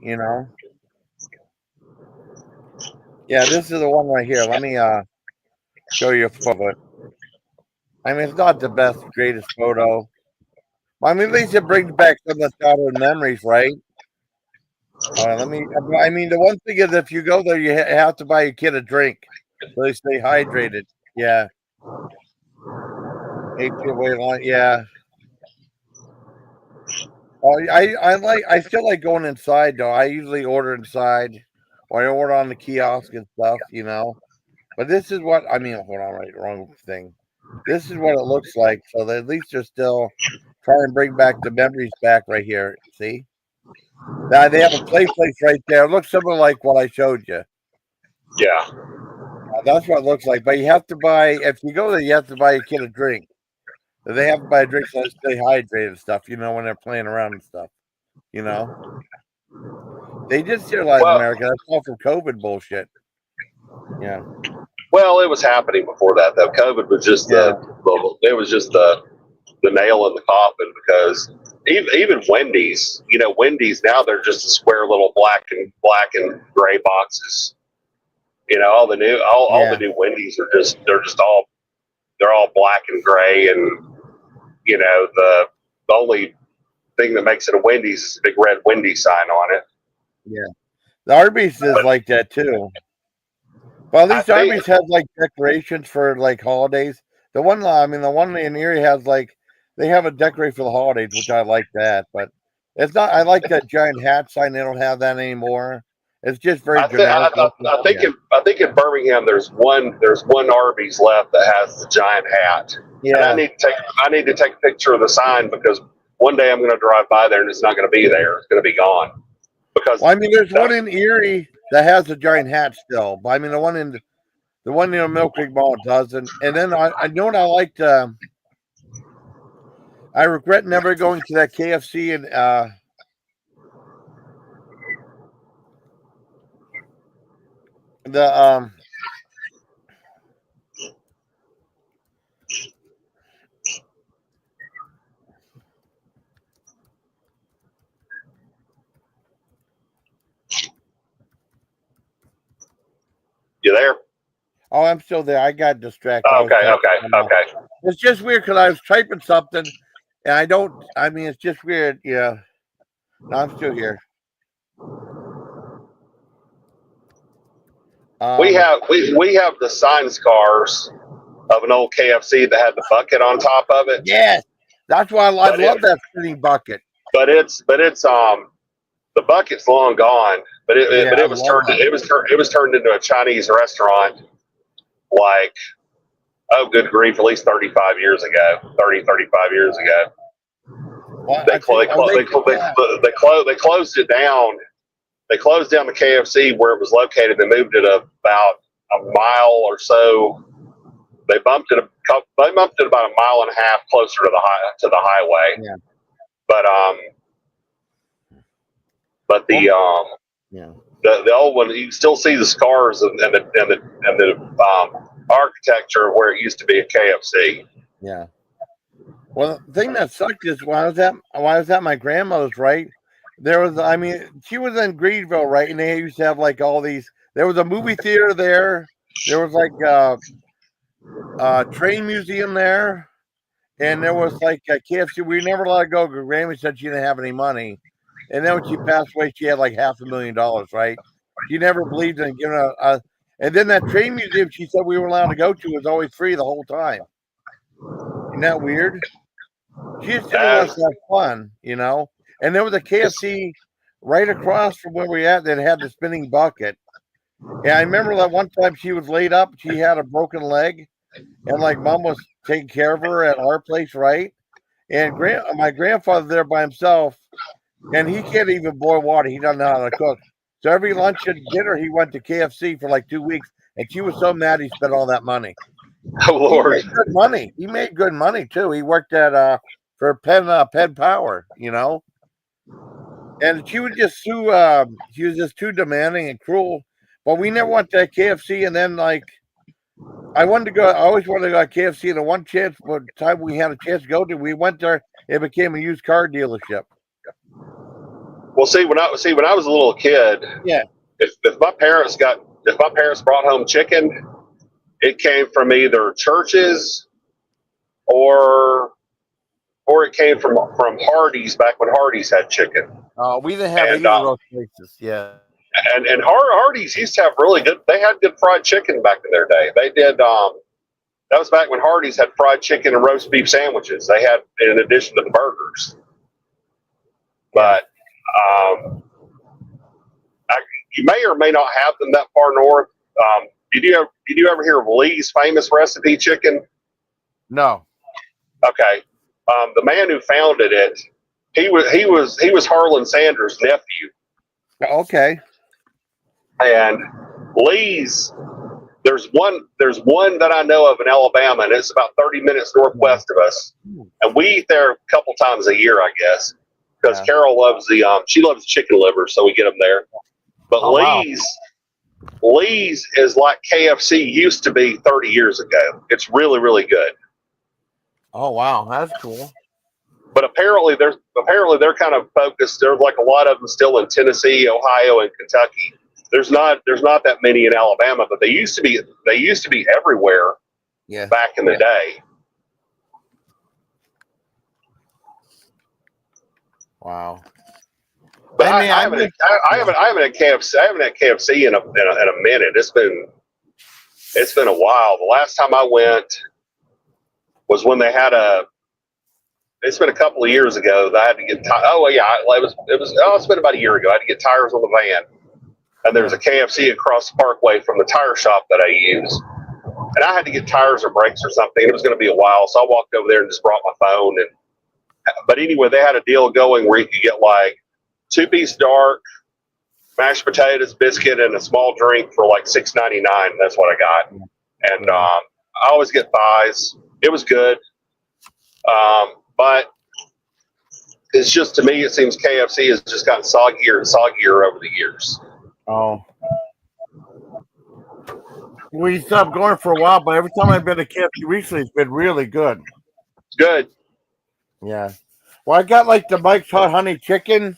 Yeah, this is the one right here. Let me show you a photo. I mean, it's not the best, greatest photo. I mean, at least it brings back some of the childhood memories, right? Let me. I mean, the one thing is, if you go there, you have to buy your kid a drink so they stay hydrated. Yeah. 8 feet away line. Yeah. Oh, I still like going inside though. I usually order inside, or I order on the kiosk and stuff. But this is what I mean. Hold on, right, wrong thing. This is what it looks like. So that at least they're still trying to bring back the memories back right here. See, now they have a place right there. It looks similar like what I showed you. Yeah. That's what it looks like. But you have to buy if you go there. You have to buy your kid a drink. They have to buy a drink so they stay hydrated and stuff. When they're playing around and stuff. They did sterilize America. That's all from COVID bullshit. Yeah. Well, it was happening before that though. COVID was just it was just the nail in the coffin because even Wendy's, Wendy's now they're just a square little black and gray boxes. All the new Wendy's are they're all black and gray, and the only thing that makes it a Wendy's is a big red Wendy's sign on it. Yeah, the Arby's is like that too. Well, at least Arby's has like decorations for like holidays. The one in Erie has they have a decorate for the holidays, which I like that. But it's not. I like that giant hat sign. They don't have that anymore. It's just very generic. I think in Birmingham there's one Arby's left that has the giant hat. Yeah. And I need to take a picture of the sign because one day I'm going to drive by there and it's not going to be there. It's going to be gone. Because there's one in Erie that has a giant hat still. But I mean the one in Mill Creek Mall doesn't. And then I know what I liked. I regret never going to that KFC and You there? Oh, I'm still there. I got distracted. Okay. It's just weird because I was typing something, and it's just weird. Yeah. No, I'm still here. We have the sign scars of an old KFC that had the bucket on top of it. Yes, that's why I love that spinning bucket. But it's the bucket's long gone. But it was turned into a Chinese restaurant like, oh good grief, at least 35 years ago. Well, they closed it down. They closed down the KFC where it was located. They moved it about a mile or so. They bumped it about a mile and a half closer to the highway. Yeah. But the old one, you can still see the scars and the architecture where it used to be a KFC. Yeah. Well, the thing that sucked is when I was at my grandmother's, right? She was in Greenville, right? And they used to have like all these. There was a movie theater there. There was like a train museum there, and there was like a KFC. We never let her go because Grammy said she didn't have any money. And then when she passed away, she had like $500,000, right? She never believed in giving a. And then that train museum she said we were allowed to go to was always free the whole time. Isn't that weird? She just didn't want us to have fun, And there was a KFC right across from where we at that had the spinning bucket. And I remember that one time she was laid up. She had a broken leg, and like mom was taking care of her at our place, right? And my grandfather there by himself, and he can't even boil water. He doesn't know how to cook. So every lunch and dinner, he went to KFC for like 2 weeks, and she was so mad he spent all that money. Oh He Lord. made good money. He made good money too. He worked at for Penn Power, you know. And she would just too she was just too demanding and cruel. But we never went to KFC, and then like I always wanted to go to KFC, and the one time we had a chance to go to, we went there, it became a used car dealership. Well, see, when I was a little kid, Yeah. if my parents brought home chicken, it came from either churches or it came from Hardee's back when Hardee's had chicken. We didn't have And, either of those places. Yeah. And Hardee's used to have they had good fried chicken back in their day. They did. That was back when Hardee's had fried chicken and roast beef sandwiches. They had in addition to the burgers. But you may or may not have them that far north. Did you ever hear of Lee's famous recipe chicken? No. Okay. The man who founded it, he was Harlan Sanders' nephew. Okay. And Lee's, there's one that I know of in Alabama, and it's about 30 minutes northwest of us. And we eat there a couple times a year, I guess, because Carol loves she loves chicken liver, so we get them there. But Lee's is like KFC used to be 30 years ago. It's really, really good. Oh wow, that's cool. But apparently they're kind of focused. There's like a lot of them still in Tennessee, Ohio, and Kentucky. There's not that many in Alabama, but they used to be everywhere. Yeah. Back in the day. Wow. But I haven't had KFC in a minute. It's been a while. The last time I went was when they had it's been a couple of years ago that I had to get it's been about a year ago. I had to get tires on the van. And there's a KFC across the parkway from the tire shop that I use. And I had to get tires or brakes or something. It was going to be a while. So I walked over there and just brought my phone. But anyway, they had a deal going where you could get like 2-piece dark, mashed potatoes, biscuit, and a small drink for like $6.99. That's what I got. And I always get thighs. It was good. But it's just, to me, it seems KFC has just gotten soggier and soggier over the years. Oh. We stopped going for a while, but every time I've been to KFC recently, it's been really good. Good. Yeah. Well, I got like the Mike's Hot Honey Chicken.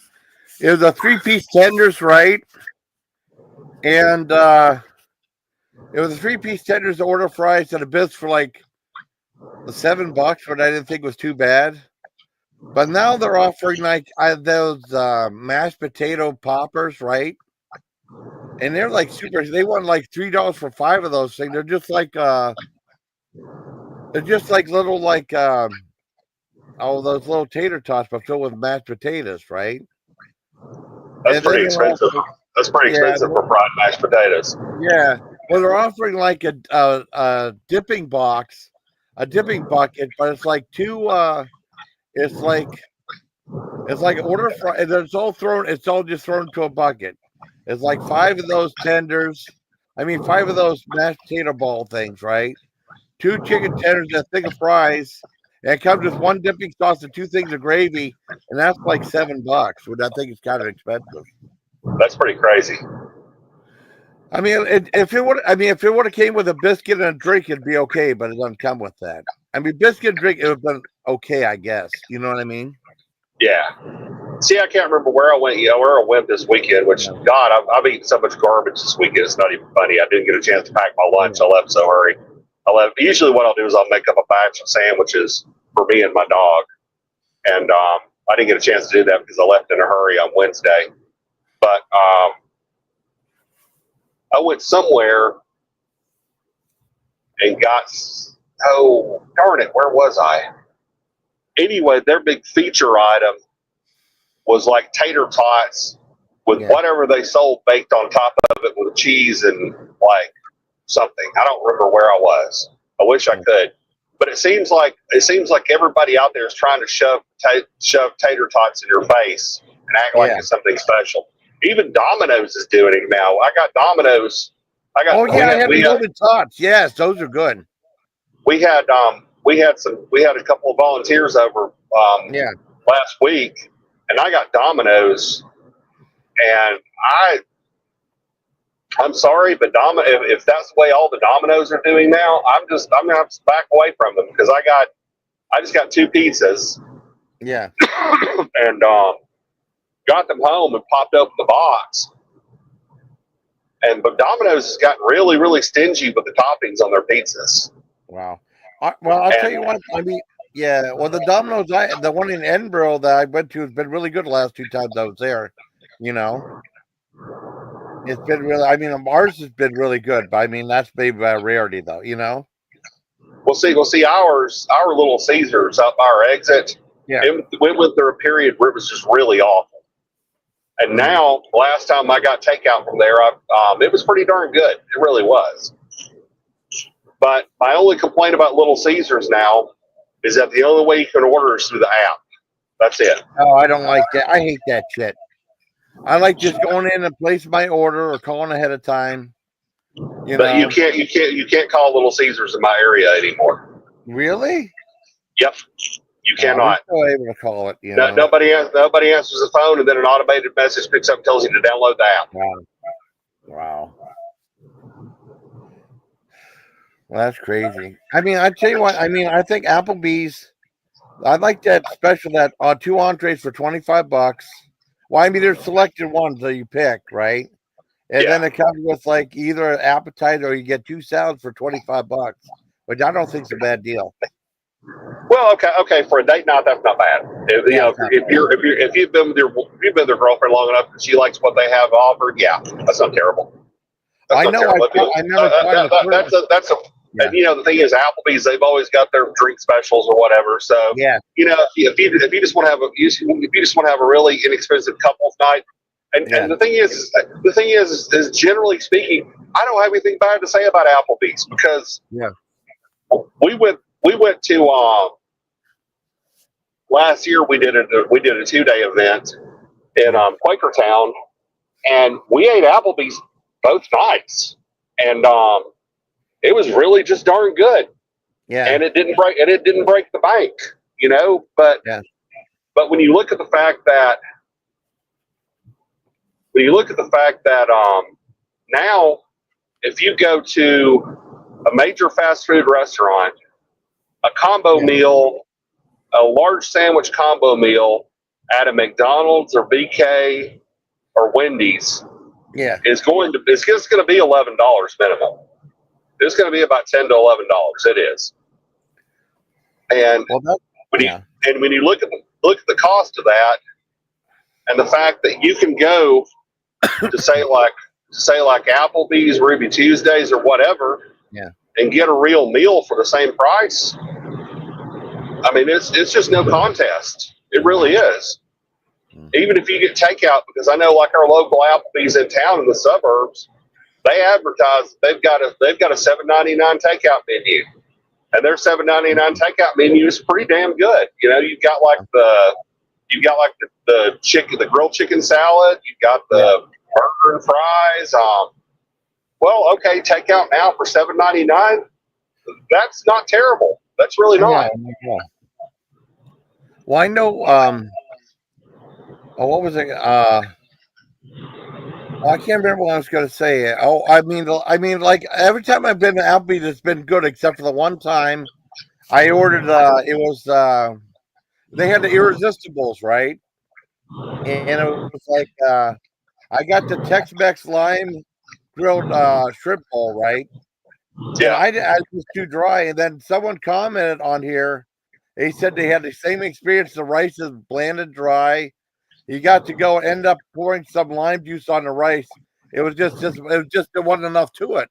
It was a 3-piece tenders, right? And it was a 3-piece tenders, order fries, and a biscuit for like $7, but I didn't think was too bad. But now they're offering like those mashed potato poppers, right? And they're like super. They want like $3 for 5 of those things. They're just like little like those little tater tots, but filled with mashed potatoes, right? That's pretty expensive. That's pretty expensive for fried mashed potatoes. Yeah. Well, they're offering like a dipping box, a dipping bucket, but it's like it's like order fry. It's all just thrown into a bucket. It's like 5 of those tenders. 5 of those mashed potato ball things, right? 2 chicken tenders and a thing of fries. And it comes with 1 dipping sauce and 2 things of gravy, and that's like $7, which I think is kind of expensive. That's pretty crazy. If it would have came with a biscuit and a drink, it'd be okay, but it doesn't come with that. Biscuit and drink, it would have been okay, I guess. You know what I mean? Yeah. See, I can't remember where I went. Where I went this weekend. Which, God, I've eaten so much garbage this weekend. It's not even funny. I didn't get a chance to pack my lunch. I left so early. Usually, what I'll do is I'll make up a batch of sandwiches for me and my dog. And I didn't get a chance to do that because I left in a hurry on Wednesday. But I went somewhere and got. Oh, darn it! Where was I? Anyway, their big feature item was like tater tots with whatever they sold baked on top of it with cheese and like something. I don't remember where I was. I wish I could. But it seems like everybody out there is trying to shove tater tots in your face and act like it's something special. Even Domino's is doing it now. I got Domino's. I had loaded tots. Yes, those are good. We had a couple of volunteers over last week, and I got Domino's, and I'm sorry, but if that's the way all the Domino's are doing now, I'm gonna have to back away from them because I just got 2 pizzas. Yeah. And got them home and popped open the box. But Domino's has gotten really, really stingy with the toppings on their pizzas. Wow. I'll tell you what. I mean, yeah. Well, the Domino's, the one in Edinburgh that I went to has been really good the last 2 times I was there. You know, it's been really. I mean, ours has been really good, but I mean that's maybe a rarity, though. You know. We'll see. Our Little Caesars up our exit. Yeah. We went through a period where it was just really awful. And now, last time I got takeout from there, it was pretty darn good. It really was. But my only complaint about Little Caesars now is that the only way you can order is through the app. That's it. Oh, I don't like that. I hate that shit. I like just going in and placing my order or calling ahead of time. But you can't call Little Caesars in my area anymore. Really? Yep. You cannot. I'm still able to call it. Nobody answers the phone, and then an automated message picks up and tells you to download the app. Wow. Well, that's crazy. I mean, I tell you what. I mean, I think Applebee's. I like that special that 2 entrees for $25. Well, I mean, there's selected ones that you pick, right? And then it comes with like either an appetizer or you get 2 salads for $25, which I don't think is a bad deal. Well, okay, for a date night, that's not bad. If you've been with your girlfriend long enough and she likes what they have offered, that's not terrible. That's I know. I never that's a. Yeah. And the thing is, Applebee's, they've always got their drink specials or whatever. So if you just want to have a really inexpensive couples night, and the thing is generally speaking, I don't have anything bad to say about Applebee's because we went to last year we did a 2-day event in Quakertown, and we ate Applebee's both nights, and it was really just darn good. Yeah. And it didn't break the bank, but when you look at the fact that now if you go to a major fast food restaurant, a combo meal, a large sandwich combo meal at a McDonald's or BK or Wendy's is just going to be $11 minimum. It's going to be about $10 to $11. It is. And when you look at the cost of that, and the fact that you can go to say like Applebee's, Ruby Tuesdays, or whatever, and get a real meal for the same price. I mean, it's just no contest. It really is. Even if you get takeout, because I know like our local Applebee's in town in the suburbs, they advertise they've got a $7.99 takeout menu, and their $7.99 takeout menu is pretty damn good. You've got the grilled chicken salad, you've got the burger and fries. Takeout now for $7.99. That's not terrible. That's really not. Well, I know. What was it? I can't remember what I was going to say. I mean, like every time I've been to Applebee's, it's been good, except for the one time I ordered. They had the Irresistibles, right? And it was like I got the Tex-Mex lime grilled shrimp bowl, right? Yeah, I was too dry, and then someone commented on here. They said they had the same experience. The rice is bland and dry. You got to go end up pouring some lime juice on the rice. It was just there wasn't enough to it,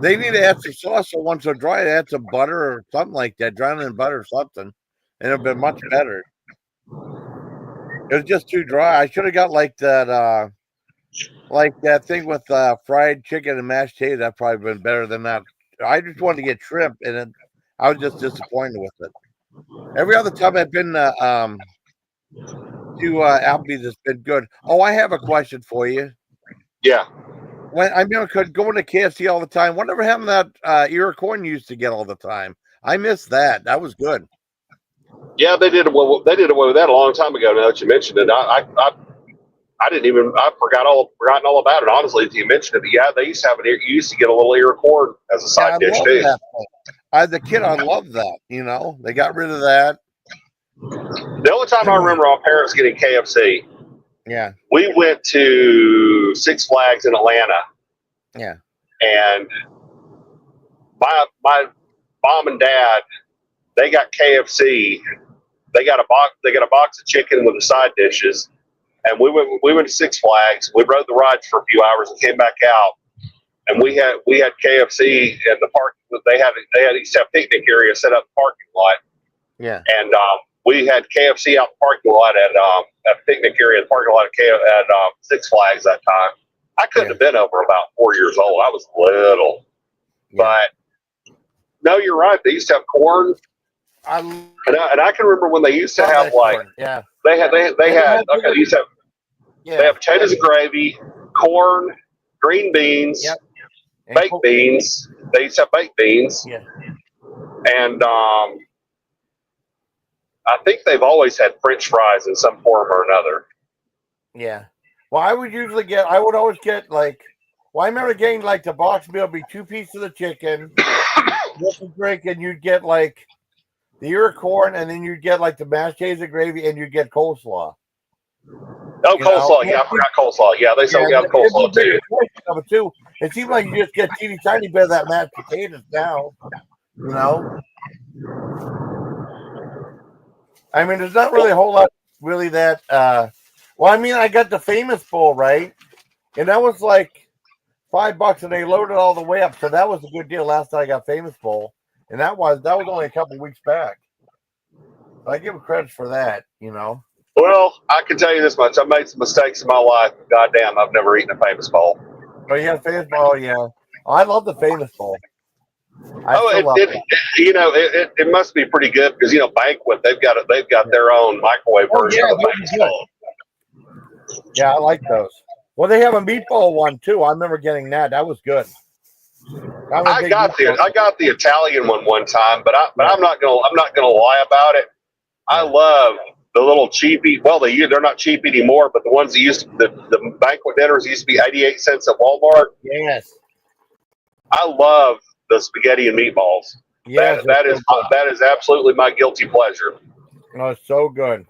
They need to add some sauce so once they're dry, add some butter or something like that, drown in butter or something, and it'll be much better. It was just too dry. I should have got like that thing with fried chicken and mashed potatoes. That probably been better than that I just wanted to get shrimp, and I was just disappointed with it. Every other time I've been to Applebee's, it's been good. Oh, I have a question for you. Yeah. When I remember going to KFC all the time. Whatever happened to that ear corn you used to get all the time? I missed that. That was good. Yeah, they did away with that a long time ago. Now that you mentioned it, I didn't even forgotten all about it. Honestly, if you mentioned it, but yeah, they used to have you used to get a little ear corn as a side dish love too. that thing. As a kid, I loved that. You know, they got rid of that. The only time I remember our parents getting KFC, Yeah, we went to Six Flags in Atlanta, yeah, and my mom and dad, they got KFC. They got a box of chicken with the side dishes, and we went to Six Flags. We rode the rides for a few hours and came back out, and we had KFC in the park. They used to have picnic area set up in the parking lot, yeah. and we had KFC out in the parking lot at a picnic area in the parking lot at Six Flags that time. I couldn't have been over about 4 years old. I was little, but no, you're right. They used to have corn. And I can remember when they used to have like corn. Yeah, they had they used to have they have potatoes and gravy, corn, green beans, baked beans. They used to have baked beans. Yeah. And I think they've always had French fries in some form or another. Yeah. Well, I would always get like, I remember getting like the box meal be 2 pieces of the chicken, with the drink, and you'd get like the ear of corn, and then you'd get like the mashed potatoes and gravy, and you'd get coleslaw. Oh, coleslaw. Yeah, I forgot coleslaw. Yeah, they still got coleslaw too. It seems like you just get teeny tiny bit of that mashed potatoes now. You know? I mean, there's not really a whole lot really that well, I mean, I got the Famous Bowl, right? And that was like $5 and they loaded all the way up. So that was a good deal last time I got Famous Bowl. And that was only a couple weeks back. I give them credit for that, you know. Well, I can tell you this much. I've made some mistakes in my life. Goddamn, I've never eaten a Famous Bowl. Oh, you have Famous Bowl, yeah. I love the Famous Bowl. It must be pretty good because Banquet they've got their own microwave version of the Famous Bowl. Yeah, I like those. Well, they have a meatball one too. I remember getting that. That was good. I got the Italian one time, but I'm not gonna lie about it. I love the little cheapy. Well, they're not cheap anymore, but the ones that the banquet dinners used to be 88 cents at Walmart. Yes. I love the spaghetti and meatballs. Yes, that is absolutely my guilty pleasure. No, it's so good.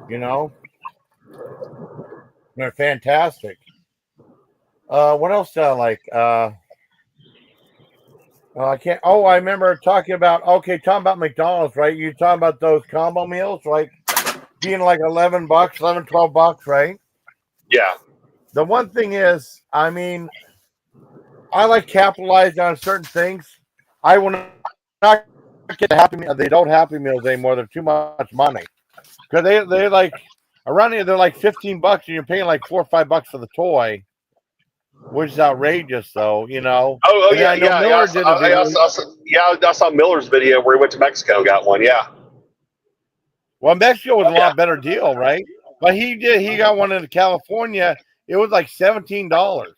You know, they're fantastic. What else do I like? I can't. Oh, I remember talking about McDonald's, right? You're talking about those combo meals, like being like $11, $12, right? Yeah. The one thing is, I mean, I like capitalizing on certain things. I will not get Happy Meal. They don't Happy Meals anymore. They're too much money because they're like around here. They're like $15, and you're paying like $4 or $5 for the toy, which is outrageous, though. You know. Oh yeah, I saw Miller's video where he went to Mexico and got one. Yeah. Well, Mexico was a lot better deal, right? But he got one in California. It was like $17.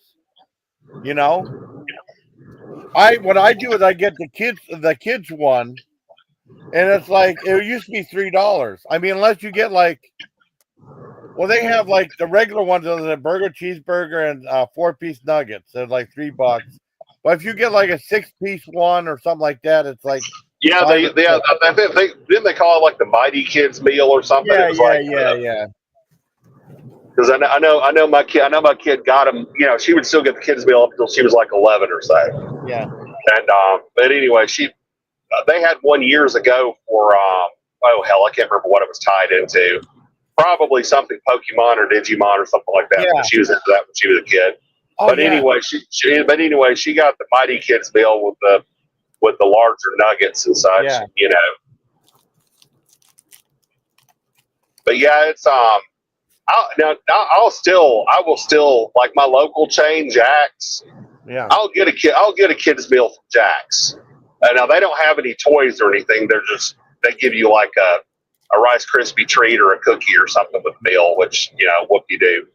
You know, what I do is I get the kids one, and it's like it used to be $3. I mean, unless you get like, well, they have like the regular ones, the burger, cheeseburger, and 4-piece nuggets. They're like $3. But if you get like a 6-piece one or something like that, it's like didn't they call it like the Mighty Kids meal or something? Yeah. Because I know my kid got them. You know, she would still get the kids meal up until she was like 11 or so. Yeah. And but anyway, they had one years ago for oh hell, I can't remember what it was tied into. Probably something Pokemon or Digimon or something like that. Yeah. She was into that when she was a kid. Oh, but anyway, she got the Mighty Kids meal with the larger nuggets and such. Yeah. You know. But yeah, it's I will still like my local chain, Jack's. Yeah. I'll get a kid's meal from Jack's. Now they don't have any toys or anything. They give you like a Rice Krispie treat or a cookie or something with the meal, which what you do.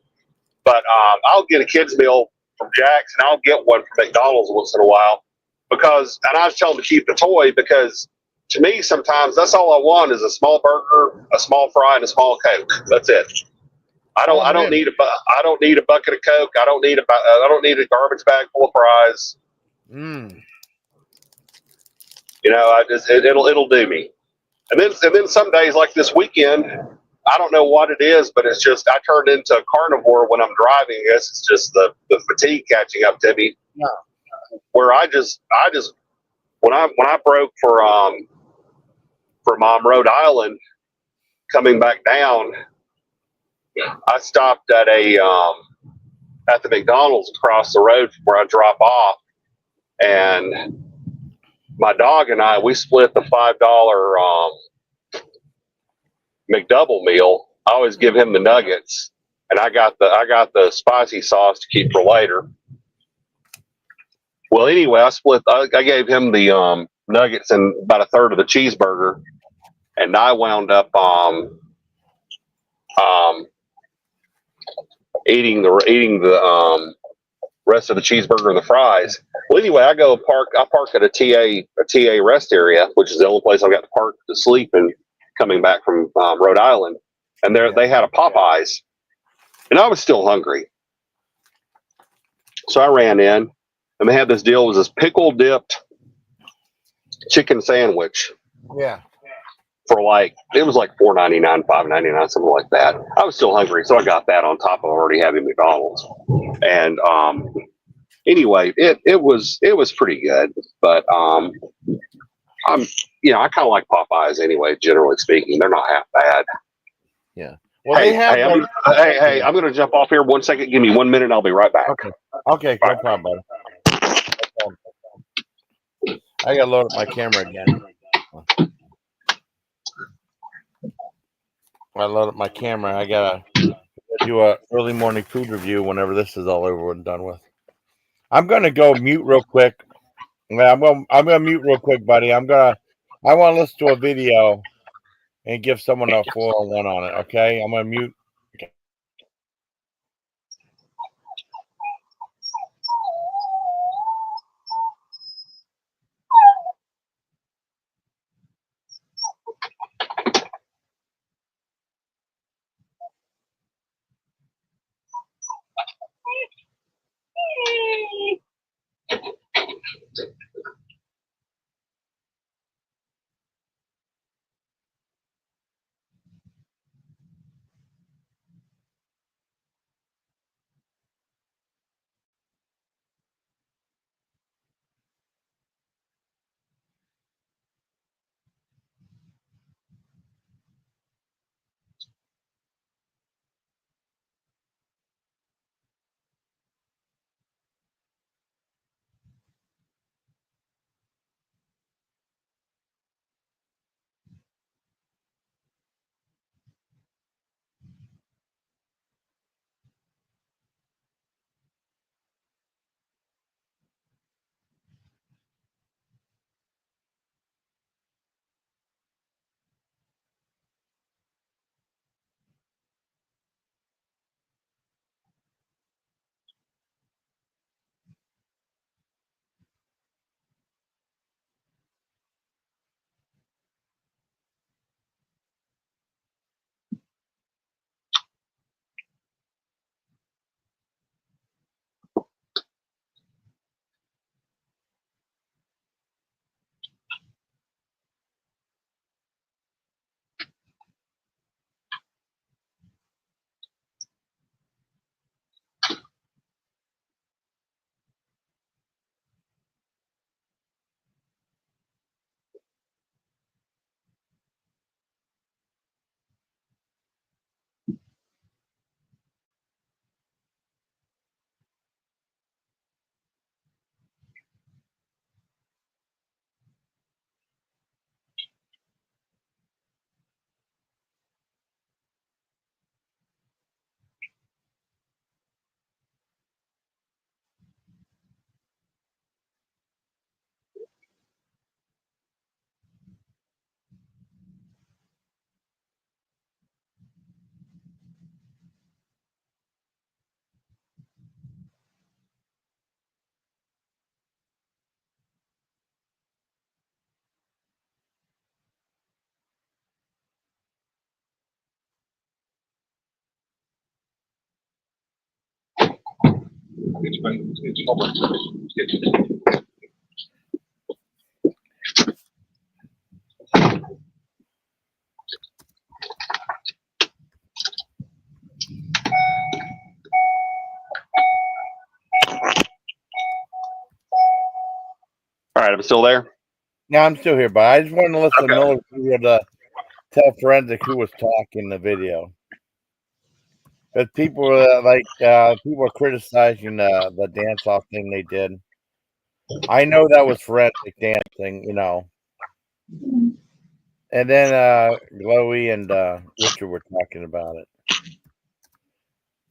But I'll get a kid's meal from Jack's, and I'll get one from McDonald's once in a while and I was telling them to keep the toy because to me sometimes that's all I want is a small burger, a small fry, and a small Coke. That's it. I don't need a bucket of Coke. I don't need a garbage bag full of fries. Mm. It'll do me. And then some days like this weekend, I don't know what it is, but it's just I turned into a carnivore when I'm driving. I guess it's just the fatigue catching up to me. Yeah. Where I just when I broke for Rhode Island, coming back down, I stopped at the McDonald's across the road from where I drop off, and my dog and we split the $5 McDouble meal. I always give him the nuggets, and I got the spicy sauce to keep for later. Well, anyway, I gave him the nuggets and about a third of the cheeseburger, and I wound up eating the rest of the cheeseburger and the fries. Well, anyway, I park at a TA rest area, which is the only place I've got to park to sleep and coming back from Rhode Island. And they had a Popeyes, and I was still hungry. So I ran in, and they had this deal. It was this pickle dipped chicken sandwich. Yeah. For it was like $4.99, $5.99, something like that. I was still hungry, so I got that on top of already having McDonald's. And anyway, it was pretty good. But I kind of like Popeyes anyway. Generally speaking, they're not half bad. Yeah. Well, I'm going to jump off here 1 second. Give me 1 minute. I'll be right back. Okay, no problem, buddy. I gotta load up my camera again. I load up my camera. I gotta do a early morning food review whenever this is all over and done with. I'm gonna go mute real quick. I'm gonna mute real quick, buddy. I want to listen to a video and give someone a 401 on it. Okay, I'm gonna mute. Okay. All right, I'm still there. Yeah, I'm still here, but I just wanted to listen Okay. to Miller video to tell Forensic who was talking in the video. Because people were people were criticizing the dance off thing they did. I know that was Forensic dancing, you know. And then Glowy and Richard were talking about it.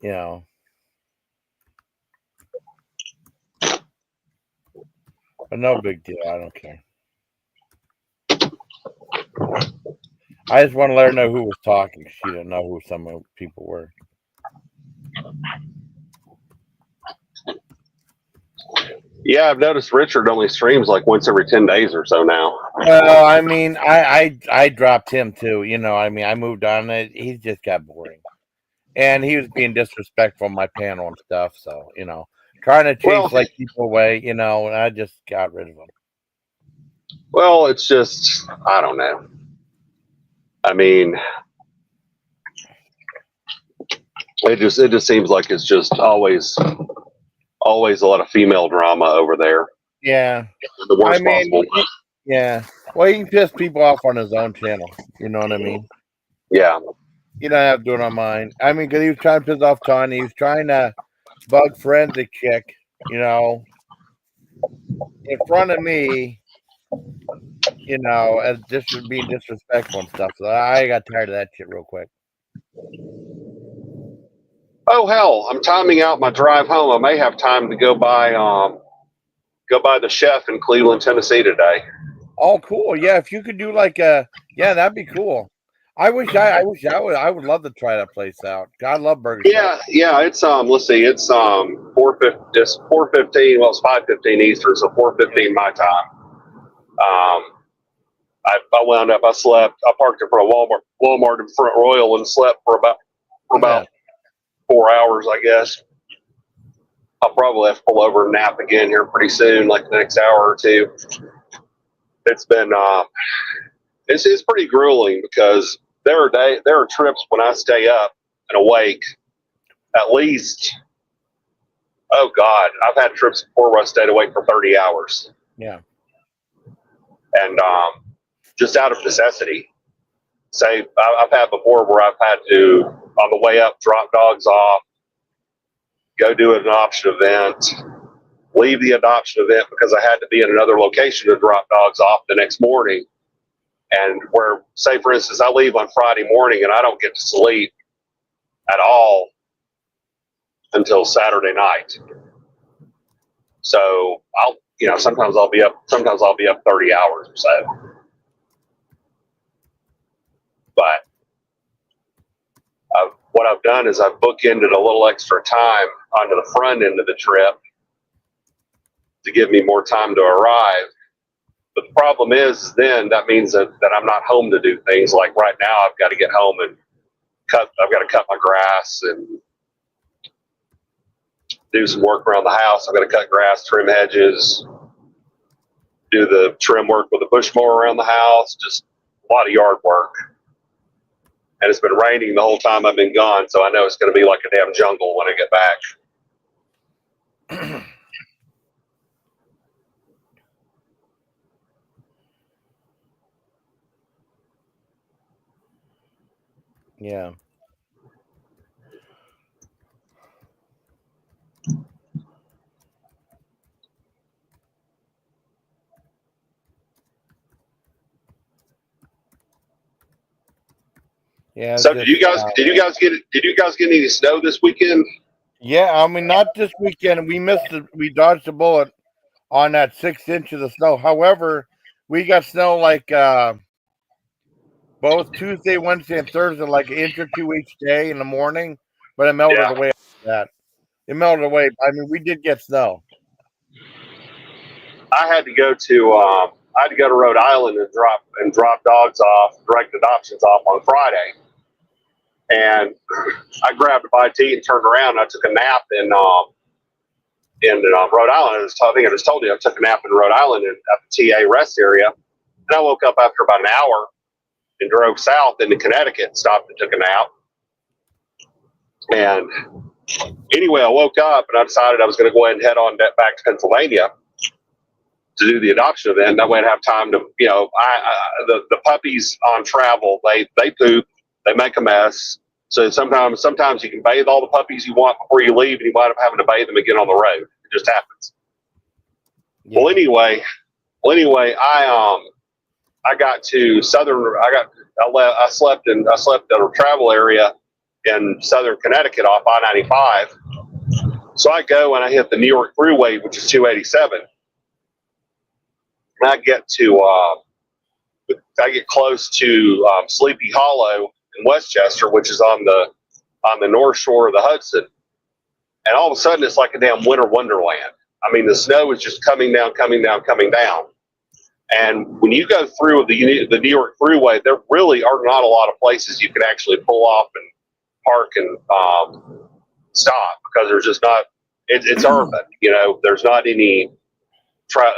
You know. But no big deal. I don't care. I just want to let her know who was talking. She didn't know who some of the people were. Yeah, I've noticed Richard only streams like once every 10 days or so now. Well, I mean, I dropped him too. You know, I mean, I moved on. He just got boring, and he was being disrespectful on my panel and stuff. So you know, trying to chase like people away. You know, and I just got rid of him. Well, it's just I don't know. I mean, it just seems like it's just always a lot of female drama over there. Yeah, In the worst possible way. Yeah. Well, he can piss people off on his own channel. You know what I mean? Yeah. You don't have to do it on mine. I mean, because he was trying to piss off Tony. He was trying to bug Forensic chick, you know, in front of me, you know, as just being disrespectful and stuff. So I got tired of that shit real quick. Oh hell, I'm timing out my drive home. I may have time to go by the chef in Cleveland, Tennessee today. Oh, cool. Yeah, if you could do like that'd be cool. I would love to try that place out. God, I love Burger Shop. Yeah, it's let's see, it's 4:15, well it's 5:15 Eastern, so 4:15 my time. I wound up, I parked in front of Walmart in Front Royal and slept for about 4 hours, I guess. I'll probably have to pull over and nap again here pretty soon, like the next hour or two. It's been it's pretty grueling because there are trips when I stay up and awake at least, oh God, I've had trips before where I stayed awake for 30 hours. Yeah. And just out of necessity. Say, I've had before where I've had to, on the way up, drop dogs off, go do an adoption event, leave the adoption event because I had to be in another location to drop dogs off the next morning. And where, say, for instance, I leave on Friday morning and I don't get to sleep at all until Saturday night. So sometimes I'll be up 30 hours or so. But what I've done is I've bookended a little extra time onto the front end of the trip to give me more time to arrive. But the problem is then that means that I'm not home to do things. Like right now, I've got to get home and I've got to cut my grass and do some work around the house. I've got to cut grass, trim hedges, do the trim work with the bush mower around the house, just a lot of yard work. And it's been raining the whole time I've been gone, so I know it's going to be like a damn jungle when I get back. Yeah. Yeah. So did you guys get any snow this weekend? Yeah, I mean not this weekend. We dodged a bullet on that 6 inches of snow. However, we got snow like both Tuesday, Wednesday, and Thursday, like an inch or two each day in the morning, but it melted away after that. It melted away. I mean, we did get snow. I had to go to Rhode Island and drop dogs off, direct adoptions off on Friday. And I grabbed a bite to eat and turned around and I took a nap in Rhode Island. I think I just told you I took a nap in Rhode Island at the TA rest area, and I woke up after about an hour and drove south into Connecticut, stopped and took a nap. And anyway, I woke up and I decided I was going to go ahead and head on back to Pennsylvania to do the adoption event. That way I'd have time to, the puppies on travel, they poop, they make a mess. So sometimes you can bathe all the puppies you want before you leave, and you wind up having to bathe them again on the road. It just happens. Yeah. Well, anyway, I got to I slept at a travel area in southern Connecticut off I-95. So I go and I hit the New York Thruway, which is 287. And I get close to Sleepy Hollow in Westchester, which is on the north shore of the Hudson. And all of a sudden, it's like a damn winter wonderland. I mean, the snow is just coming down. And when you go through the New York Thruway, there really are not a lot of places you can actually pull off and park and stop, because there's just not. It's urban, There's not any truck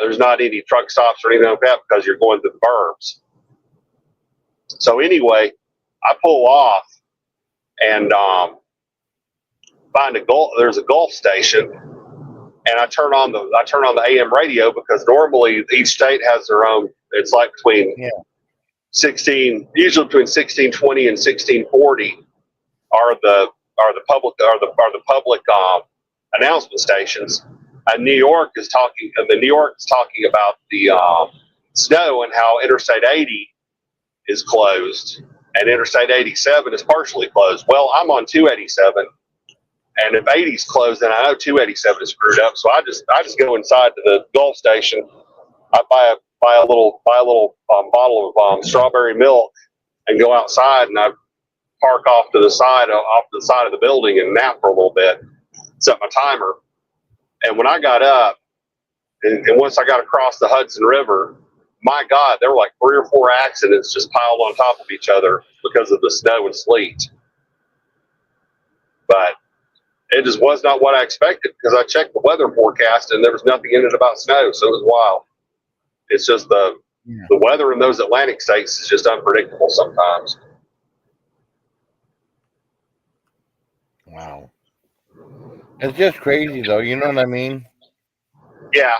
stops or anything like that, because you're going through the burbs. So anyway, I pull off and find there's a Gulf station, and I turn on the AM radio, because normally each state has their own. It's like usually between 1620 and 1640 are the public announcement stations. And New York is talking about the snow and how Interstate 80 is closed and Interstate 87 is partially closed. Well, I'm on 287, and if 80's closed, then I know 287 is screwed up. So I just go inside to the Gulf station. I buy a little bottle of strawberry milk and go outside, and I park off to the side of the building and nap for a little bit, set my timer. And when I got up, and once I got across the Hudson River, my God, there were like 3 or 4 accidents just piled on top of each other because of the snow and sleet. But it just was not what I expected, because I checked the weather forecast and there was nothing in it about snow. So it was wild. It's just the weather in those Atlantic states is just unpredictable sometimes. Wow. It's just crazy, though. You know what I mean? Yeah.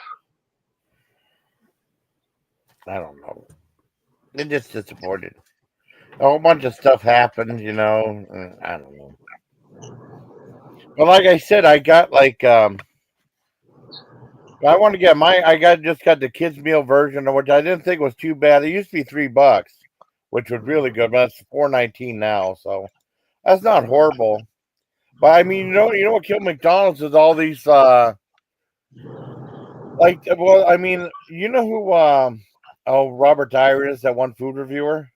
I don't know. It just disappointed. A whole bunch of stuff happened, I don't know. But like I said, I got I want to get just got the kids meal version, which I didn't think was too bad. It used to be $3, which was really good, but it's $4.19 now, so that's not horrible. But I mean, you know what killed McDonald's is all these who Robert Dyer is, that one food reviewer?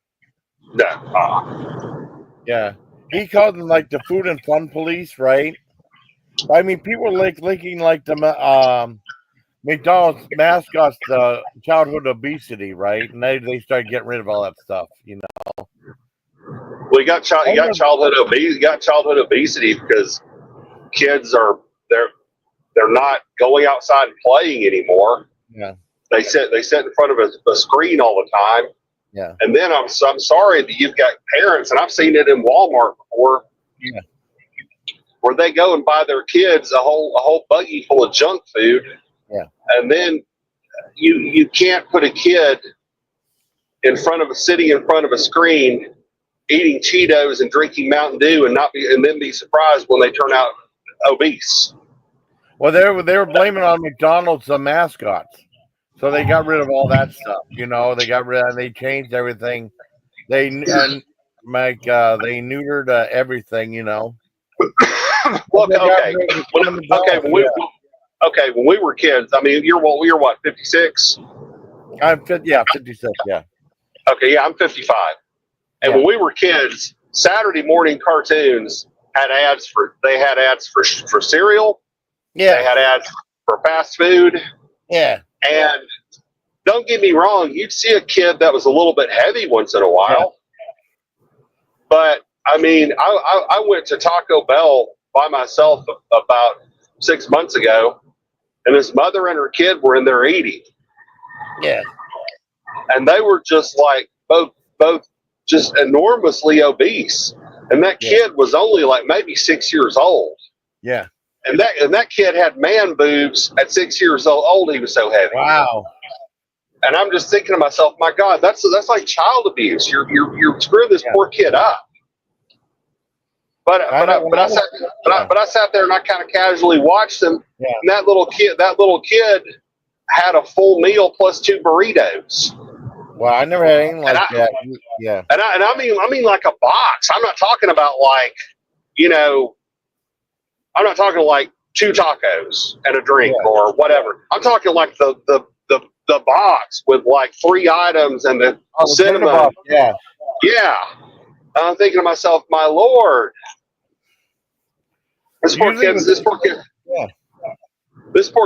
No. Yeah. He called them like the food and fun police, right? I mean, people were linking like the McDonald's mascots to childhood obesity, right? And they started getting rid of all that stuff, Well, you got childhood obesity because kids they're not going outside and playing anymore. Yeah. They sit in front of a screen all the time. Yeah. And then I'm sorry that you've got parents, and I've seen it in Walmart before. Yeah. Where they go and buy their kids a whole buggy full of junk food. Yeah. And then you can't put a kid sitting in front of a screen eating Cheetos and drinking Mountain Dew and then be surprised when they turn out obese. Well, they were blaming on McDonald's mascots, so they got rid of all that stuff. They changed everything. They neutered everything. Well, when we were kids, I mean, you're what, 56? I'm 56. Yeah. Okay, yeah, I'm 55. And when we were kids, Saturday morning cartoons had ads for cereal. Yeah. They had ads for fast food. Yeah. And don't get me wrong, you'd see a kid that was a little bit heavy once in a while. Yeah. But I mean, I went to Taco Bell by myself about 6 months ago, and his mother and her kid were in their 80s, Yeah. and they were just like both just enormously obese, and that kid was only like maybe 6 years old. Yeah. And that kid had man boobs at 6 years old. He was so heavy. Wow. And I'm just thinking to myself, my God, that's like child abuse. You're screwing this poor kid up. But I sat there and I kind of casually watched them. Yeah. And that little kid had a full meal plus 2 burritos. Well, I never had anything like that. Yeah. And I mean like a box. I'm not talking about like, I'm not talking like 2 tacos and a drink or whatever. I'm talking like the box with like 3 items and the cinnamon. Yeah. Yeah. I'm thinking to myself, my Lord, this poor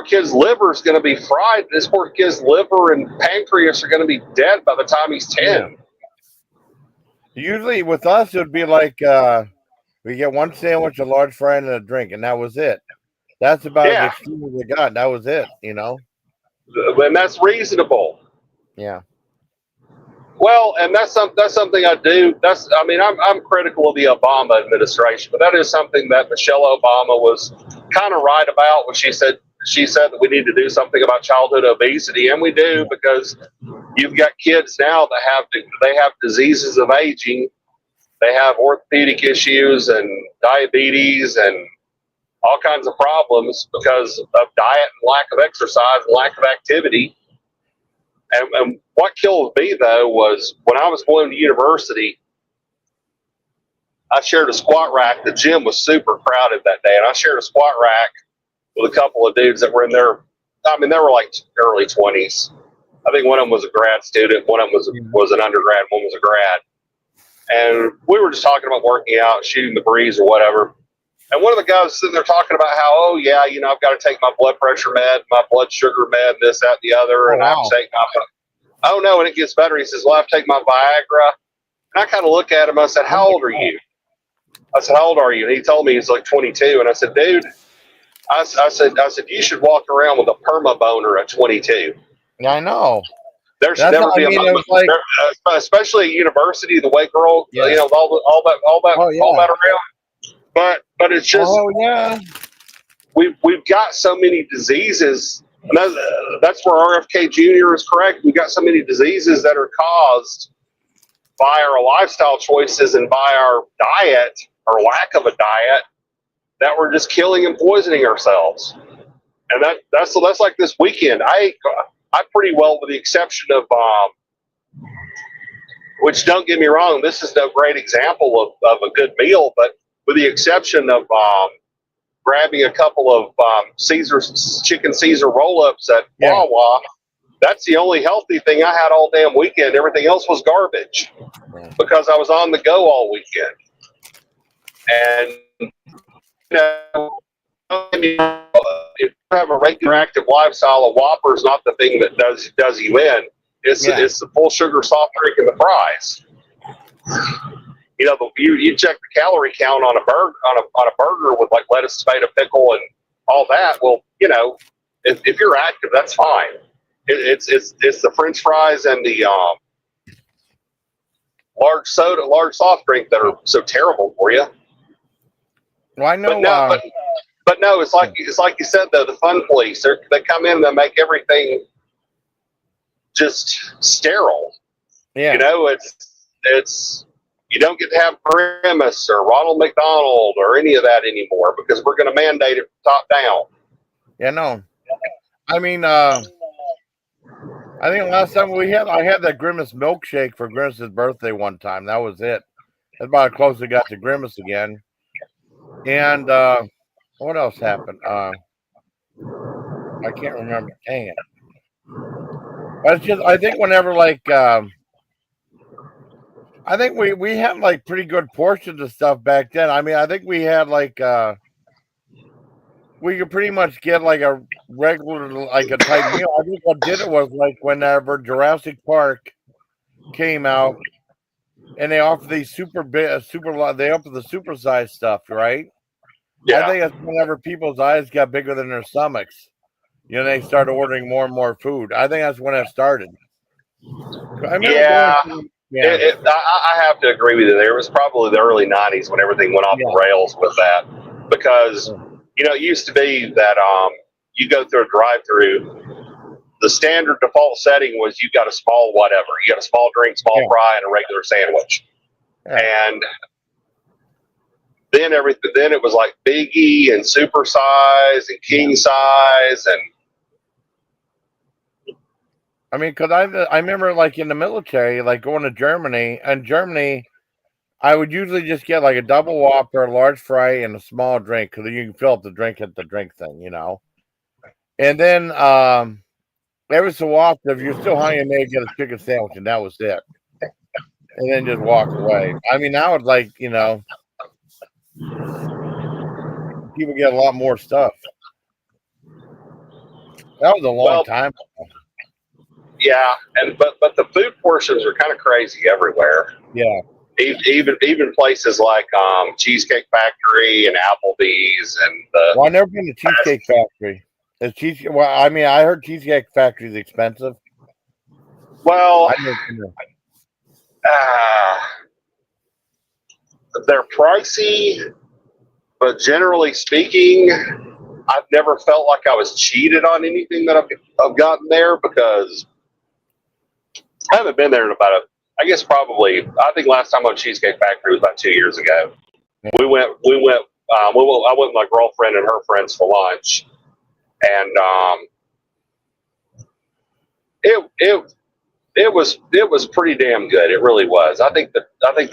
kid's liver is going to be fried. This poor kid's liver and pancreas are going to be dead by the time he's 10. Usually with us, it would be like we get 1 sandwich, a large fry, and a drink, and that was it. That's about as extreme as we got. That was it, And that's reasonable. Yeah. Well, and that's something I do. I'm critical of the Obama administration, but that is something that Michelle Obama was kind of right about when she said that we need to do something about childhood obesity, and we do, because you've got kids now that have diseases of aging. They have orthopedic issues and diabetes and all kinds of problems because of diet and lack of exercise and lack of activity. And what killed me, though, was when I was going to university, I shared a squat rack. The gym was super crowded that day, and I shared a squat rack with a couple of dudes that were in their, they were like early 20s. I think one of them was a grad student, one of them was an undergrad, one was a grad. And we were just talking about working out, shooting the breeze or whatever. And one of the guys was sitting there talking about how, I've got to take my blood pressure med, my blood sugar med, this, that, the other. And I have to take and it gets better. He says, well, I have to take my Viagra. And I kind of look at him. I said, how old are you? I said, how old are you? And he told me he's like 22. And I said, dude, I said, you should walk around with a perma boner at 22. Yeah, I know. There should never be a moment, especially at university, the white girl, all that around. But it's just, we've got so many diseases, and that's where RFK Jr. is correct. We've got so many diseases that are caused by our lifestyle choices and by our diet or lack of a diet that we're just killing and poisoning ourselves. And that's like this weekend. I pretty well, with the exception of, which don't get me wrong, this is no great example of a good meal, but with the exception of grabbing a couple of chicken Caesar roll-ups at Wawa, that's the only healthy thing I had all damn weekend. Everything else was garbage because I was on the go all weekend. And, if you have a regular active lifestyle, a Whopper's not the thing that does you in. It's the full sugar soft drink and the fries. You check the calorie count on a burger with like lettuce, tomato, pickle, and all that. Well, if you're active, that's fine. It's the French fries and the large soft drink that are so terrible for you. Well, I know. But no, it's like you said though. The fun police, they come in and they make everything just sterile. Yeah. It's you don't get to have Grimace or Ronald McDonald or any of that anymore because we're going to mandate it top down. Yeah, no. I mean, I think last time I had that Grimace milkshake for Grimace's birthday one time. That was it. That's about as close as I got to Grimace again. And what else happened? I can't remember. Dang it. But it's just, I think whenever I think we had like pretty good portions of stuff back then. I mean, I think we had we could pretty much get like a regular, like a type meal. I think what did it was like whenever Jurassic Park came out and they offer these they offer the supersized stuff, right? Yeah. I think it's whenever people's eyes got bigger than their stomachs. You know, they started ordering more and more food. I think that's when it started. I remember Yeah, yeah, I have to agree with you there. It was probably the early 90s when everything went off the rails with that. Because, it used to be that you go through a drive-through, the standard default setting was you got a small whatever. You got a small drink, small fry, and a regular sandwich. Yeah. And then it was like biggie and super size and king size. And I mean, because I remember like in the military, like going to Germany. And Germany, I would usually just get like a double Whopper, a large fry, and a small drink because you can fill up the drink at the drink thing, you know. And then every so often, if you're still hungry, you may get a chicken sandwich, and that was it. And then just walk away. I mean, now it's like, people get a lot more stuff. That was a long time ago. Yeah, but the food portions are kind of crazy everywhere. Yeah. Even places like Cheesecake Factory and Applebee's and Well, I've never been to Cheesecake Factory. Well, I mean, I heard Cheesecake Factory is expensive. Well, they're pricey, but generally speaking, I've never felt like I was cheated on anything that I've gotten there because I haven't been there in about I think last time on Cheesecake Factory was about 2 years ago. Yeah. I went with my girlfriend and her friends for lunch, and it was pretty damn good. It really was. I think the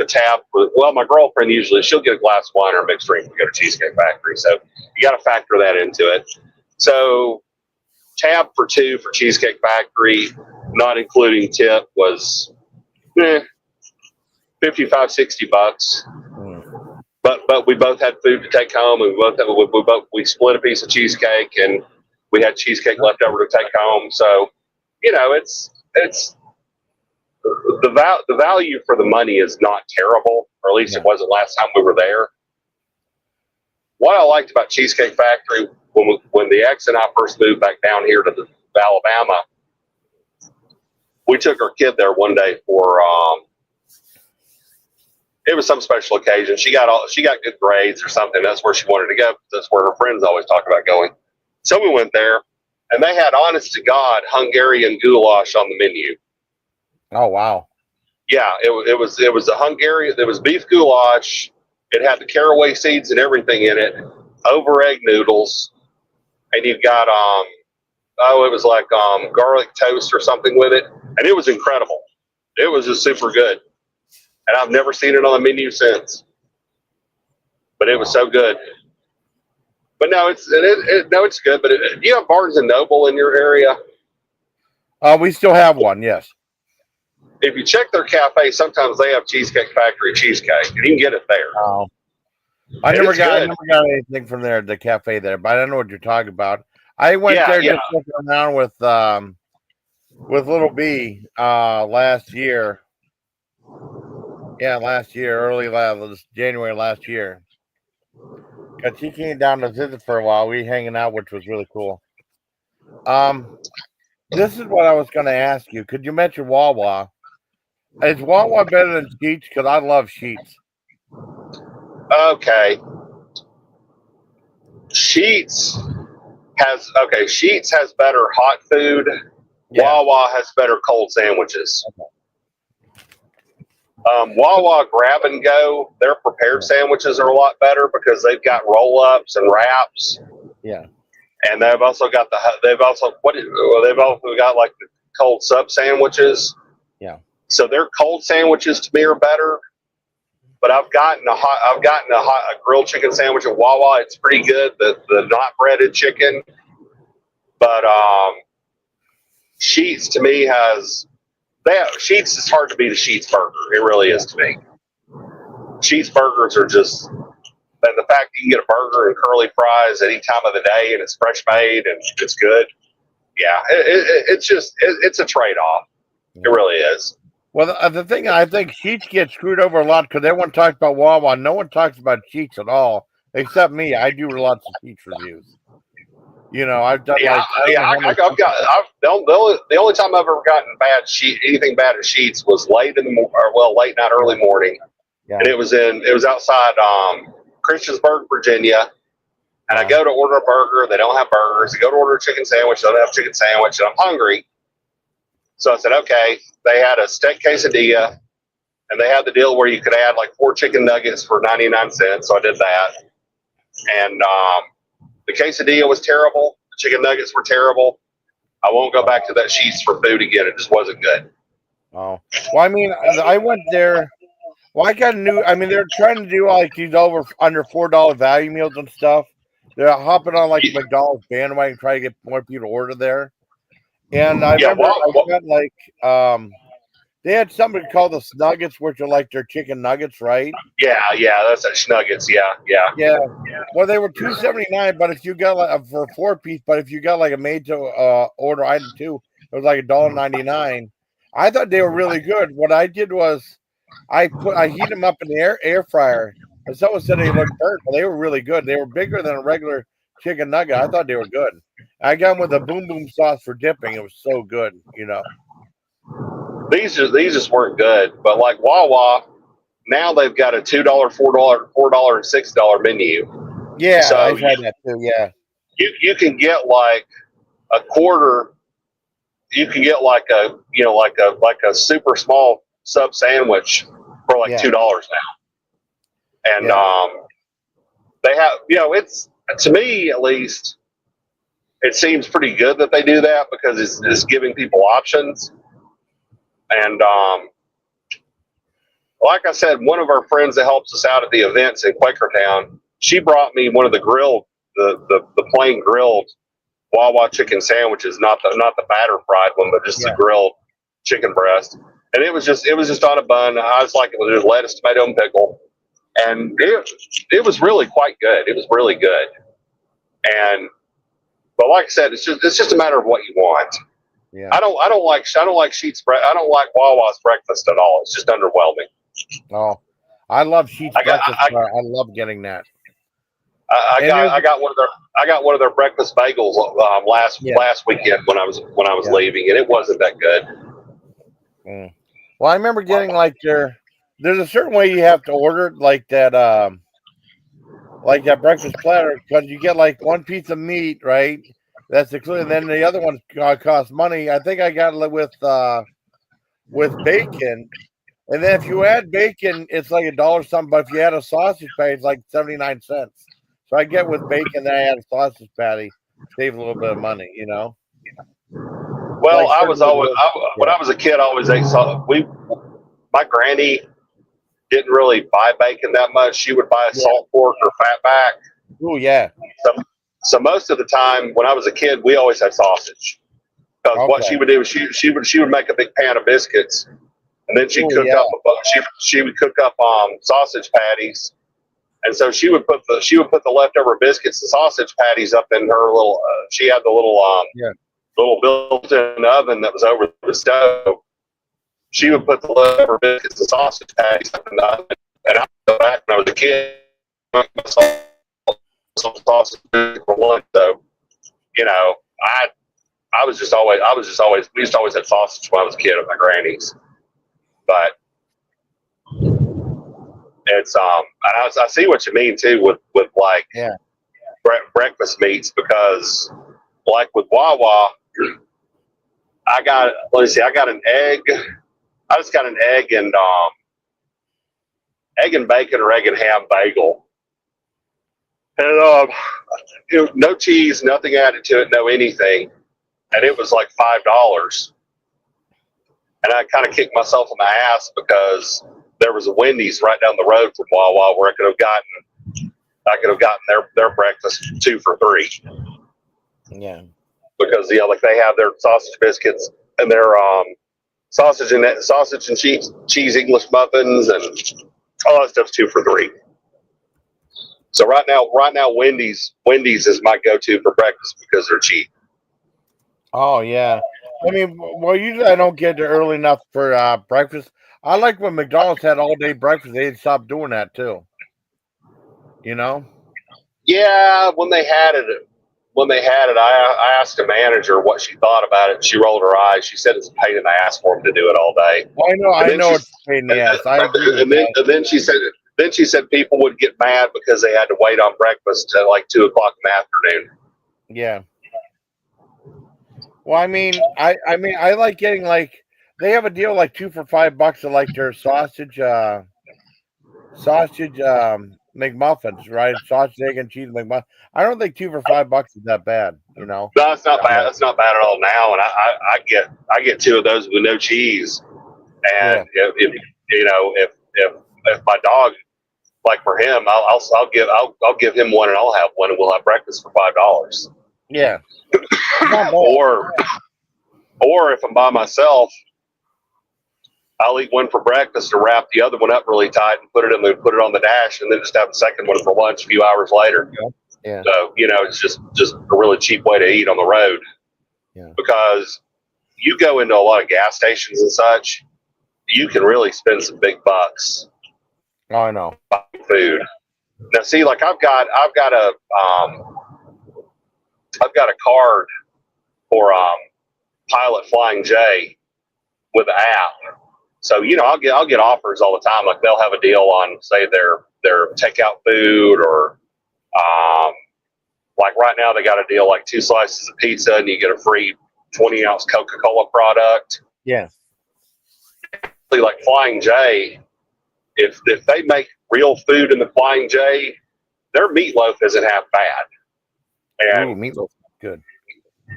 tab was, my girlfriend she'll get a glass of wine or a mixed drink to go to Cheesecake Factory, so you got to factor that into it. So tab for two for Cheesecake Factory, not including tip, was $55, $60. But we both had food to take home, and we split a piece of cheesecake, and we had cheesecake left over to take home. So, it's the value for the money is not terrible, or at least it wasn't last time we were there. What I liked about Cheesecake Factory when the ex and I first moved back down here to Alabama, we took our kid there one day for it was some special occasion. She got good grades or something. That's where she wanted to go. That's where her friends always talk about going. So we went there, and they had, honest to God, Hungarian goulash on the menu. Oh wow! Yeah, it was a Hungarian. There was beef goulash. It had the caraway seeds and everything in it. Over egg noodles, and you've got it was like garlic toast or something with it, and it was incredible. It was just super good, and I've never seen it on the menu since. But it was so good. But no, it's good. But do you have Barnes and Noble in your area? We still have one, yes. If you check their cafe, sometimes they have Cheesecake Factory cheesecake, and you can get it there. Oh, I never got anything from there, the cafe there, but I don't know what you're talking about. I went there just looking around with Little B last year. Yeah, January last year. Because he came down to visit for a while. We hanging out, which was really cool. This is what I was going to ask you. Could you mention Wawa? Is Wawa better than Sheetz? Because I love Sheetz. Okay. Sheetz has better hot food. Yeah. Wawa has better cold sandwiches. Okay. Wawa Grab and Go, their prepared sandwiches are a lot better because they've got roll-ups and wraps. Yeah. And they've also got like the cold sub sandwiches. Yeah. So their cold sandwiches to me are better. But I've gotten a grilled chicken sandwich at Wawa. It's pretty good. The not breaded chicken. But Sheetz to me Sheetz is hard to beat a Sheetz burger. It really is to me. Sheetz burgers are just, and the fact you can get a burger and curly fries any time of the day and it's fresh made and it's good. Yeah, it's a trade-off. It really is. Well, the thing, I think Sheetz gets screwed over a lot because everyone talks about Wawa. No one talks about Sheetz at all, except me. I do lots of Sheetz reviews. You know, I've done Yeah, like I don't yeah. know how many The only time I've ever gotten anything bad at Sheets was late in the late night, early morning, Yeah. and it was outside Christiansburg, Virginia. And I Yeah. go to order a burger, they don't have burgers. I go to order a chicken sandwich, they don't have a chicken sandwich, and I'm hungry. So I said, okay. They had a steak quesadilla, and they had the deal where you could add like 4 chicken nuggets for 99 cents. So I did that, and the quesadilla was terrible. The chicken nuggets were terrible. I won't go back to that Sheets for food again. It just wasn't good. Oh, well, I mean, I went there. Well, I got a new. I mean, they're trying to do like these under $4 value meals and stuff. They're hopping on like McDonald's bandwagon, trying to get more people to order there. And I remember I got like they had something called the Snuggets, which are like their chicken nuggets, right? Yeah, that's that Schnuggets. Yeah. Well, they were $2.79, but if you got like for a 4-piece, but if you got like a made to order item too, it was like $1.99. I thought they were really good. What I did was I heat them up in the air fryer, and someone said they looked burnt, but they were really good. They were bigger than a regular chicken nugget. I thought they were good. I got them with a boom boom sauce for dipping. It was so good, you know. These just weren't good. But like Wawa, now they've got a $2, $4, and $6 menu. Yeah, so I've had that too. Yeah, you can get like a quarter. You can get like a super small sub sandwich for like $2 now. And they have, it's, to me at least, it seems pretty good that they do that because it's giving people options. And like I said, one of our friends that helps us out at the events in Quakertown, she brought me one of the grilled, the plain grilled Wawa chicken sandwiches, not the batter fried one, but just the grilled chicken breast. And it was just on a bun. I was like, it was lettuce, tomato, and pickle, and it was really quite good. It was really good. But like I said, it's just a matter of what you want. Yeah. I don't like Sheets. I don't like Wawa's breakfast at all. It's just underwhelming. Oh, I love Sheets breakfast. I love getting that. I got one of their breakfast bagels last weekend when I was leaving, and it wasn't that good. Well, I remember getting like there's a certain way you have to order it, like that breakfast platter, because you get like one piece of meat, right? That's included. And then the other one costs money. I think I got it with bacon. And then if you add bacon, it's like $1 something. But if you add a sausage patty, it's like 79 cents. So I get with bacon, then I add a sausage patty, save a little bit of money, you know. Well, like when I was a kid, I always ate sausage. My granny didn't really buy bacon that much. She would buy a salt pork or fatback. Oh yeah. So most of the time when I was a kid, we always had sausage. Because what she would do is she would make a big pan of biscuits, and then she would cook up sausage patties, and so she would put the leftover biscuits and sausage patties up in her little. She had the little built-in oven that was over the stove. She would put the leftover biscuits and sausage patties up in the oven, and I would go back when I was a kid. Some sausage for lunch, so I was just always we used to always have sausage when I was a kid at my granny's, but it's and I see what you mean too with like breakfast meats, because like with Wawa, I got an egg. I just got an egg and bacon or egg and ham bagel. And no cheese, nothing added to it, no anything, and it was like $5. And I kind of kicked myself in the ass because there was a Wendy's right down the road from Wawa where I could have gotten their breakfast 2 for $3. Yeah, because like they have their sausage biscuits and their sausage and cheese English muffins and all that stuff's 2 for $3. So right now, Wendy's is my go-to for breakfast because they're cheap. Oh yeah, I mean, well, usually I don't get there early enough for breakfast. I like when McDonald's had all day breakfast. They stopped doing that too. You know? Yeah, when they had it, when they had it, I asked the manager what she thought about it. She rolled her eyes. She said it's a pain in the ass for them to do it all day. Well, I know it's a pain in the And, ass. I agree with and then, that. and then she said people would get mad because they had to wait on breakfast till like 2 o'clock in the afternoon. Yeah. Well, I mean, I like getting like they have a deal like 2 for $5 of like their sausage McMuffins, right? Sausage, egg, and cheese McMuffin. I don't think 2 for $5 is that bad, you know. No, it's not bad. It's not bad at all now. And I get 2 of those with no cheese. And if you know if my dog, like for him, I'll give him one and I'll have one and we'll have breakfast for $5. Yeah. or if I'm by myself, I'll eat one for breakfast and wrap the other one up really tight and put it on the dash, and then just have the second one for lunch a few hours later. Yeah. So it's just a really cheap way to eat on the road. Yeah. Because you go into a lot of gas stations and such, you can really spend some big bucks. Oh, I know. Buying food. Now, see, like I've got a card for Pilot Flying J with the app. So I'll get offers all the time. Like they'll have a deal on, say, their takeout food, or like right now they got a deal like 2 slices of pizza and you get a free 20-ounce Coca-Cola product. Yeah. Like Flying J, if they make real food in the Flying J, their meatloaf isn't half bad. And meatloaf, good.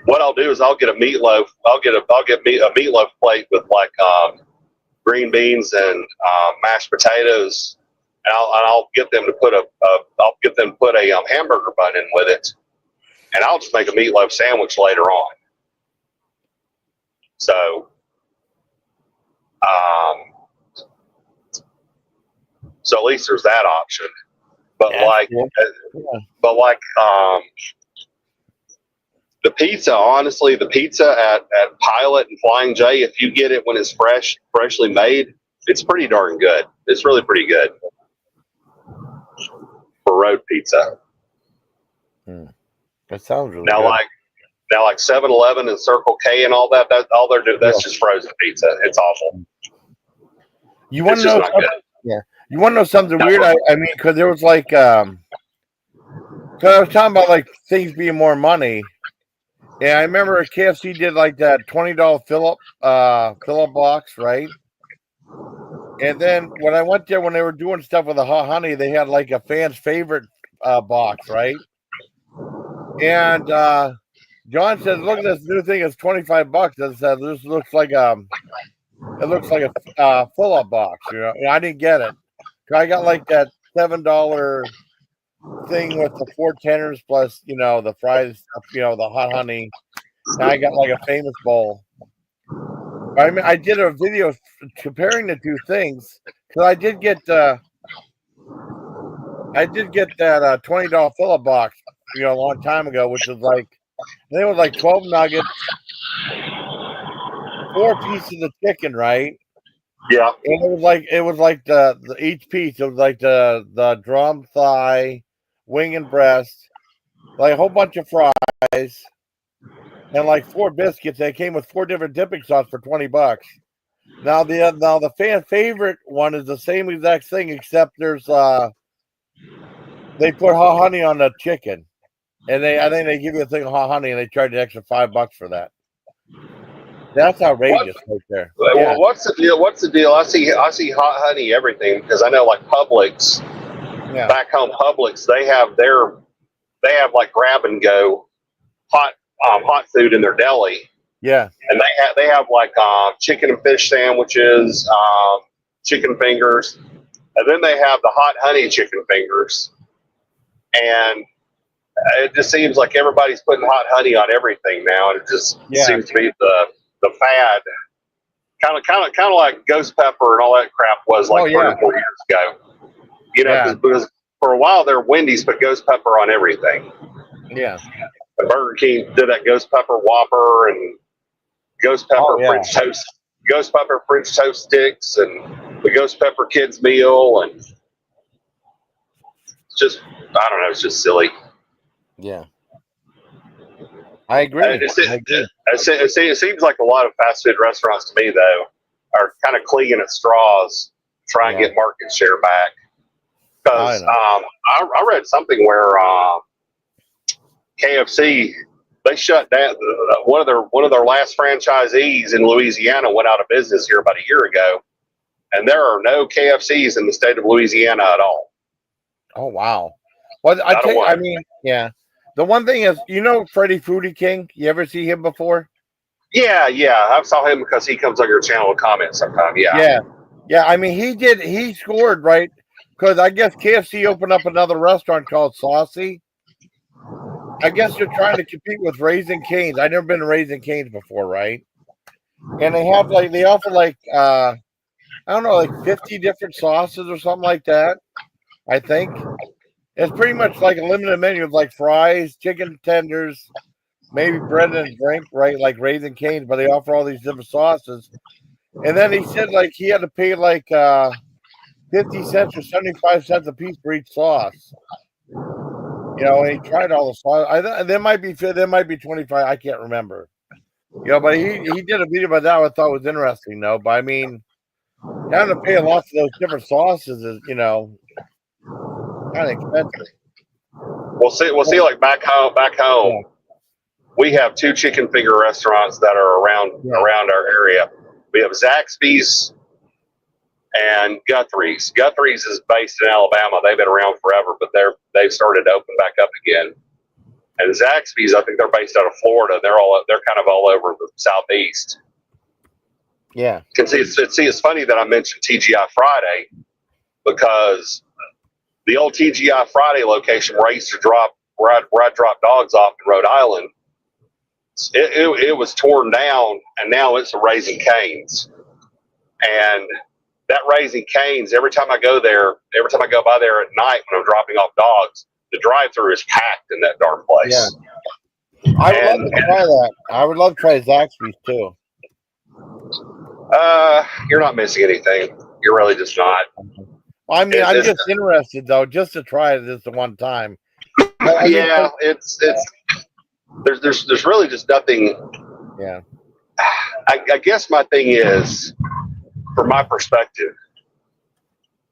What I'll do is I'll get a meatloaf. I'll get a meatloaf plate with like green beans and mashed potatoes, and I'll get them to put a hamburger bun in with it, and I'll just make a meatloaf sandwich later on. So, so at least there's that option. But the pizza, honestly, the pizza at Pilot and Flying J, if you get it when it's freshly made, it's pretty darn good. It's really pretty good for road pizza. That sounds really now, good. Like 7-Eleven and Circle K and all that, all they're doing, that's just frozen pizza. It's awful. You want to know something? Yeah. You want to know something weird? I mean, because there was like, because I was talking about like things being more money. Yeah, I remember KFC did like that $20 fill-up box, right? And then when I went there, when they were doing stuff with the hot honey, they had like a fan's favorite box, right? And John said, "Look at this new thing. It's $25." It said, "This looks like a fill-up box." And I didn't get it. I got like that $7 thing with the 4 tenders plus, the fries, the hot honey. Now I got like a famous bowl. I mean, I did a video comparing the two things because I did get that $20 fill-up box, a long time ago, which was like, I think it was like 12 nuggets, 4 pieces of chicken, right? Yeah. And it was like the each piece, it was like the drum, thigh, wing, and breast, like a whole bunch of fries, and like 4 biscuits. They came with 4 different dipping sauce for $20. Now the fan favorite one is the same exact thing, except there's they put hot honey on the chicken, and I think they give you a thing of hot honey, and they charge an extra $5 for that. That's outrageous right there. Well, what's the deal? What's the deal? I see hot honey everything, because I know like Publix, back home Publix, they have like grab and go hot food in their deli. Yeah. And they have like chicken and fish sandwiches, chicken fingers, and then they have the hot honey chicken fingers. And it just seems like everybody's putting hot honey on everything now, and it just seems to be the fad. Kind of like ghost pepper and all that crap was like 3 or 4 years ago. Because for a while there, Wendy's put ghost pepper on everything. Yeah. And Burger King did that ghost pepper Whopper and ghost pepper French toast, ghost pepper French toast sticks, and the ghost pepper kids meal, and it's just, I don't know, it's just silly. Yeah. I agree. It seems like a lot of fast food restaurants to me, though, are kind of clinging at straws, trying to Yeah. get market share back. Because I know. I read something where KFC, they shut down one of their last franchisees in Louisiana went out of business here about a year ago, and there are no KFCs in the state of Louisiana at all. Oh wow. Well, yeah. The one thing is, Freddie Foodie King. You ever see him before? Yeah, I saw him because he comes on your channel to comment sometime. Yeah. I mean, he scored, right? Because I guess KFC opened up another restaurant called Saucy. I guess they're trying to compete with Raising Cane's. I've never been to Raising Cane's before, right? And they offer I don't know, like 50 different sauces or something like that. I think it's pretty much like a limited menu of like fries, chicken tenders, maybe bread and a drink, right? Like Raising Cane's, but they offer all these different sauces. And then he said like he had to pay like 50 cents or 75 cents a piece for each sauce. And he tried all the sauce. There might be 25. I can't remember. But he did a video about that. I thought was interesting, though. But I mean, having to pay a lot for those different sauces is, kind of expensive. We'll see. Like back home, we have 2 chicken finger restaurants that are around our area. We have Zaxby's and Guthrie's. Guthrie's is based in Alabama. They've been around forever, but they've started to open back up again. And Zaxby's, I think they're based out of Florida. They're kind of all over the southeast. Yeah. It's funny that I mentioned TGI Friday because the old TGI Friday location where I used to where I dropped dogs off in Rhode Island, it was torn down, and now it's a Raising Cane's. And that Raising Cane's, every time I go by there at night when I'm dropping off dogs, the drive-thru is packed in that dark place. Yeah. I would love to try that. I would love to try Zaxby's too. You're not missing anything. You're really just not. Well, I mean, I'm just interested though, just to try it this one time. It's there's really just nothing. Yeah. I guess my thing is, from my perspective,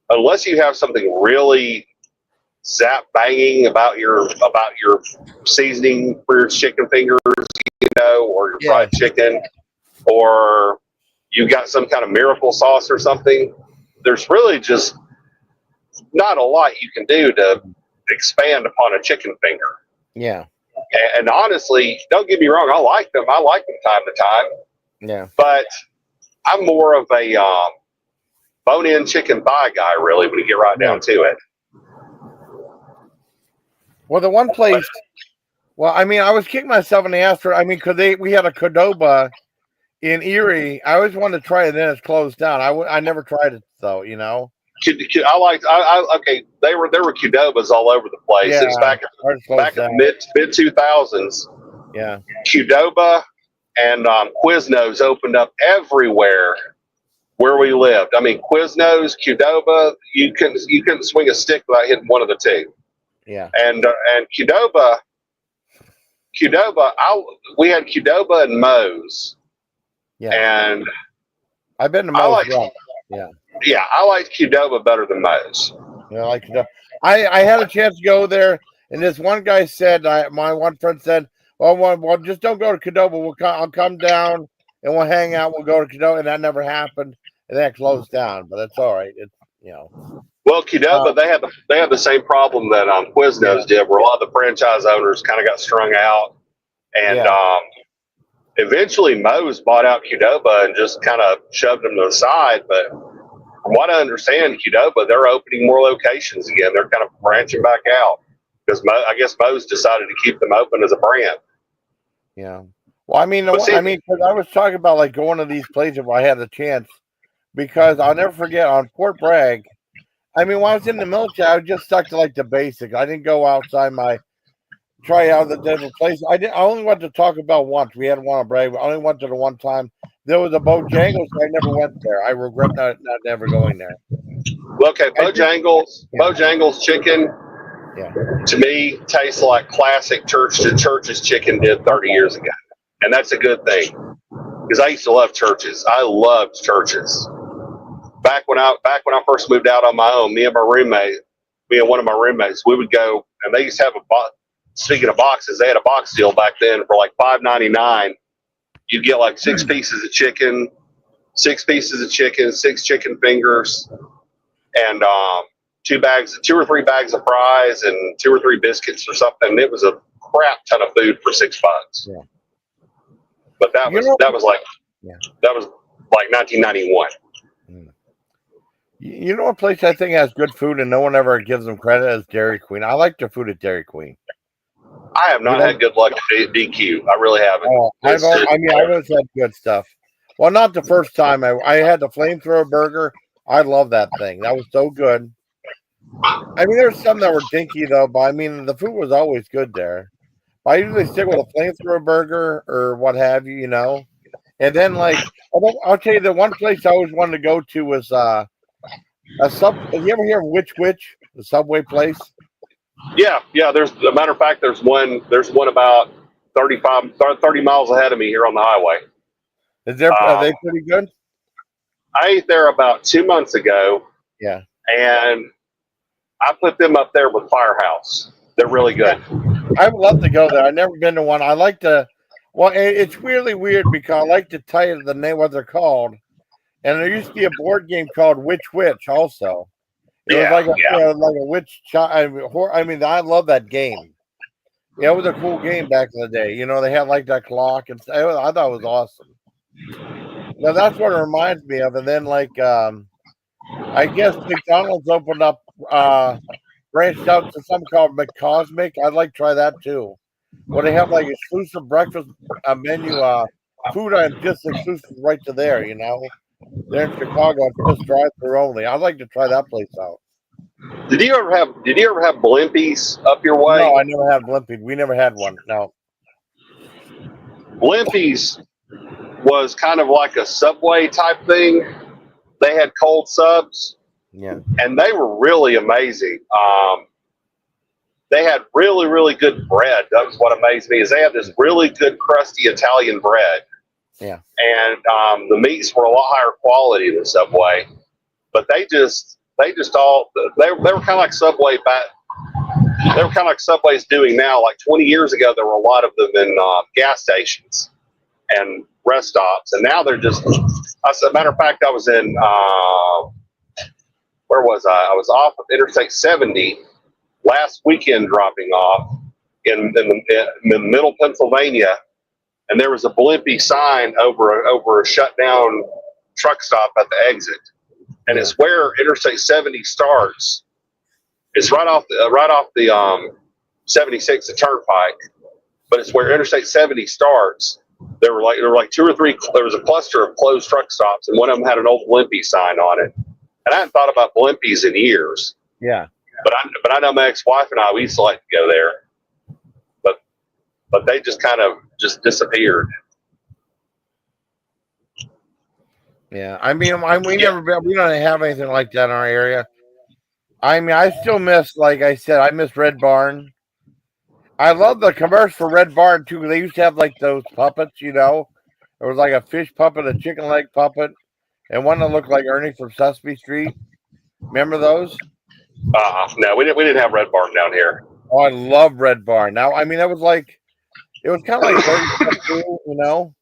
unless you have something really zap banging about your seasoning for your chicken fingers, or your fried chicken, or you got some kind of miracle sauce or something, there's really just not a lot you can do to expand upon a chicken finger. Yeah. And honestly, don't get me wrong, I like them time to time. Yeah. But I'm more of a bone-in chicken thigh guy, really, when you get right down to it. Well, the one place, I mean, I was kicking myself in the ass for, because we had a Qdoba in Erie. I always wanted to try it, then it's closed down. I never tried it though, Okay, they were Qdobas all over the place. Yeah, it was back in the mid 2000s. Yeah, Qdoba and Quiznos opened up everywhere where we lived. I mean, Quiznos, Qdoba, you couldn't swing a stick without hitting one of the two. Yeah, and Qdoba, we had Qdoba and Moe's. Yeah, and I've been to Moe's. Yeah, I like Qdoba better than Moe's. Yeah, I like Qdoba. I had a chance to go there, and this one guy said, my one friend said, well, just don't go to Qdoba. I'll come down and we'll hang out. We'll go to Qdoba, and that never happened, and that closed down. But that's all right. It's Well, Qdoba, they had the same problem that Quiznos did, where a lot of the franchise owners kind of got strung out, and eventually Moe's bought out Qdoba and just kind of shoved them to the side. But from what I understand, Qdoba, they're opening more locations again. They're kind of branching back out because I guess Moe's decided to keep them open as a brand. Yeah. Well, I mean, because I was talking about like going to these places if I had the chance, because I'll never forget on Fort Bragg. I mean, when I was in the military, I was just stuck to like the basics. I didn't go outside try out the different places. I only went to Taco Bell once. We had one on Bragg. I only went to the one time. There was a Bojangles. I never went there. I regret not never going there. Well, okay, Bojangles chicken Yeah. To me, tastes like classic Church's chicken did 30 years ago, and that's a good thing because I used to love Church's. I loved Church's. Back when I first moved out on my own, me and one of my roommates, we would go, and they used to have a box. Speaking of boxes, they had a box deal back then for like $5.99. You'd get like 6 pieces of chicken, 6 chicken fingers, and 2 or 3 bags of fries and 2 or 3 biscuits or something. It was a crap ton of food for $6. Yeah. But that was like 1991. You know, a place I think has good food and no one ever gives them credit is Dairy Queen. I like their food at Dairy Queen. I have not had good luck at DQ. I really haven't. Oh, I've always had good stuff. Well, not the first time. I had the flamethrower burger. I love that thing. That was so good. I mean, there's some that were dinky though, but I mean, the food was always good there. I usually stick with a flamethrower burger or what have you, you know. And then, like, I'll tell you, the one place I always wanted to go to was have you ever hear of Which Wich, the Subway place? Yeah. There's a matter of fact, there's one about 30 miles ahead of me here on the highway. Are they pretty good? I ate there about 2 months ago. Yeah. And I put them up there with Firehouse. They're really good. I would love to go there. I've never been to one. I like to. Well, it's really weird because I like to tell you the name what they're called. And there used to be a board game called Which Wich also. It was like a witch child. I mean, I love that game. Yeah, it was a cool game back in the day. You know, they had like that clock and stuff. I thought it was awesome. Now that's what it reminds me of. And then I guess McDonald's opened up, branched out to something called McCosmic. I'd like to try that too. Where they have like exclusive breakfast menu, food and just exclusive right to there, you know. They're in Chicago, just drive-through only. I'd like to try that place out. Did you ever have Blimpies up your way? No, I never had Blimpie. We never had one. No. Blimpies was kind of like a Subway type thing. They had cold subs. Yeah. And they were really amazing. They had really, really good bread. That was what amazed me is they had this really good crusty Italian bread. Yeah. And the meats were a lot higher quality than Subway, but they were kind of like Subway back. They were kind of like Subway's doing now. Like 20 years ago, there were a lot of them in gas stations and rest stops, and now they're just. As a matter of fact, I was in where was I? I was off of Interstate 70 last weekend, dropping off in middle Pennsylvania. And there was a Blimpie sign over a shut down truck stop at the exit, and it's where Interstate 70 starts. It's right off the 76, the Turnpike, but it's where Interstate 70 starts. There were like 2 or 3. There was a cluster of closed truck stops, and one of them had an old Blimpie sign on it. And I hadn't thought about Blimpies in years. Yeah, but I know my ex-wife and we used to like to go there. But they just kind of disappeared. Yeah, I mean, we don't have anything like that in our area. I mean, I still miss, like I said, I miss Red Barn. I love the commercial for Red Barn too. They used to have like those puppets, you know. There was like a fish puppet, a chicken leg puppet, and one that looked like Ernie from Sesame Street. Remember those? No, we didn't have Red Barn down here. Oh, I love Red Barn. Now, I mean, it was kind of like 30 cool, you know.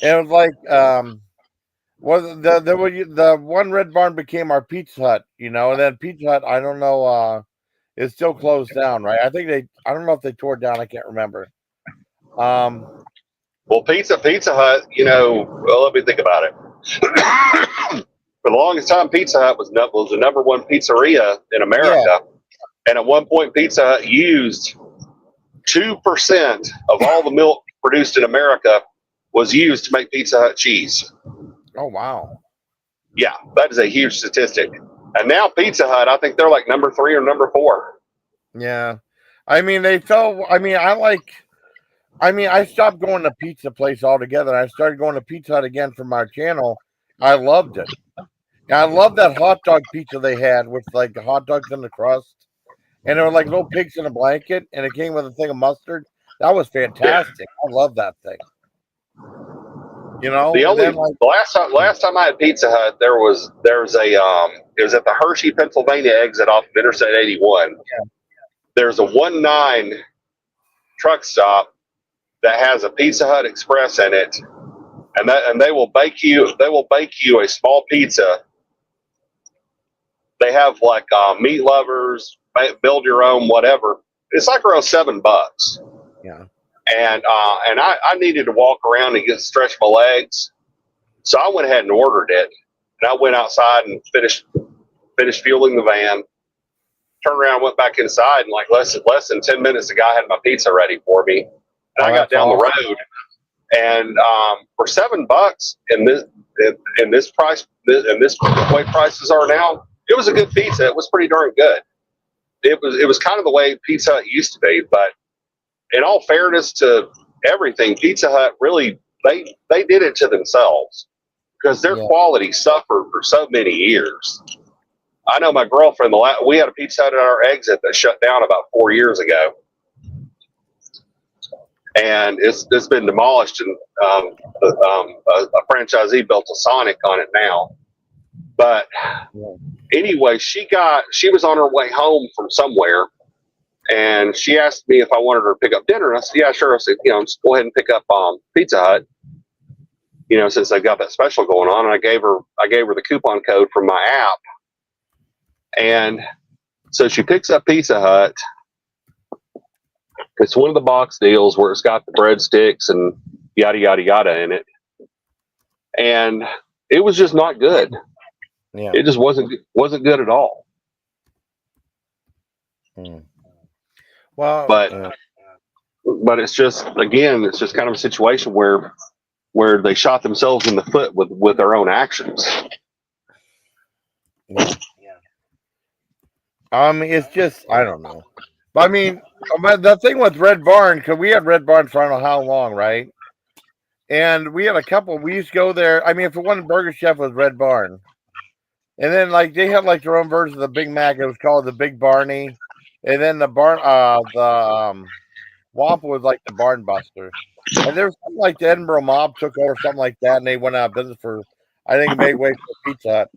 And it was like, the one Red Barn became our Pizza Hut, you know, and then Pizza Hut, I don't know, is still closed down, right? I don't know if they tore it down. I can't remember. Well, Pizza Hut, you know, well, let me think about it. For the longest time, Pizza Hut was the number one pizzeria in America, yeah. And at one point, Pizza Hut used 2% of all the milk produced in America was used to make Pizza Hut cheese. Oh, wow. Yeah, that is a huge statistic. And now Pizza Hut, I think they're like number 3 or number 4. Yeah. I mean, I stopped going to pizza place altogether. I started going to Pizza Hut again from our channel. I loved it. And I love that hot dog pizza they had with like the hot dogs in the crust. and there were like little pigs in a blanket, and it came with a thing of mustard. That was fantastic. I love that thing. You know, The and only then like last time I had Pizza Hut, there's a it was at the Hershey, Pennsylvania exit off of Interstate 81. Yeah. There's a 1-9 truck stop that has a Pizza Hut Express in it, and they will bake you a small pizza. They have like meat lovers, build your own, whatever. It's like around $7. yeah, And I needed to walk around and stretch my legs, so I went ahead and ordered it. And I went outside and finished fueling the van. Turned around, went back inside, and like less than 10 minutes, the guy had my pizza ready for me. And I got down the road, and for $7 in this price and this way prices are now, it was a good pizza. It was pretty darn good. It was kind of the way Pizza Hut used to be, but in all fairness to everything, Pizza Hut really they did it to themselves because their quality suffered for so many years. I know my girlfriend, we had a Pizza Hut at our exit that shut down about 4 years ago, and it's been demolished, and a franchisee built a Sonic on it now. But anyway, she was on her way home from somewhere, and she asked me if I wanted her to pick up dinner. And I said, yeah, sure. I said, just go ahead and pick up Pizza Hut, since they've got that special going on. And I gave her the coupon code from my app. And so she picks up Pizza Hut. It's one of the box deals where it's got the breadsticks and yada, yada, yada in it. And it was just not good. yeah. It just wasn't good at all. Well, but it's just kind of a situation where they shot themselves in the foot with their own actions. yeah. It's just I don't know. But I mean, the thing with Red Barn, because we had Red Barn for I don't know how long, right? And we had a couple. We used to go there. I mean, if it wasn't Burger Chef, it was Red Barn. And then like they had like their own version of the Big Mac. It was called the Big Barney. And then the Wampa was like the Barn Buster. And there was something like the Edinburgh Mob took over, something like that, and they went out of business for, I think it made way for Pizza Hut,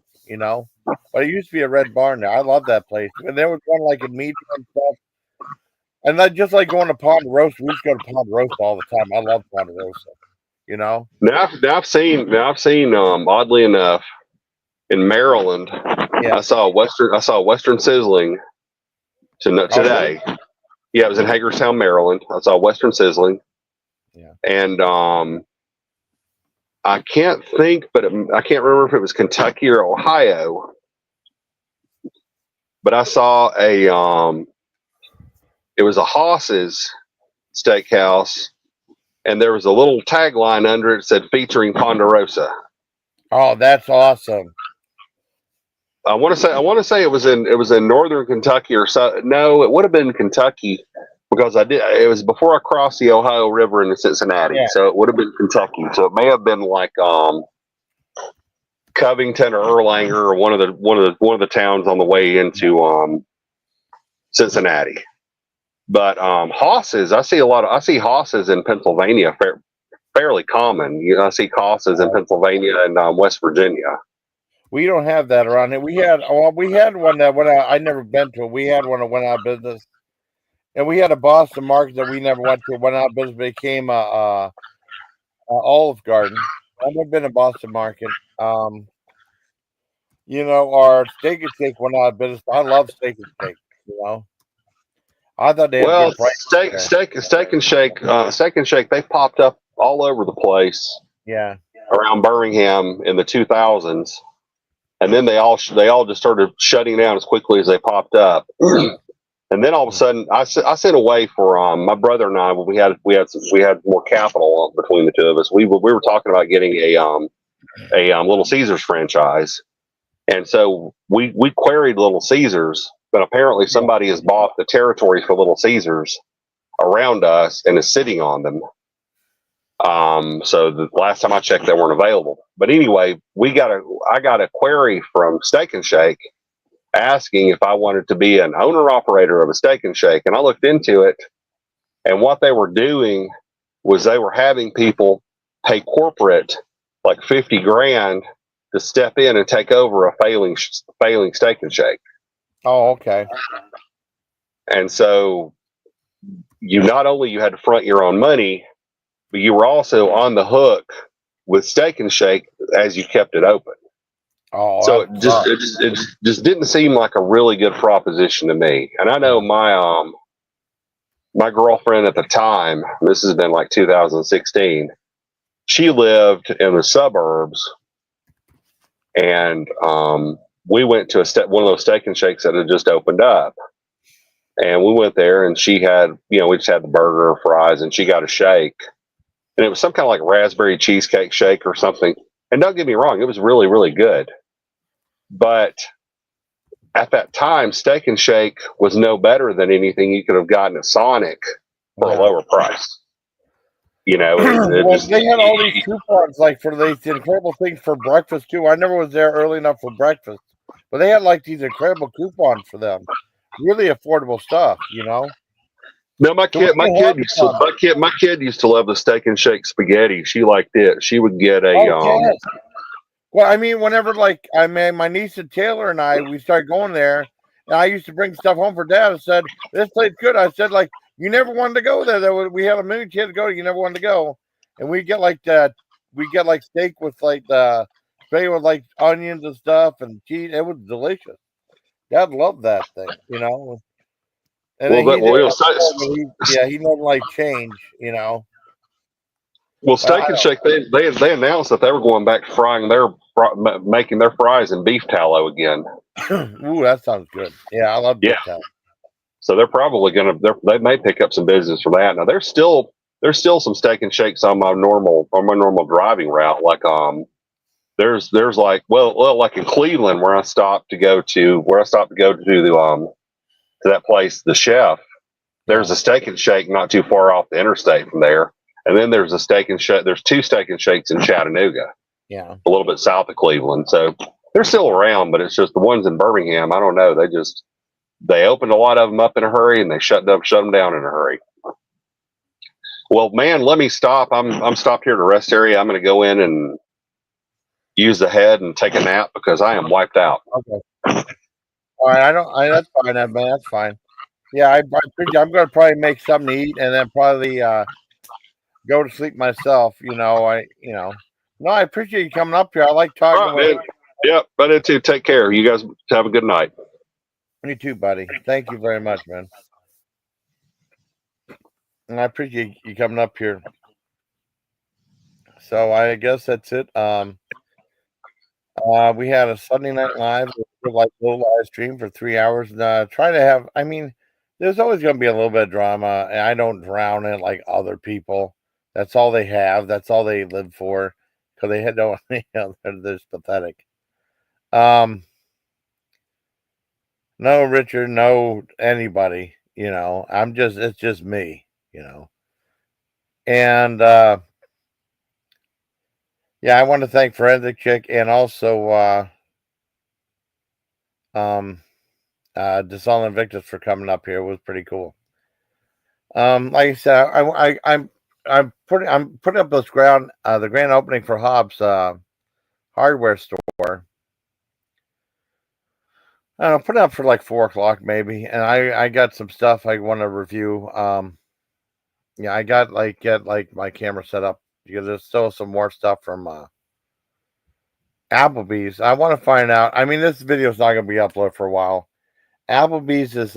But it used to be a Red Barn there. I love that place. And there was one like a meat and stuff. And that just like going to Ponderosa. We used to go to Ponderosa all the time. I love Ponderosa, Now I've seen oddly enough in Maryland, I saw Western Sizzling today. Yeah, it was in Hagerstown, Maryland. I saw Western Sizzling. Yeah. And I can't think, but I can't remember if it was Kentucky or Ohio. But I saw it was a Haas's steakhouse, and there was a little tagline under it that said featuring Ponderosa. Oh, that's awesome. I want to say it was in northern Kentucky or so. No, it would have been Kentucky because it was before I crossed the Ohio River into Cincinnati. Yeah. So it would have been Kentucky. So it may have been like Covington or Erlanger or one of the towns on the way into Cincinnati. But Haas's, I see Haas's in Pennsylvania fairly common. I see Haas's in Pennsylvania and West Virginia. We don't have that around here. We had one that went out. I never been to it. We had one that went out of business, and we had a Boston Market that we never went to. It went out of business, became a Olive Garden. I've never been to Boston Market. Our Steak and Shake went out of business. I love Steak and Shake. I thought they had good price. Steak and Shake. They popped up all over the place. Yeah, around Birmingham in the 2000s. And then they all just started shutting down as quickly as they popped up. And then all of a sudden, I sent away for my brother and I. We had more capital between the two of us. We were talking about getting a Little Caesars franchise, and so we queried Little Caesars, but apparently somebody has bought the territory for Little Caesars around us and is sitting on them. So the last time I checked, they weren't available. But anyway, I got a query from Steak and Shake asking if I wanted to be an owner operator of a Steak and Shake. And I looked into it, and what they were doing was they were having people pay corporate like 50 grand to step in and take over a failing Steak and Shake. Oh, okay. And so you not only you had to front your own money, but you were also on the hook with Steak and Shake as you kept it open. Oh, So that it just didn't seem like a really good proposition to me. And I know my girlfriend at the time, this has been like 2016, she lived in the suburbs, and we went to one of those Steak and Shakes that had just opened up. And we went there, and she had, we just had the burger, fries, and she got a shake. And it was some kind of like raspberry cheesecake shake or something. And don't get me wrong, it was really, really good. But at that time, Steak and Shake was no better than anything you could have gotten at Sonic for a lower price. They had all these coupons like for these incredible things for breakfast too. I never was there early enough for breakfast, but they had like these incredible coupons for them. Really affordable stuff, No, my kid used to love the Steak and Shake spaghetti. She liked it. She would get a yes. Well, I mean, whenever my niece and Taylor and we started going there, and I used to bring stuff home for Dad. I said, "This place good." I said, you never wanted to go there. We had a million kids go. You never wanted to go, and we get like that. We get like steak with like the spaghetti with like onions and stuff and cheese. It was delicious. Dad loved that thing, And he never like change, Well, Steak and Shake, they announced that they were going back to making their fries in beef tallow again. Ooh, that sounds good. Yeah, I love beef tallow. So they're probably they may pick up some business for that. Now there's still some Steak and Shakes on my normal driving route. Like there's like like in Cleveland where I stopped to go to that place, the Chef. There's a Steak and Shake not too far off the interstate from there. And then there's a Steak and Shake. There's two Steak and Shakes in Chattanooga. Yeah. A little bit south of Cleveland. So they're still around, but it's just the ones in Birmingham. I don't know. They opened a lot of them up in a hurry, and they shut them down in a hurry. Well, man, let me stop. I'm stopped here at a rest area. I'm going to go in and use the head and take a nap because I am wiped out. Okay. All right. That's fine, man. That's fine. Yeah, I'm going to probably make something to eat and then probably go to sleep myself. No, I appreciate you coming up here. I like talking with you. Yep, but it too. Take care. You guys have a good night. You too, buddy. Thank you very much, man. And I appreciate you coming up here. So I guess that's it. We had a Sunday Night Live, like little live stream for 3 hours. Try to have. I mean, there's always going to be a little bit of drama, and I don't drown it like other people. That's all they have. That's all they live for, because they had no. They're just pathetic. No, Richard, no, anybody, it's just me, and, yeah, I want to thank Forensic Chick and also, Dishonored Invictus for coming up here. It was pretty cool. Like I said, I'm putting up this the grand opening for Hobbs, hardware store. I don't know, put it up for like 4:00 maybe, and I got some stuff I want to review. Yeah, I got get my camera set up because there's still some more stuff from Applebee's. I want to find out. I mean, this video is not going to be uploaded for a while. Applebee's is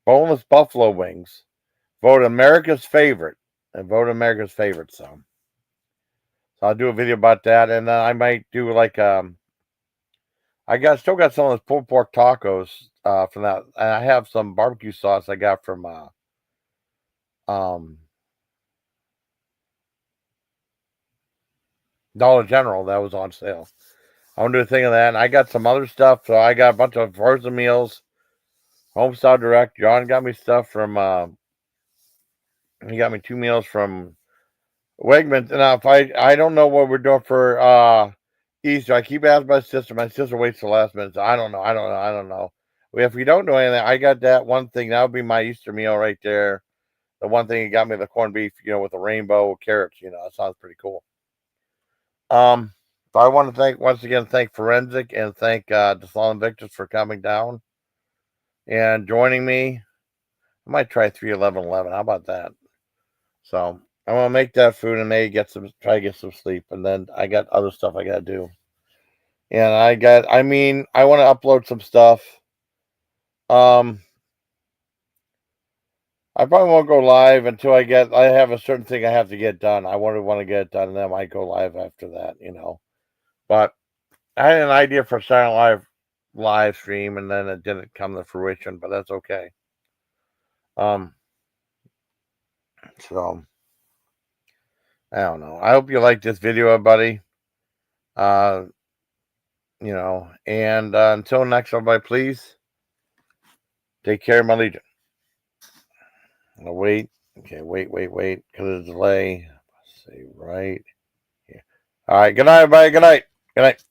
boneless buffalo wings, voted America's favorite, So I'll do a video about that, and then I might do like still got some of those pulled pork tacos from that, and I have some barbecue sauce I got from Dollar General that was on sale. I want to do a thing of that, and I got some other stuff. So I got a bunch of frozen meals, Homestyle Direct. John got me stuff from. He got me 2 meals from Wegmans. And if I don't know what we're doing for Easter. I keep asking my sister. My sister waits till the last minute. I don't know. If we don't do anything, I got that one thing. That would be my Easter meal right there. The one thing that got me the corned beef, with the rainbow carrots. That sounds pretty cool. So I want to once again thank Forensic and thank the Fallen Victors for coming down and joining me. I might try 3-11-11. How about that? So I'm gonna make that food and maybe try to get some sleep, and then I got other stuff I gotta do. And I want to upload some stuff. I probably won't go live until I have a certain thing I have to get done. I want to get it done, and then I might go live after that, But I had an idea for starting live stream, and then it didn't come to fruition, but that's okay. So I don't know. I hope you like this video, everybody. And until next, everybody, please take care of my legion. Wait. Okay, wait, because of the delay. Let's see, right here. All right, good night, everybody. Good night.